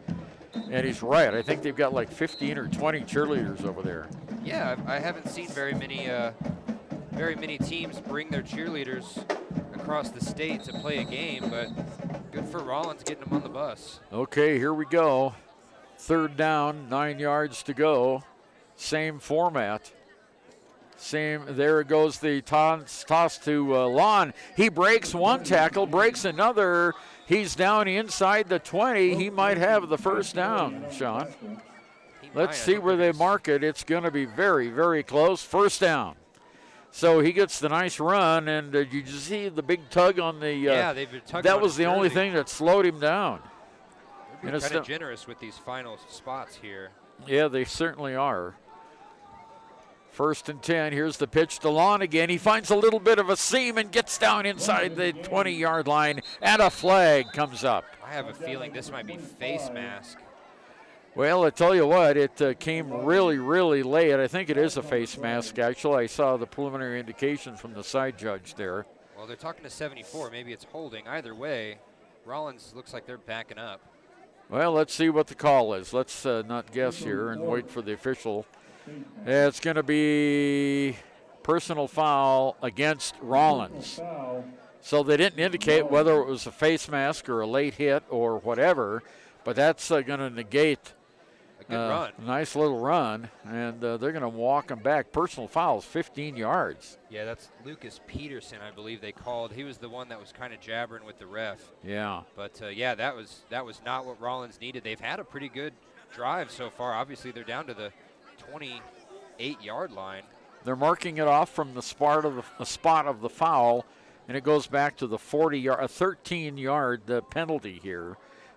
And he's right. I think they've got like 15 or 20 cheerleaders over there. Yeah, I haven't seen very many teams bring their cheerleaders across the state to play a game, but good for Rawlins getting them on the bus. Okay, here we go. Third down, 9 yards to go. Same format. There goes the toss to Lon. He breaks one tackle, breaks another. He's down inside the 20. He might have the first down, Shawn. Let's see where they mark it. It's going to be very, very close. First down. So he gets the nice run, and did you see the big tug on the yeah, they've been tugging. That was the only thing that slowed him down. They're kind of generous with these final spots here. Yeah, they certainly are. First and 10. Here's the pitch to Lon again. He finds a little bit of a seam and gets down inside the 20-yard line, and a flag comes up. I have a feeling this might be face mask. Well, I tell you what, it came really, really late. I think it is a face mask, actually. I saw the preliminary indication from the side judge there. Well, they're talking to 74. Maybe it's holding. Either way, Rawlins looks like they're backing up. Well, let's see what the call is. Let's not guess here and wait for the official. It's going to be personal foul against Rawlins. So they didn't indicate whether it was a face mask or a late hit or whatever, but that's going to negate a good run. Nice little run, and they're going to walk him back. Personal fouls, 15 yards. Yeah, that's Lucas Peterson, I believe they called. He was the one that was kind of jabbering with the ref. Yeah. But, yeah, that was not what Rawlins needed. They've had a pretty good drive so far. Obviously, they're down to the 28-yard line. They're marking it off from the spot of the foul, and it goes back to the 13-yard penalty here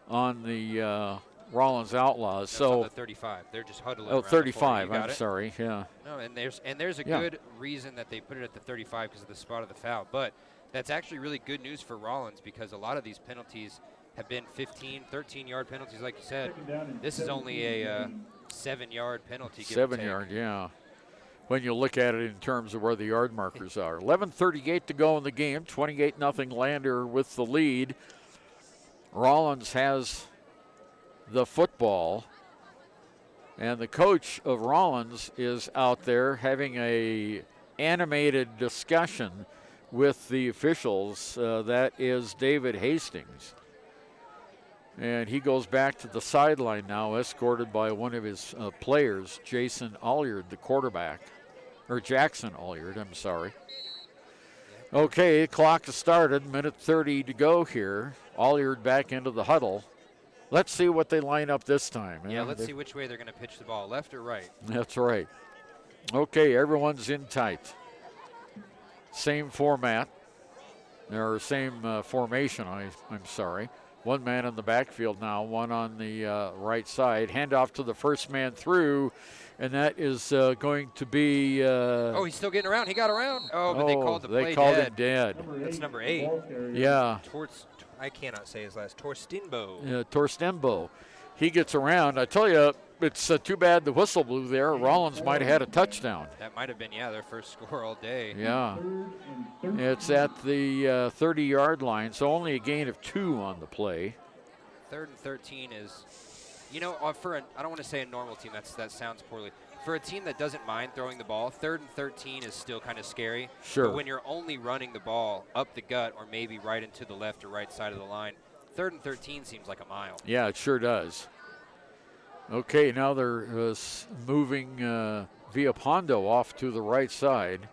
on the Rawlins Outlaws. That's so on the 35. They're just huddling. Oh, around 35. I'm sorry. Yeah. No, and there's a good reason that they put it at the 35 because of the spot of the foul. But that's actually really good news for Rawlins because a lot of these penalties have been 15, 13-yard penalties, like you said. This is only a 7-yard penalty. 7-yard, yeah. When you look at it in terms of where the yard markers are. 11:38 to go in the game. 28-0 Lander with the lead. Rawlins has the football. And the coach of Rawlins is out there having a animated discussion with the officials. That is David Hastings. And he goes back to the sideline now, escorted by one of his players, Jason Alliard, the quarterback. Or Jackson Alliard, I'm sorry. Okay, clock has started, minute 30 to go here. Alliard back into the huddle. Let's see what they line up this time. Yeah, let's see which way they're going to pitch the ball, left or right. That's right. Okay, everyone's in tight. Same format, or same formation, I'm sorry. One man in the backfield now, one on the right side. Handoff to the first man through, and that is going to be... oh, he's still getting around. He got around. Oh, but they called the play They called dead. him dead. That's number 8. Yeah. I cannot say his last. Torstenbo. Torstenbo. He gets around. I tell you, it's too bad the whistle blew there. Rollins might have had a touchdown. That might have been, their first score all day. Yeah. It's at the 30-yard line, so only a gain of 2 on the play. 3rd and 13 is, I don't want to say a normal team. That sounds poorly. For a team that doesn't mind throwing the ball, 3rd and 13 is still kind of scary. Sure. But when you're only running the ball up the gut or maybe right into the left or right side of the line, 3rd and 13 seems like a mile. Yeah, it sure does. Okay, now they're moving via Pondo off to the right side.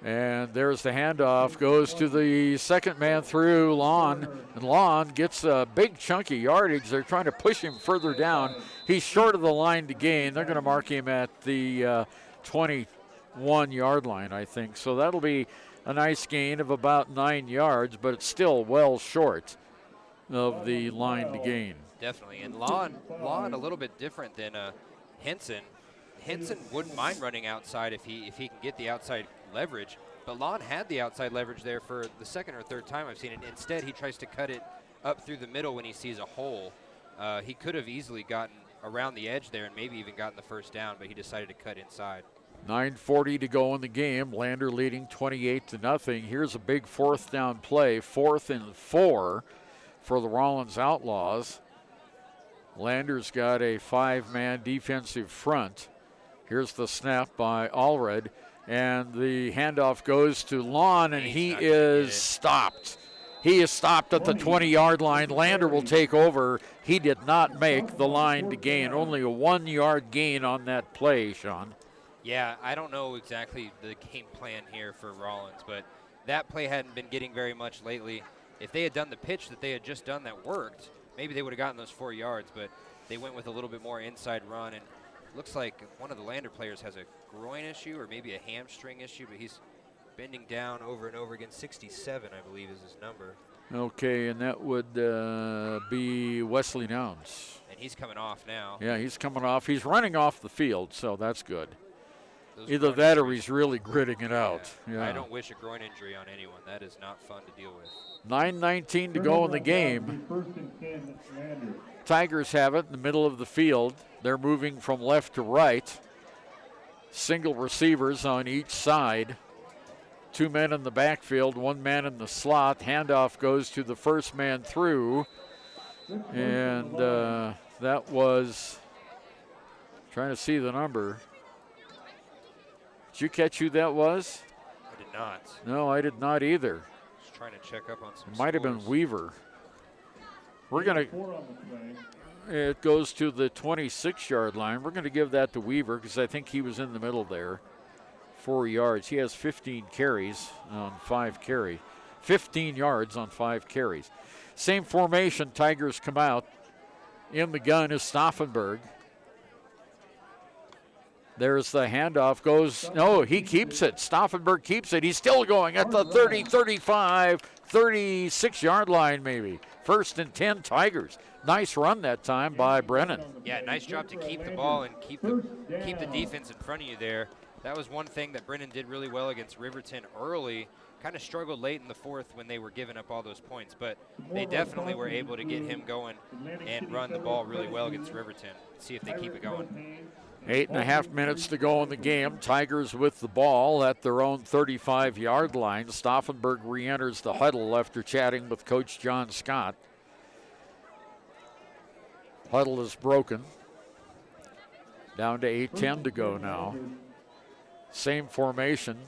And there's the handoff, goes to the second man through, Lon. And Lon gets a big chunky yardage. They're trying to push him further down. He's short of the line to gain. They're going to mark him at the 21-yard line, I think. So that'll be a nice gain of about 9 yards, but it's still well short of the line to gain. Definitely. And Lon a little bit different than Henson. Henson wouldn't mind running outside if he can get the outside leverage, but Lon had the outside leverage there for the second or third time I've seen it. Instead, he tries to cut it up through the middle when he sees a hole. He could have easily gotten around the edge there and maybe even gotten the first down, but he decided to cut inside. 9:40 to go in the game. Lander leading 28-0. Here's a big 4th down play, 4th and 4 for the Rawlins Outlaws. Lander's got a 5-man defensive front. Here's the snap by Allred, and the handoff goes to Lon, and he is stopped. He is stopped at the 20-yard line. Lander will take over. He did not make the line to gain. Only a 1-yard gain on that play, Shawn. Yeah, I don't know exactly the game plan here for Rawlins, but that play hadn't been getting very much lately. If they had done the pitch that they had just done that worked, maybe they would have gotten those 4 yards, but they went with a little bit more inside run, and looks like one of the Lander players has a groin issue or maybe a hamstring issue, but he's bending down over and over again. 67, I believe, is his number. Okay, and that would be Wesley Nouns. And he's coming off now. Yeah, he's coming off. He's running off the field, so that's good. Those Either that or he's really gritting it out. Yeah. I don't wish a groin injury on anyone. That is not fun to deal with. 9:19 to go in the game. Tigers have it in the middle of the field. They're moving from left to right. Single receivers on each side. 2 men in the backfield, 1 man in the slot. Handoff goes to the first man through. And that was, trying to see the number. Did you catch who that was? I did not. No, I did not either. Just trying to check up on some It might have been scores. Weaver. We're going to, it goes to the 26-yard line. We're going to give that to Weaver because I think he was in the middle there. 4 yards. He has 15 carries on 5 carries. 15 yards on 5 carries. Same formation. Tigers come out. In the gun is Stauffenberg. There's the handoff. Goes, no, he keeps it. Stauffenberg keeps it. He's still going at the 30, 35, 36-yard line maybe. 1st and 10 Tigers. Nice run that time by Brennan. Yeah, nice job to keep the ball and keep the defense in front of you there. That was one thing that Brennan did really well against Riverton early. Kind of struggled late in the 4th when they were giving up all those points, but they definitely were able to get him going and run the ball really well against Riverton. See if they keep it going. 8.5 minutes to go in the game. Tigers with the ball at their own 35-yard line. Stauffenberg re-enters the huddle after chatting with Coach John Scott. Huddle is broken. Down to 8:10 to go now. Same formation.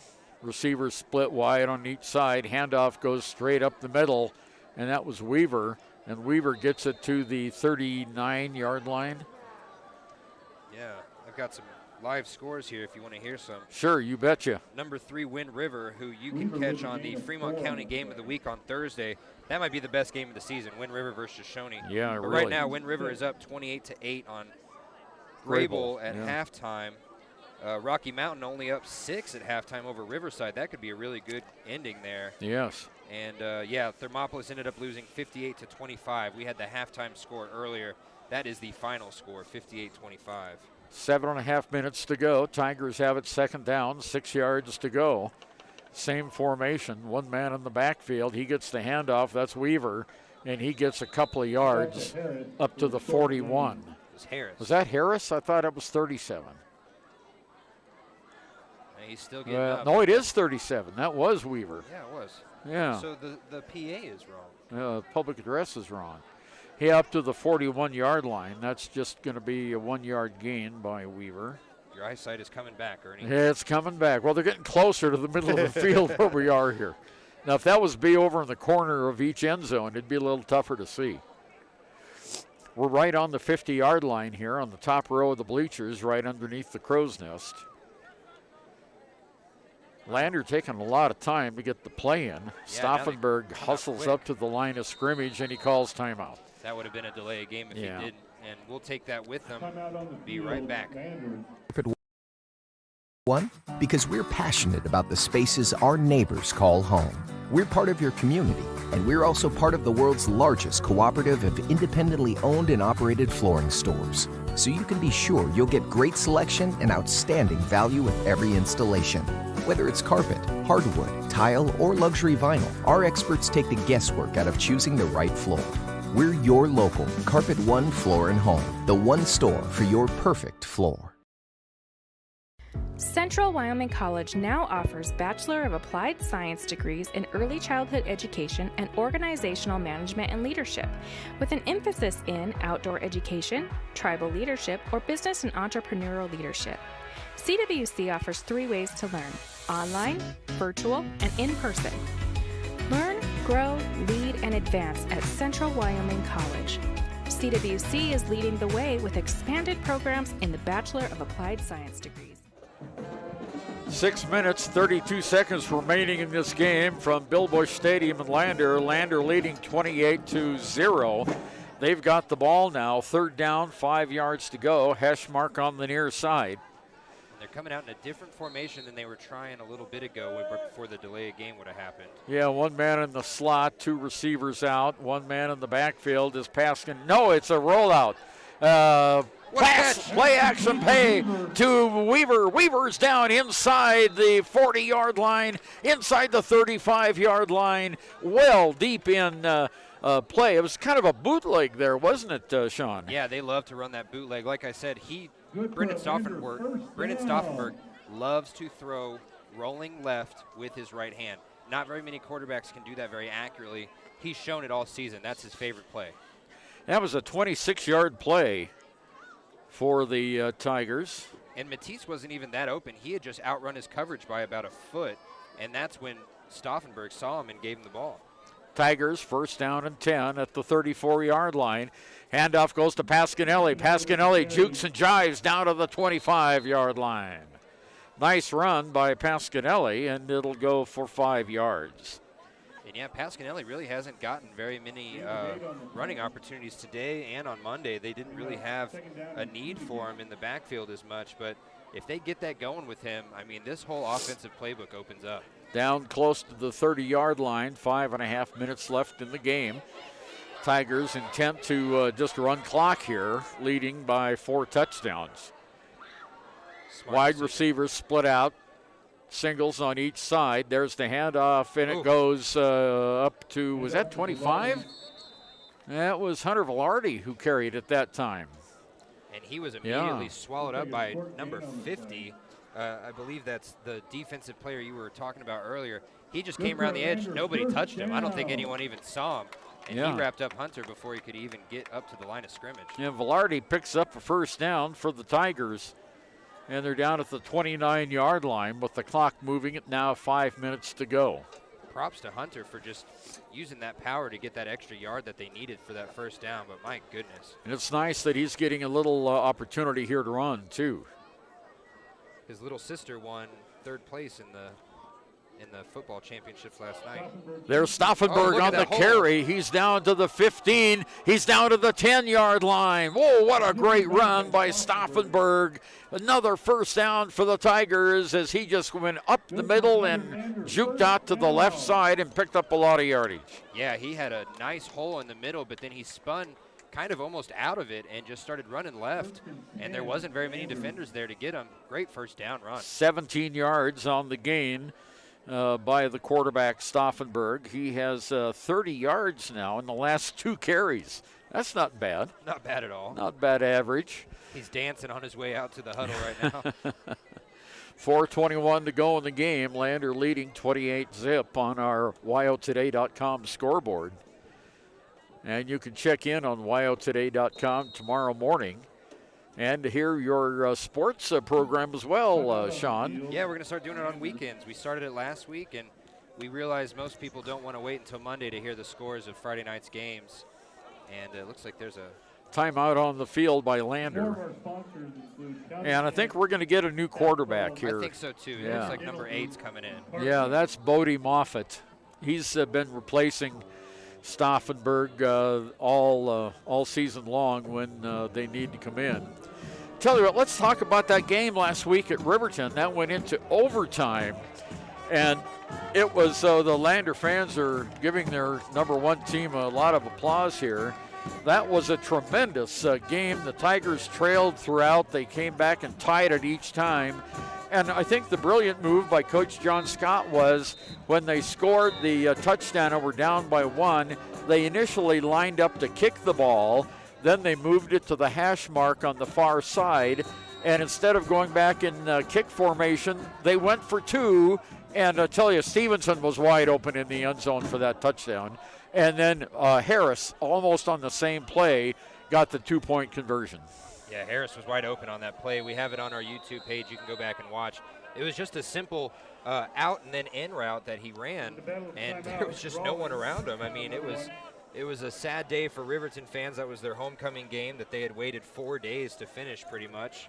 Receivers split wide on each side. Handoff goes straight up the middle, and that was Weaver. And Weaver gets it to the 39-yard line. Yeah, I've got some live scores here if you want to hear some. Sure, you betcha. Number 3, Wind River, who you can catch on the Fremont County Game of the Week on Thursday. That might be the best game of the season, Wind River versus Shawnee. Yeah, but really. Right now, Wind River is up 28-8 on Grable at halftime. Rocky Mountain only up 6 at halftime over Riverside. That could be a really good ending there. Yes. And yeah, Thermopolis ended up losing 58-25. We had the halftime score earlier. That is the final score, 58-25. 7.5 minutes to go. Tigers have it second down, 6 yards to go. Same formation, one man in the backfield. He gets the handoff, that's Weaver, and he gets a couple of yards up to the 41. It was Harris. Was that Harris? I thought it was 37. And he's still getting up. No, it is 37. That was Weaver. Yeah, it was. Yeah. So the PA is wrong. Public address is wrong. He up to the 41-yard line. That's just going to be a 1-yard gain by Weaver. Your eyesight is coming back, Ernie. Yeah, it's coming back. Well, they're getting closer to the middle of the field where we are here. Now, if that was be over in the corner of each end zone, it'd be a little tougher to see. We're right on the 50-yard line here on the top row of the bleachers, right underneath the crow's nest. Lander taking a lot of time to get the play in. Yeah, Stauffenberg hustles up to the line of scrimmage, and he calls timeout. That would have been a delay of game if he didn't. And we'll take that with them. Be right back. One, because we're passionate about the spaces our neighbors call home. We're part of your community, and we're also part of the world's largest cooperative of independently owned and operated flooring stores. So you can be sure you'll get great selection and outstanding value with every installation. Whether it's carpet, hardwood, tile, or luxury vinyl, our experts take the guesswork out of choosing the right floor. We're your local Carpet One Floor and Home, the one store for your perfect floor. Central Wyoming College now offers Bachelor of Applied Science degrees in Early Childhood Education and Organizational Management and Leadership, with an emphasis in outdoor education, tribal leadership, or business and entrepreneurial leadership. CWC offers 3 ways to learn: online, virtual, and in person. Learn, grow, lead, and advance at Central Wyoming College. CWC is leading the way with expanded programs in the Bachelor of Applied Science degrees. 6 minutes, 32 seconds remaining in this game from Bill Bush Stadium in Lander. Lander leading 28-0. They've got the ball now. Third down, 5 yards to go. Heschmark on the near side. They're coming out in a different formation than they were trying a little bit ago before the delay of game would have happened. Yeah, one man in the slot, 2 receivers out. One man in the backfield is passing. No, it's a rollout. Pass, play action pay to Weaver. Weaver's down inside the 40-yard line, inside the 35-yard line, well deep in play. It was kind of a bootleg there, wasn't it, Shawn? Yeah, they love to run that bootleg. Like I said, Brendan Stauffenberg loves to throw rolling left with his right hand. Not very many quarterbacks can do that very accurately. He's shown it all season. That's his favorite play. That was a 26-yard play for the Tigers. And Matisse wasn't even that open. He had just outrun his coverage by about a foot, and that's when Stauffenberg saw him and gave him the ball. Tigers first down and 10 at the 34-yard line. Handoff goes to Pasquinelli. Pasquinelli jukes and jives down to the 25-yard line. Nice run by Pasquinelli, and it'll go for 5 yards. And yeah, Pasquinelli really hasn't gotten very many running opportunities today and on Monday. They didn't really have a need for him in the backfield as much, but if they get that going with him, I mean, this whole offensive playbook opens up. Down close to the 30-yard line, 5.5 minutes left in the game. Tigers intent to just run clock here, leading by 4 touchdowns. Wide receivers split out. Singles on each side. There's the handoff, and it goes up to, was that 25? That was Hunter Velarde who carried it that time. And he was immediately swallowed up by number 50. I believe that's the defensive player you were talking about earlier. He just came around the edge. Nobody touched him. I don't think anyone even saw him. and he wrapped up Hunter before he could even get up to the line of scrimmage. Yeah, Velarde picks up a first down for the Tigers, and they're down at the 29-yard line with the clock moving at now 5 minutes to go. Props to Hunter for just using that power to get that extra yard that they needed for that first down, but my goodness. And it's nice that he's getting a little opportunity here to run, too. His little sister won third place in the football championships last night. There's Stauffenberg on the carry. He's down to the 15. He's down to the 10-yard line. Whoa, what a great run by Stauffenberg. Another first down for the Tigers as he just went up the middle and juked out to the left side and picked up a lot of yardage. Yeah, he had a nice hole in the middle, but then he spun kind of almost out of it and just started running left, and there wasn't very many defenders there to get him. Great first down run. 17 yards on the gain by the quarterback, Stauffenberg. He has 30 yards now in the last 2 carries. That's not bad. Not bad at all. Not bad average. He's dancing on his way out to the huddle right now. 4:21 to go in the game. Lander leading 28-zip on our yotoday.com scoreboard. And you can check in on yotoday.com tomorrow morning and hear your sports program as well, Shawn. Yeah, we're going to start doing it on weekends. We started it last week, and we realized most people don't want to wait until Monday to hear the scores of Friday night's games. And it looks like there's a timeout on the field by Lander. And I think we're going to get a new quarterback here. I think so, too. It looks like number 8's coming in. Yeah, that's Bodie Moffitt. He's been replacing Stauffenberg all season long when they need to come in. Tell you what, let's talk about that game last week at Riverton. That went into overtime, and it was the Lander fans are giving their number 1 team a lot of applause here. That was a tremendous game. The Tigers trailed throughout. They came back and tied it each time. And I think the brilliant move by Coach John Scott was when they scored the touchdown and were down by 1, they initially lined up to kick the ball. Then they moved it to the hash mark on the far side. And instead of going back in kick formation, they went for 2. And I tell you, Stevenson was wide open in the end zone for that touchdown. And then Harris, almost on the same play, got the 2-point conversion. Yeah, Harris was wide open on that play. We have it on our YouTube page. You can go back and watch. It was just a simple out and then in route that he ran, and there was just no one around him. I mean, it was a sad day for Riverton fans. That was their homecoming game that they had waited 4 days to finish pretty much,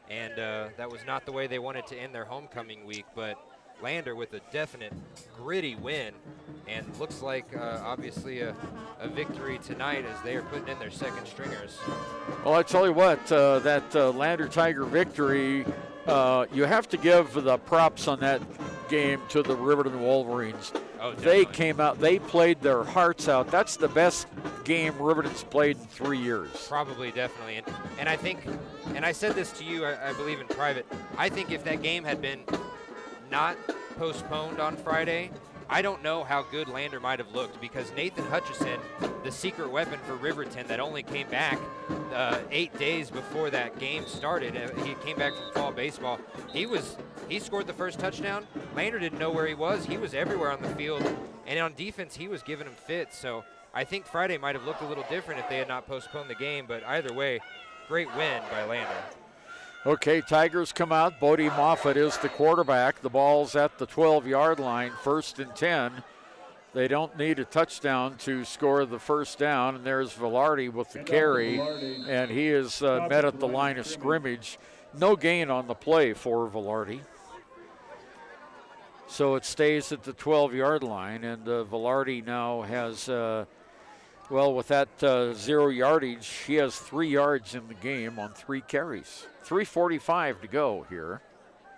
and that was not the way they wanted to end their homecoming week. But Lander with a definite gritty win, and looks like obviously a victory tonight as they are putting in their second stringers. Well, I tell you what, that Lander Tiger victory, you have to give the props on that game to the Riverton Wolverines. Oh, they came out, they played their hearts out. That's the best game Riverton's played in 3 years. Probably, definitely. And I think, and I said this to you, I believe in private, I think if that game had been not postponed on Friday, I don't know how good Lander might have looked, because Nathan Hutchison, the secret weapon for Riverton that only came back 8 days before that game started, he came back from fall baseball. He scored the first touchdown. Lander didn't know where he was. He was everywhere on the field, and on defense he was giving him fits. So I think Friday might have looked a little different if they had not postponed the game, but either way, great win by Lander. Okay, Tigers come out. Bodie Moffitt is the quarterback. The ball's at the 12-yard line, 1st and 10. They don't need a touchdown to score the first down, and there's Velarde with the carry, and he is met at the line of scrimmage. No gain on the play for Velarde. So it stays at the 12-yard line, and Velarde now has, with that 0 yardage, he has 3 yards in the game on 3 carries. 3:45 to go here.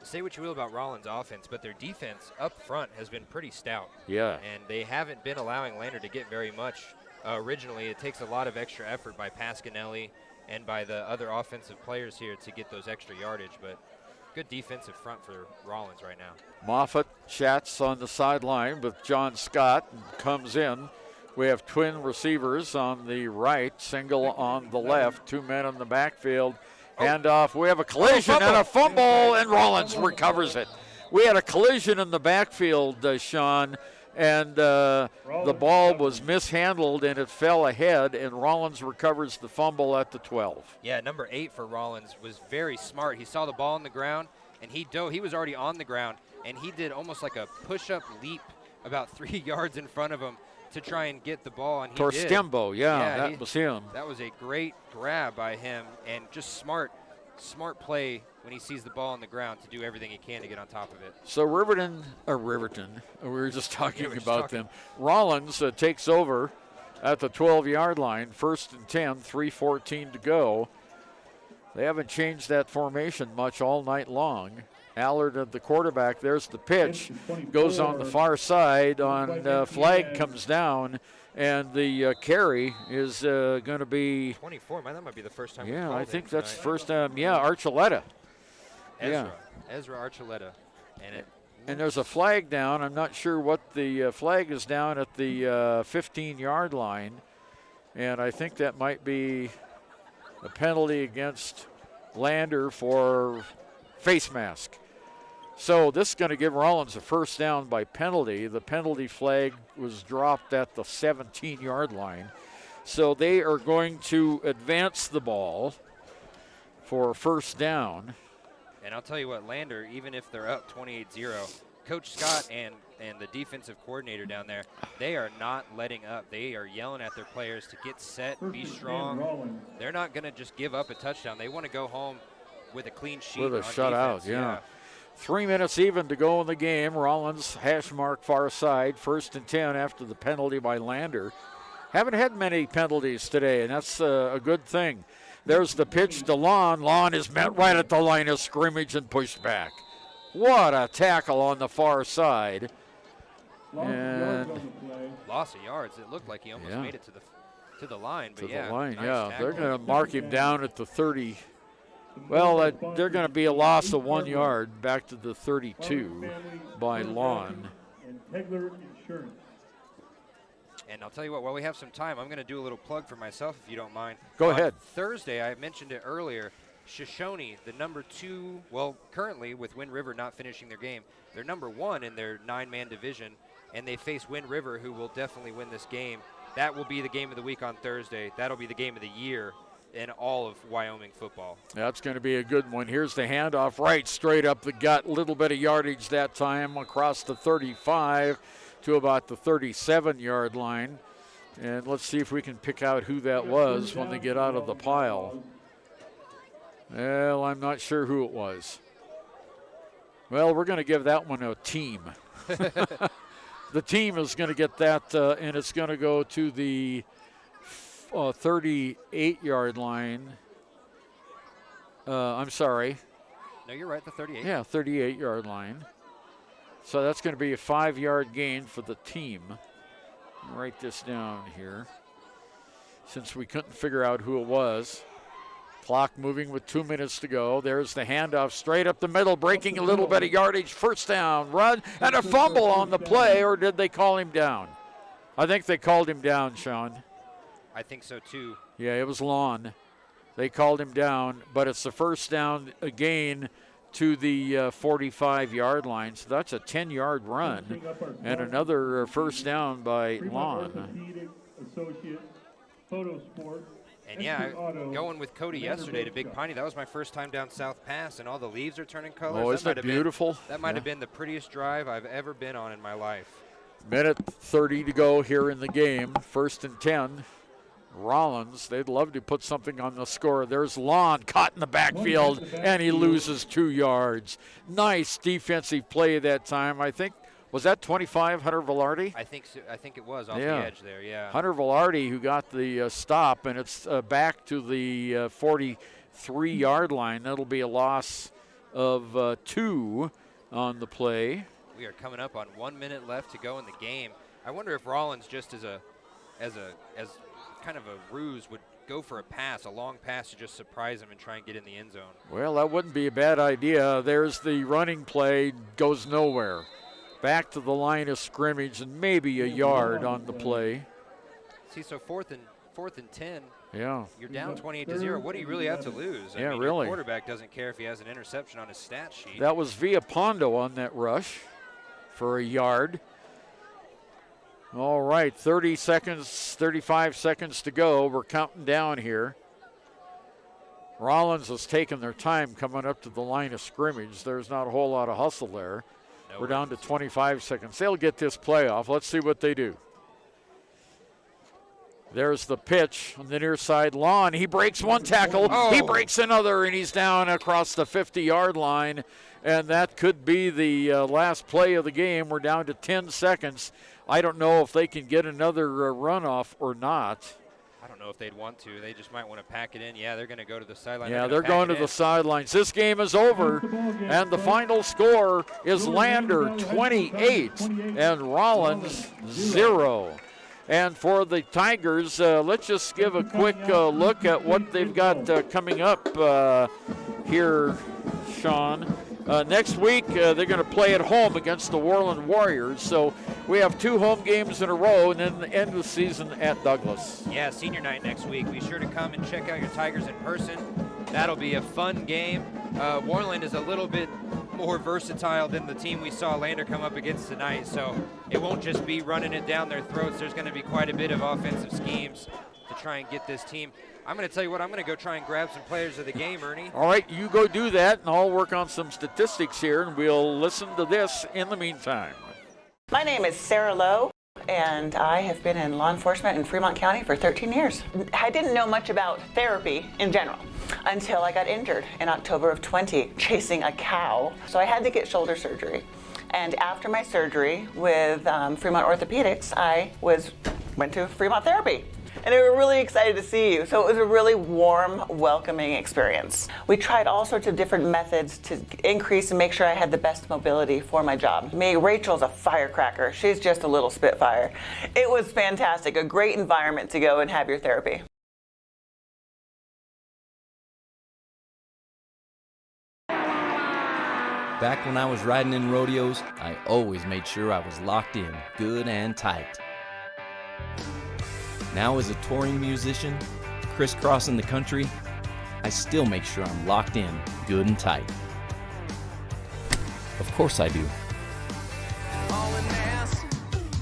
Say what you will about Rawlins' offense, but their defense up front has been pretty stout. Yeah. And they haven't been allowing Lander to get very much. Originally, it takes a lot of extra effort by Pasquinelli and by the other offensive players here to get those extra yardage, but good defensive front for Rawlins right now. Moffitt chats on the sideline with John Scott and comes in. We have twin receivers on the right, single on the left, 2 men in the backfield. Handoff. We have a collision and a fumble, and Rawlins recovers it. We had a collision in the backfield, Shawn, and the ball was mishandled and it fell ahead, and Rawlins recovers the fumble at the 12. Yeah, number 8 for Rawlins was very smart. He saw the ball on the ground, and he dove. He was already on the ground, and he did almost like a push-up leap about 3 yards in front of him to try and get the ball, and he Torstembo, did. that was him. That was a great grab by him, and just smart play when he sees the ball on the ground to do everything he can to get on top of it. So Riverton, we were just talking about them. Rawlins takes over at the 12-yard line, 1st and 10, 3:14 to go. They haven't changed that formation much all night long. Allard at the quarterback. There's the pitch. Goes on the far side. Flag comes down, and the carry is going to be 24. Man, that might be the first time. Yeah, I think that's the first time. Yeah, Archuleta. Ezra Archuleta, and there's a flag down. I'm not sure what the flag is down at the 15-yard line, and I think that might be a penalty against Lander for face mask. So this is going to give Rawlins a first down by penalty. The penalty flag was dropped at the 17-yard line. So they are going to advance the ball for first down. And I'll tell you what, Lander, even if they're up 28-0, Coach Scott and the defensive coordinator down there, they are not letting up. They are yelling at their players to get set, be strong. They're not going to just give up a touchdown. They want to go home with a clean sheet. With a shutout, yeah. 3 minutes even to go in the game. Rawlins hash mark far side, 1st and 10 after the penalty by Lander. Haven't had many penalties today, and that's a good thing. There's the pitch to Lon. Lon is met right at the line of scrimmage and pushed back. What a tackle on the far side. And loss of yards. It looked like he almost made it to the line. But the line, nice They're going to mark him down at the 30. Well, they're going to be a loss of 1 yard back to the 32 by Lon. And I'll tell you what, while we have some time, I'm going to do a little plug for myself, if you don't mind. Go ahead. Thursday, I mentioned it earlier, Shoshone, the number 2, well, currently with Wind River not finishing their game, they're number 1 in their 9-man division, and they face Wind River, who will definitely win this game. That will be the game of the week on Thursday. That'll be the game of the year in all of Wyoming football. That's going to be a good one. Here's the handoff right straight up the gut. Little bit of yardage that time across the 35 to about the 37-yard line. And let's see if we can pick out who that was when they get out of the pile. Well, I'm not sure who it was. Well, we're going to give that one a team. The team is going to get that, and it's going to go to the 38-yard line. I'm sorry. No, you're right, the 38. Yeah, 38-yard line. So that's going to be a 5-yard gain for the team. I'll write this down here, since we couldn't figure out who it was. Clock moving with 2 minutes to go. There's the handoff straight up the middle, breaking a little bit of yardage. First down, run, and a fumble on the play, or did they call him down? I think they called him down, Shawn. I think so, too. Yeah, it was Lon. They called him down, but it's the first down again to the 45-yard line. So that's a 10-yard run and another first down by Lon. And yeah, going with Cody yesterday to Big Piney, that was my first time down South Pass, and all the leaves are turning colors. Oh, isn't that beautiful? That might have been the prettiest drive I've ever been on in my life. Minute 30 to go here in the game. 1st and 10. Rawlins, they'd love to put something on the score. There's Lon caught in the backfield, and he loses 2 yards. Nice defensive play that time. I think, was that 25, Hunter Velarde? I think so. I think it was off the edge there, yeah. Hunter Velarde who got the stop, and it's back to the 43-yard line. That'll be a loss of 2 on the play. We are coming up on 1 minute left to go in the game. I wonder if Rawlins, just as kind of a ruse, would go for a pass, a long pass to just surprise him and try and get in the end zone. Well, that wouldn't be a bad idea. There's the running play, goes nowhere. Back to the line of scrimmage and maybe a yard on the play. See, so fourth and 10. Yeah. You're down 28-0. What do you really have to lose? I mean, really. Your quarterback doesn't care if he has an interception on his stat sheet. That was Villapondo on that rush for a yard. All right, 30 seconds, 35 seconds to go. We're counting down here. Rawlins has taken their time coming up to the line of scrimmage. There's not a whole lot of hustle there. We're down to 25 seconds. They'll get this play off. Let's see what they do. There's the pitch on the near side lawn. He breaks one tackle. Oh. He breaks another, and he's down across the 50-yard line. And that could be the last play of the game. We're down to 10 seconds. I don't know if they can get another runoff or not. I don't know if they'd want to. They just might want to pack it in. Yeah, they're going to go to the sideline. Yeah, they're going to the sidelines. This game is over, and the final score is Lander 28 and Rawlins 0. And for the Tigers, let's just give a quick look at what they've got coming up here, Shawn. Next week, they're going to play at home against the Worland Warriors. So we have 2 home games in a row, and then the end of the season at Douglas. Yeah, senior night next week. Be sure to come and check out your Tigers in person. That'll be a fun game. Worland is a little bit more versatile than the team we saw Lander come up against tonight, so it won't just be running it down their throats. There's going to be quite a bit of offensive schemes to try and get this team. I'm going to tell you what, I'm going to go try and grab some players of the game, Ernie. All right, you go do that, and I'll work on some statistics here, and we'll listen to this in the meantime. My name is Sarah Lowe, and I have been in law enforcement in Fremont County for 13 years. I didn't know much about therapy in general until I got injured in October of 20 chasing a cow. So I had to get shoulder surgery. And after my surgery with Fremont Orthopedics, I went to Fremont Therapy. And they were really excited to see you. So it was a really warm, welcoming experience. We tried all sorts of different methods to increase and make sure I had the best mobility for my job. Rachel's a firecracker. She's just a little spitfire. It was fantastic, a great environment to go and have your therapy. Back when I was riding in rodeos, I always made sure I was locked in, good and tight. Now as a touring musician, crisscrossing the country, I still make sure I'm locked in, good and tight. Of course I do. Hauling ass,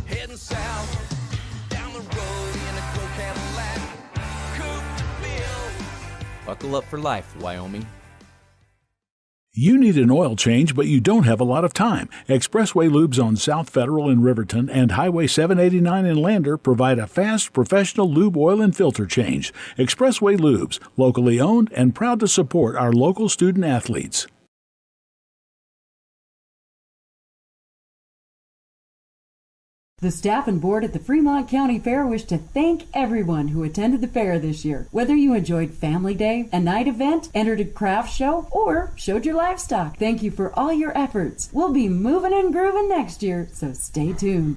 heading south, down the road in a gray Cadillac, coupe bill. Buckle up for life, Wyoming. You need an oil change, but you don't have a lot of time. Expressway Lubes on South Federal in Riverton and Highway 789 in Lander provide a fast, professional lube oil and filter change. Expressway Lubes, locally owned and proud to support our local student athletes. The staff and board at the Fremont County Fair wish to thank everyone who attended the fair this year. Whether you enjoyed Family Day, a night event, entered a craft show, or showed your livestock, thank you for all your efforts. We'll be moving and grooving next year, so stay tuned.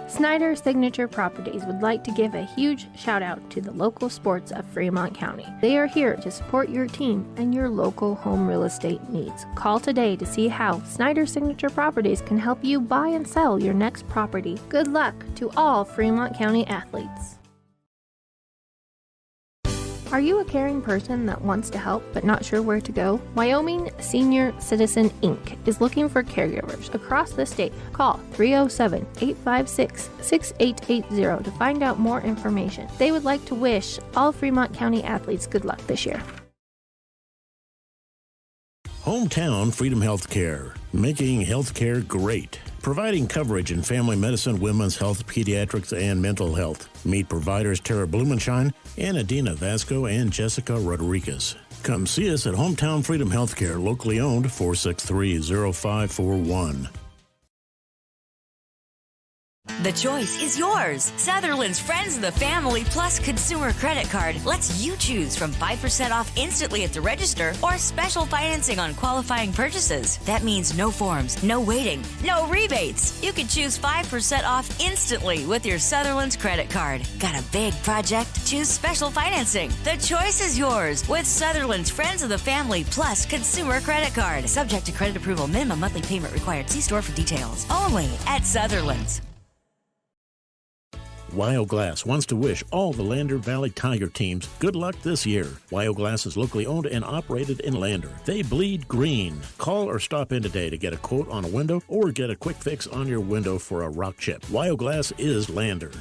Snyder Signature Properties would like to give a huge shout out to the local sports of Fremont County. They are here to support your team and your local home real estate needs. Call today to see how Snyder Signature Properties can help you buy and sell your next property. Good luck to all Fremont County athletes. Are you a caring person that wants to help but not sure where to go? Wyoming Senior Citizen Inc. is looking for caregivers across the state. Call 307-856-6880 to find out more information. They would like to wish all Fremont County athletes good luck this year. Hometown Freedom Healthcare, making healthcare great. Providing coverage in family medicine, women's health, pediatrics, and mental health. Meet providers Tara Blumenshine and Adina Vasco and Jessica Rodriguez. Come see us at Hometown Freedom Healthcare, locally owned, 463-0541. The choice is yours. Sutherland's Friends of the Family Plus Consumer Credit Card lets you choose from 5% off instantly at the register or special financing on qualifying purchases. That means no forms, no waiting, no rebates. You can choose 5% off instantly with your Sutherland's credit card. Got a big project? Choose special financing. The choice is yours with Sutherland's Friends of the Family Plus Consumer Credit Card. Subject to credit approval. Minimum monthly payment required. See store for details. Only at Sutherland's. Wyoglass wants to wish all the Lander Valley Tiger teams good luck this year. Wyoglass is locally owned and operated in Lander. They bleed green. Call or stop in today to get a quote on a window or get a quick fix on your window for a rock chip. Wyoglass is Lander.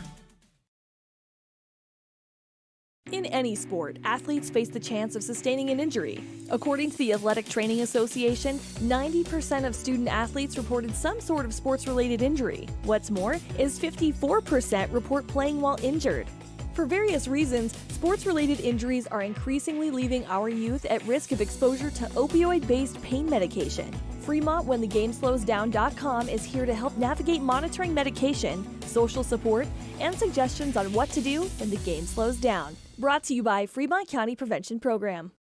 In any sport, athletes face the chance of sustaining an injury. According to the Athletic Training Association, 90% of student athletes reported some sort of sports-related injury. What's more, is 54% report playing while injured. For various reasons, sports-related injuries are increasingly leaving our youth at risk of exposure to opioid-based pain medication. Fremont WhenTheGameSlowsDown.com is here to help navigate monitoring medication, social support, and suggestions on what to do when the game slows down. Brought to you by Fremont County Prevention Program.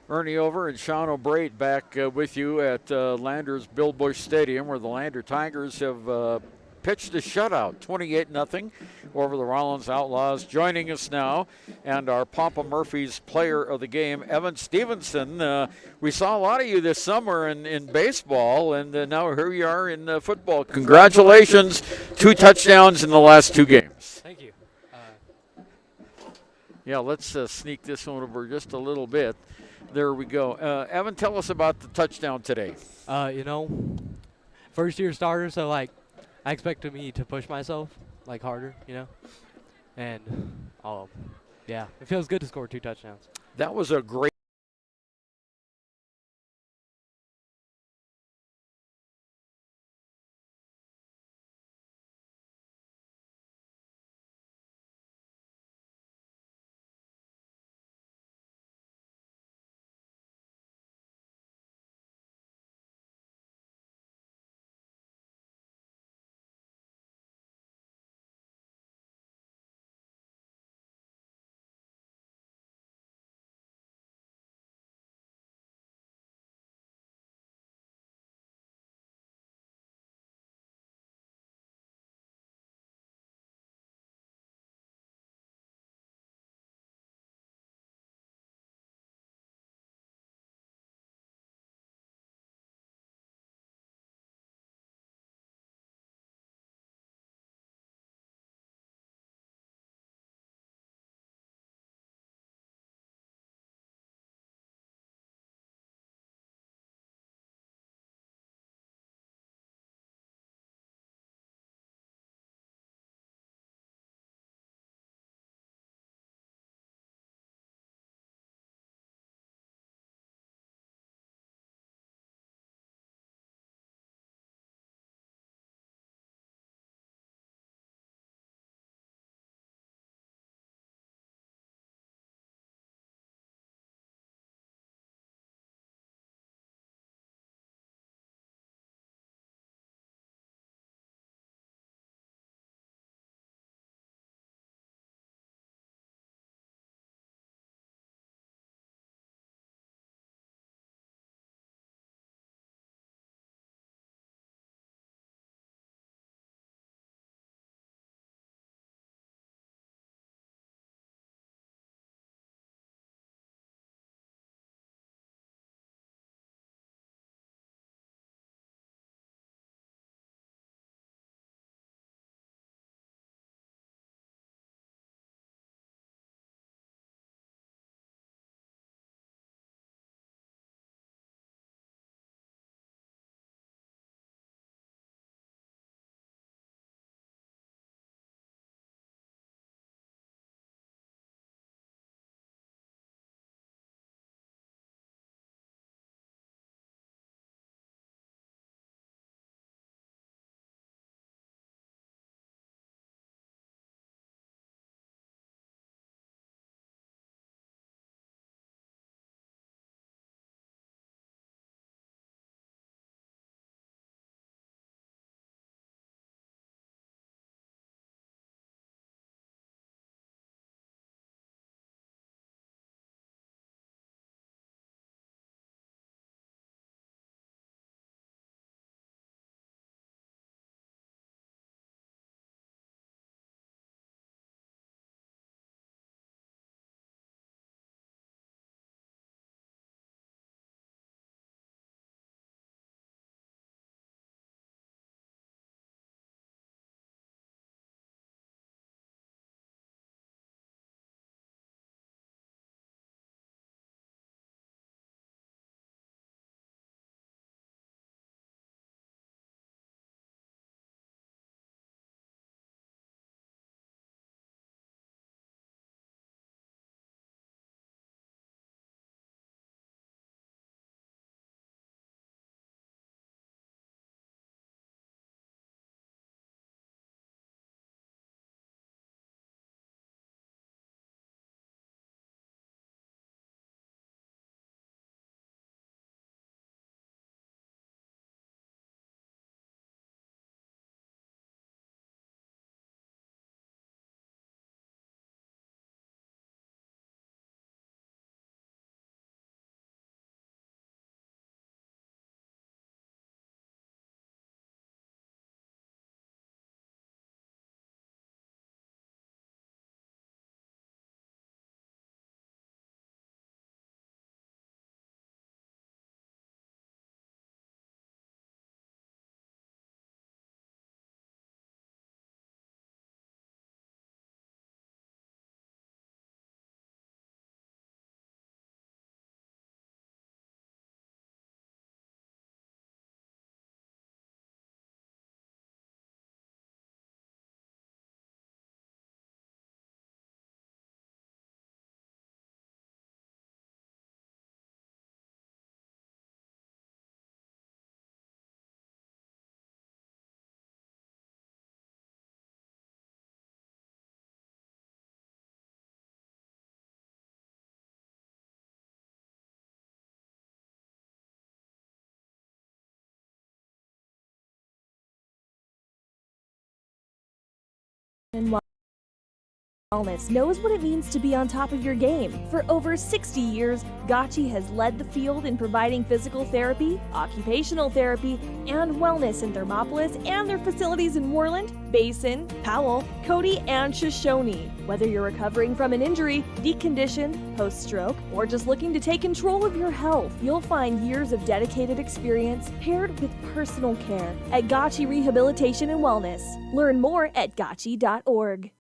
Ernie over and Shawn O'Brate back with you at Lander's Bill Bush Stadium, where the Lander Tigers have pitched a shutout, 28-0 over the Rawlins Outlaws. Joining us now, and our Papa Murphy's player of the game, Evan Stevenson. We saw a lot of you this summer in baseball, and now here you are in football. Congratulations, 2 touchdowns in the last 2 games. Thank you. Yeah, let's sneak this one over just a little bit. There we go. Evan, tell us about the touchdown today. First-year starter, so, I expected me to push myself, harder, And, yeah, it feels good to score 2 touchdowns. That was a great and Wellness knows what it means to be on top of your game. For over 60 years, Gotchi has led the field in providing physical therapy, occupational therapy, and wellness in Thermopolis and their facilities in Worland, Basin, Powell, Cody, and Shoshone. Whether you're recovering from an injury, deconditioned, post-stroke, or just looking to take control of your health, you'll find years of dedicated experience paired with personal care at Gotchi Rehabilitation and Wellness. Learn more at gotchi.org.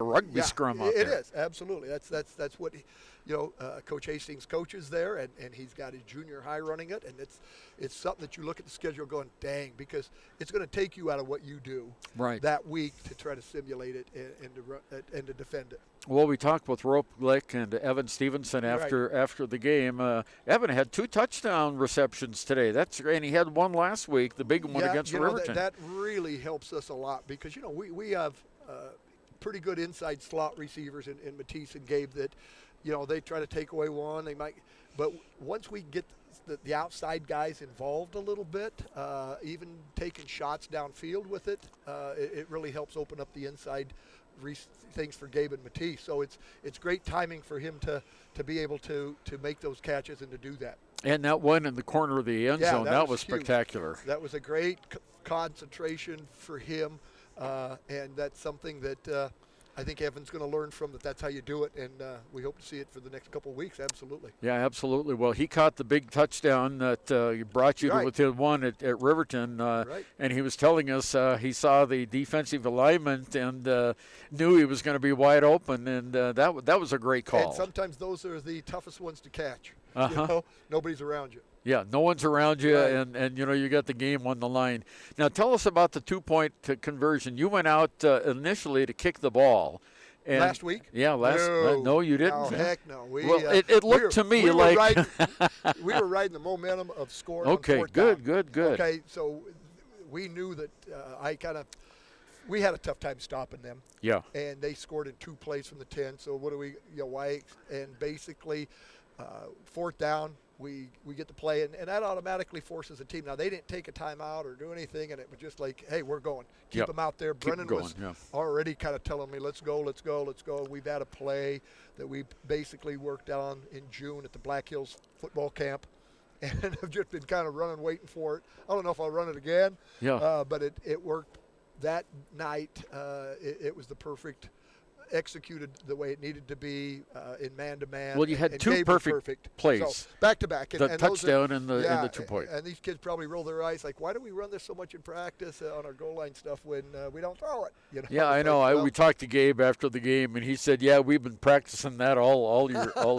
Rugby scrum out it there. It is, absolutely. That's what, Coach Hastings coaches there, and he's got his junior high running it, and it's something that you look at the schedule going, dang, because it's going to take you out of what you do that week to try to simulate it and to defend it. Well, we talked with Rope Glick and Evan Stevenson after the game. Evan had 2 touchdown receptions today. And he had one last week, the big one against Riverton. That really helps us a lot because we have pretty good inside slot receivers in Matisse and Gabe that, they try to take away one. They might, but once we get the outside guys involved a little bit, even taking shots downfield with it, it really helps open up the inside things for Gabe and Matisse. So it's great timing for him to be able to make those catches and to do that. And that one in the corner of the end zone, that was spectacular. That was a great concentration for him. And that's something that I think Evan's going to learn from, that's how you do it, and we hope to see it for the next couple of weeks, absolutely. Yeah, absolutely. Well, he caught the big touchdown that brought you to within one at Riverton, and he was telling us he saw the defensive alignment and knew he was going to be wide open, and that was a great call. And sometimes those are the toughest ones to catch. Nobody's around you. Yeah, no one's around you, and you got the game on the line. Now, tell us about the 2-point conversion. You went out initially to kick the ball. And last week? Yeah, no, you didn't. No, heck no. It looked to me like we were riding the momentum of scoring. Okay, good. Okay, so we knew that we had a tough time stopping them. Yeah. And they scored in 2 plays from the 10. So what do we, and basically 4th down. We get the play, and that automatically forces a team. Now, they didn't take a timeout or do anything, and it was just like, hey, we're going. Keep them out there. Brennan was already kind of telling me, let's go. We've had a play that we basically worked on in June at the Black Hills football camp, and I've just been kind of running, waiting for it. I don't know if I'll run it again, but it worked that night. It was the perfect executed the way it needed to be in man-to-man. Well, you had and two Gabe was perfect plays. So, back-to-back. The touchdown and the 2-point. And these kids probably roll their eyes like, why do we run this so much in practice on our goal line stuff when we don't throw it? You know? Yeah, I know. We talked to Gabe after the game, and he said, yeah, we've been practicing that all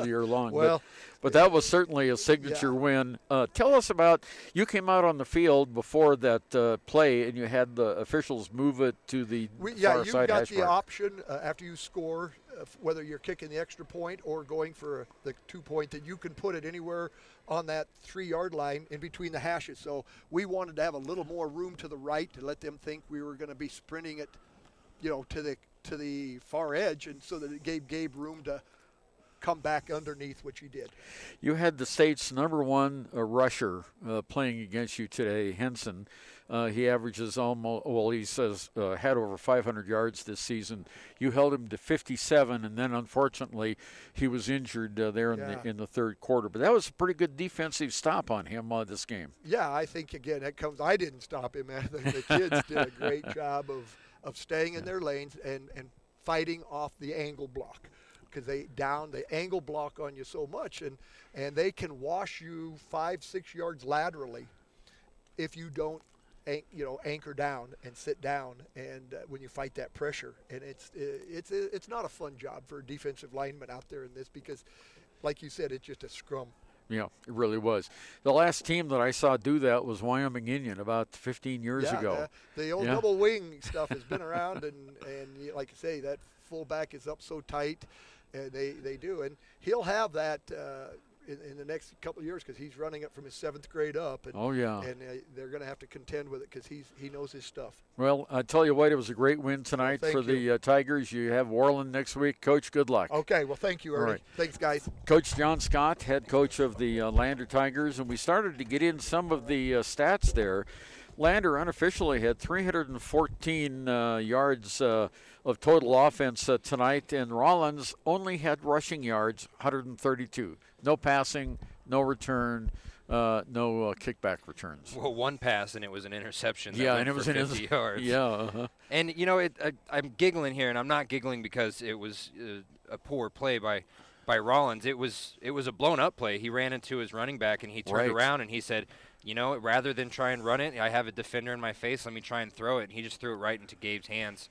year long. Well, but that was certainly a signature win. Tell us about, you came out on the field before that play, and you had the officials move it to the far side hash mark. The option after you score, whether you're kicking the extra point or going for the 2-point, that you can put it anywhere on that 3-yard line in between the hashes. So we wanted to have a little more room to the right to let them think we were going to be sprinting it, to the far edge, and so that it gave Gabe room to come back underneath, which he did. You had the state's number one rusher playing against you today, Henson. He averages he says had over 500 yards this season. You held him to 57, and then unfortunately he was injured there in the third quarter. But that was a pretty good defensive stop on him this game. Yeah, I think again I didn't stop him. Man. The kids did a great job of staying in their lanes and fighting off the angle block, because they angle block on you so much, and they can wash you 5-6 yards laterally if you don't anchor down and sit down, and when you fight that pressure. And it's not a fun job for a defensive lineman out there in this, because like you said, it's just a scrum. Yeah, it really was. The last team that I saw do that was Wyoming Union about 15 years ago. The old double wing stuff has been around, and like I say, that fullback is up so tight, and they do. And he'll have that in the next couple of years, because he's running it from his 7th grade up. And, and they're going to have to contend with it, because he knows his stuff. Well, I tell you what, it was a great win tonight for the Tigers. You have Worland next week. Coach, good luck. Okay, well, thank you, Ernie. All right. Thanks, guys. Coach John Scott, head coach of the Lander Tigers, and we started to get in some of the stats there. Lander unofficially had 314 yards of total offense tonight, and Rawlins only had rushing yards, 132. No passing, no return, no kickback returns. Well, one pass, and it was an interception. Yeah, and it was 50 yards. Yeah. And, I'm giggling here, and I'm not giggling because it was a poor play by Rawlins. It was a blown-up play. He ran into his running back, and he turned around, and he said, rather than try and run it, I have a defender in my face, let me try and throw it. And he just threw it right into Gabe's hands.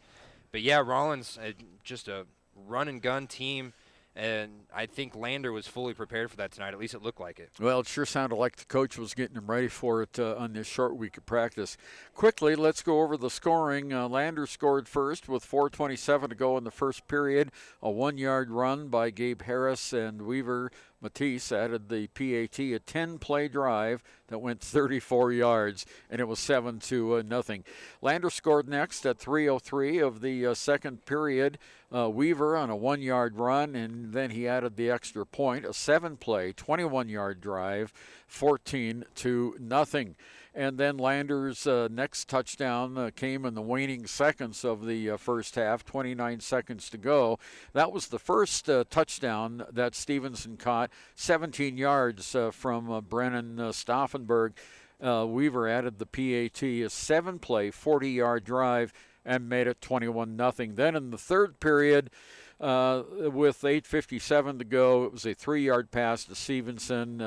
But, yeah, Rawlins, just a run-and-gun team. And I think Lander was fully prepared for that tonight. At least it looked like it. Well, it sure sounded like the coach was getting him ready for it on this short week of practice. Quickly, let's go over the scoring. Lander scored first with 4:27 to go in the first period. A 1-yard run by Gabe Harris, and Weaver Matisse added the PAT, a 10-play drive that went 34 yards, and it was 7-0. Lander scored next at 3:03 of the second period. Weaver on a 1-yard run, and then he added the extra point, a 7-play, 21-yard drive, 14-0. And then Lander's next touchdown came in the waning seconds of the first half, 29 seconds to go. That was the first touchdown that Stevenson caught, 17 yards from Brennan Stauffenberg. Weaver added the PAT, a 7-play, 40-yard drive, and made it 21-0. Then in the third period, with 8:57 to go, it was a 3-yard pass to Stevenson,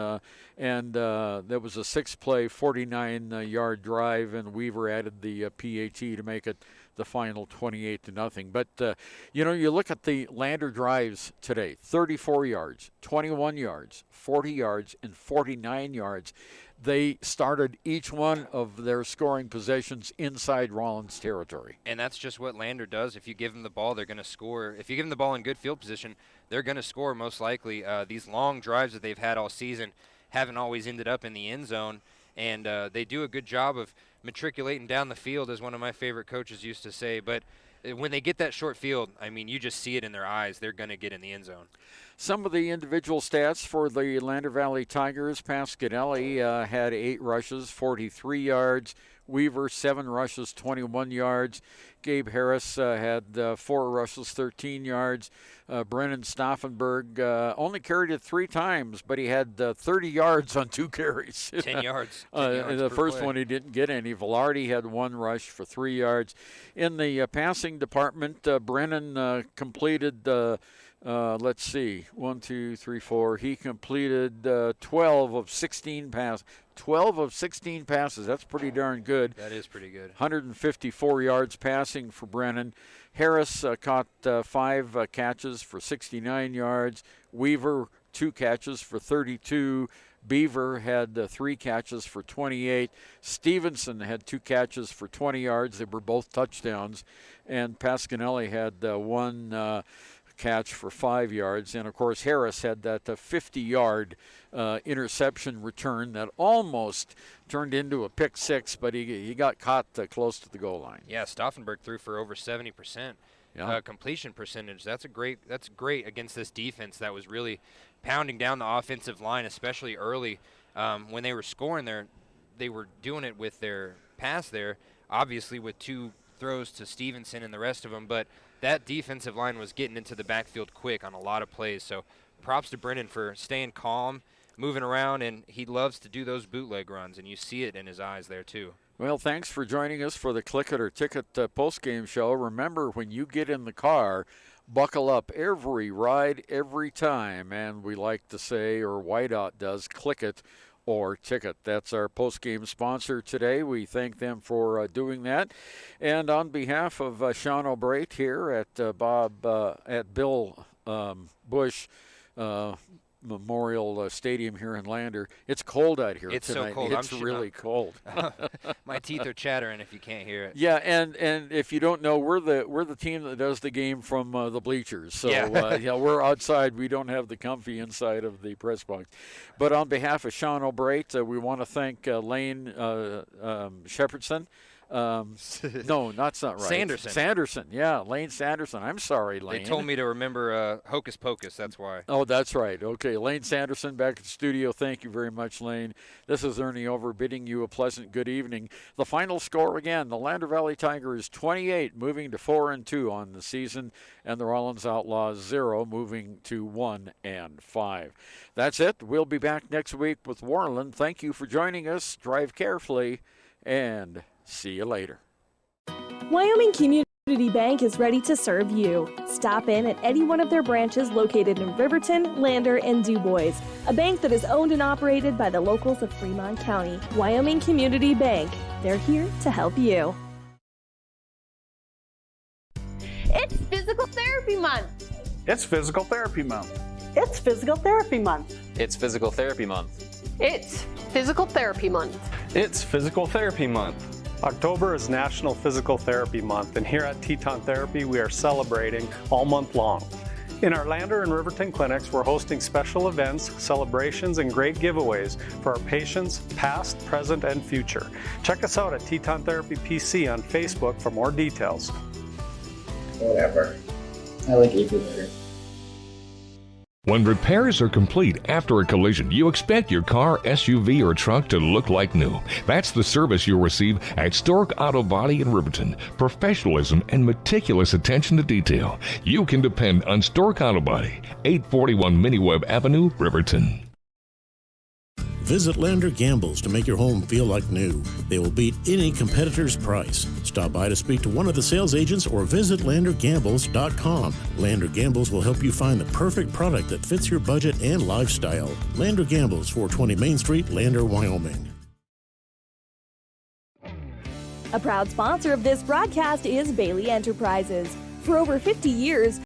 and there was a 6-play, 49-yard drive, and Weaver added the PAT to make it the final 28-0. But, you look at the Lander drives today, 34 yards, 21 yards, 40 yards, and 49 yards. They started each one of their scoring possessions inside Rawlins territory. And that's just what Lander does. If you give them the ball, they're going to score. If you give them the ball in good field position, they're going to score most likely. These long drives that they've had all season haven't always ended up in the end zone, and they do a good job of matriculating down the field, as one of my favorite coaches used to say. But when they get that short field, you just see it in their eyes. They're going to get in the end zone. Some of the individual stats for the Lander Valley Tigers. Pasquinelli had 8 rushes, 43 yards. Weaver, 7 rushes, 21 yards. Gabe Harris had 4 rushes, 13 yards. Brennan Stauffenberg only carried it 3 times, but he had 30 yards on 2 carries. 10 yards. The first play. one he didn't get any. Velarde had 1 rush for 3 yards. In the passing department, Brennan completed, let's see, 1, 2, 3, 4. He completed 12 of 16 passes. 12 of 16 passes. That's pretty darn good. That is pretty good. 154 yards passing for Brennan. Harris caught 5 catches for 69 yards. Weaver, 2 catches for 32. Beaver had 3 catches for 28. Stevenson had 2 catches for 20 yards. They were both touchdowns. And Pasquinelli had 1 catch for 5 yards. And, of course, Harris had that 50-yard interception return that almost turned into a pick 6, but he got caught close to the goal line. Yeah, Stauffenberg threw for over 70% completion percentage. That's great against this defense that was really pounding down the offensive line, especially early. When they were scoring there, they were doing it with their pass there, obviously with 2 throws to Stevenson and the rest of them, but that defensive line was getting into the backfield quick on a lot of plays. So props to Brennan for staying calm, moving around, and he loves to do those bootleg runs, and you see it in his eyes there too. Well, thanks for joining us for the Click It or Ticket postgame show. Remember, when you get in the car, buckle up every ride, every time, and we like to say, or Whiteout does, click it or ticket. That's our post-game sponsor today. We thank them for doing that. And on behalf of Shawn O'Brate here at Bill Bush Memorial Stadium here in Lander. It's cold out here it's tonight. So cold. It's really cold. My teeth are chattering if you can't hear it. Yeah, and if you don't know, we're the team that does the game from the bleachers. So yeah, we're outside. We don't have the comfy inside of the press box. But on behalf of Shawn O'Brate, we want to thank Lane Shepherdson. No, that's not right. Sanderson, yeah, Lane Sanderson. I'm sorry, Lane. They told me to remember Hocus Pocus, that's why. Oh, that's right. Okay, Lane Sanderson back at the studio. Thank you very much, Lane. This is Ernie over bidding you a pleasant good evening. The final score again, the Lander Valley Tigers 28, moving to 4-2 on the season, and the Rawlins Outlaws 0, moving to 1-5. That's it. We'll be back next week with Warland. Thank you for joining us. Drive carefully, and see you later. Wyoming Community Bank is ready to serve you. Stop in at any one of their branches located in Riverton, Lander, and DuBois. A bank that is owned and operated by the locals of Fremont County. Wyoming Community Bank. They're here to help you. It's Physical Therapy Month. It's Physical Therapy Month. It's Physical Therapy Month. It's Physical Therapy Month. It's Physical Therapy Month. It's Physical Therapy Month. October is National Physical Therapy Month, and here at Teton Therapy, we are celebrating all month long. In our Lander and Riverton clinics, we're hosting special events, celebrations, and great giveaways for our patients, past, present, and future. Check us out at Teton Therapy PC on Facebook for more details. Whatever. I like Easy better. When repairs are complete after a collision, you expect your car, SUV, or truck to look like new. That's the service you'll receive at Stork Auto Body in Riverton. Professionalism and meticulous attention to detail. You can depend on Stork Auto Body, 841 Miniweb Avenue, Riverton. Visit Lander Gambles to make your home feel like new. They will beat any competitor's price. Stop by to speak to one of the sales agents or visit LanderGambles.com. Lander Gambles will help you find the perfect product that fits your budget and lifestyle. Lander Gambles, 420 Main Street, Lander, Wyoming. A proud sponsor of this broadcast is Bailey Enterprises. For over 50 years,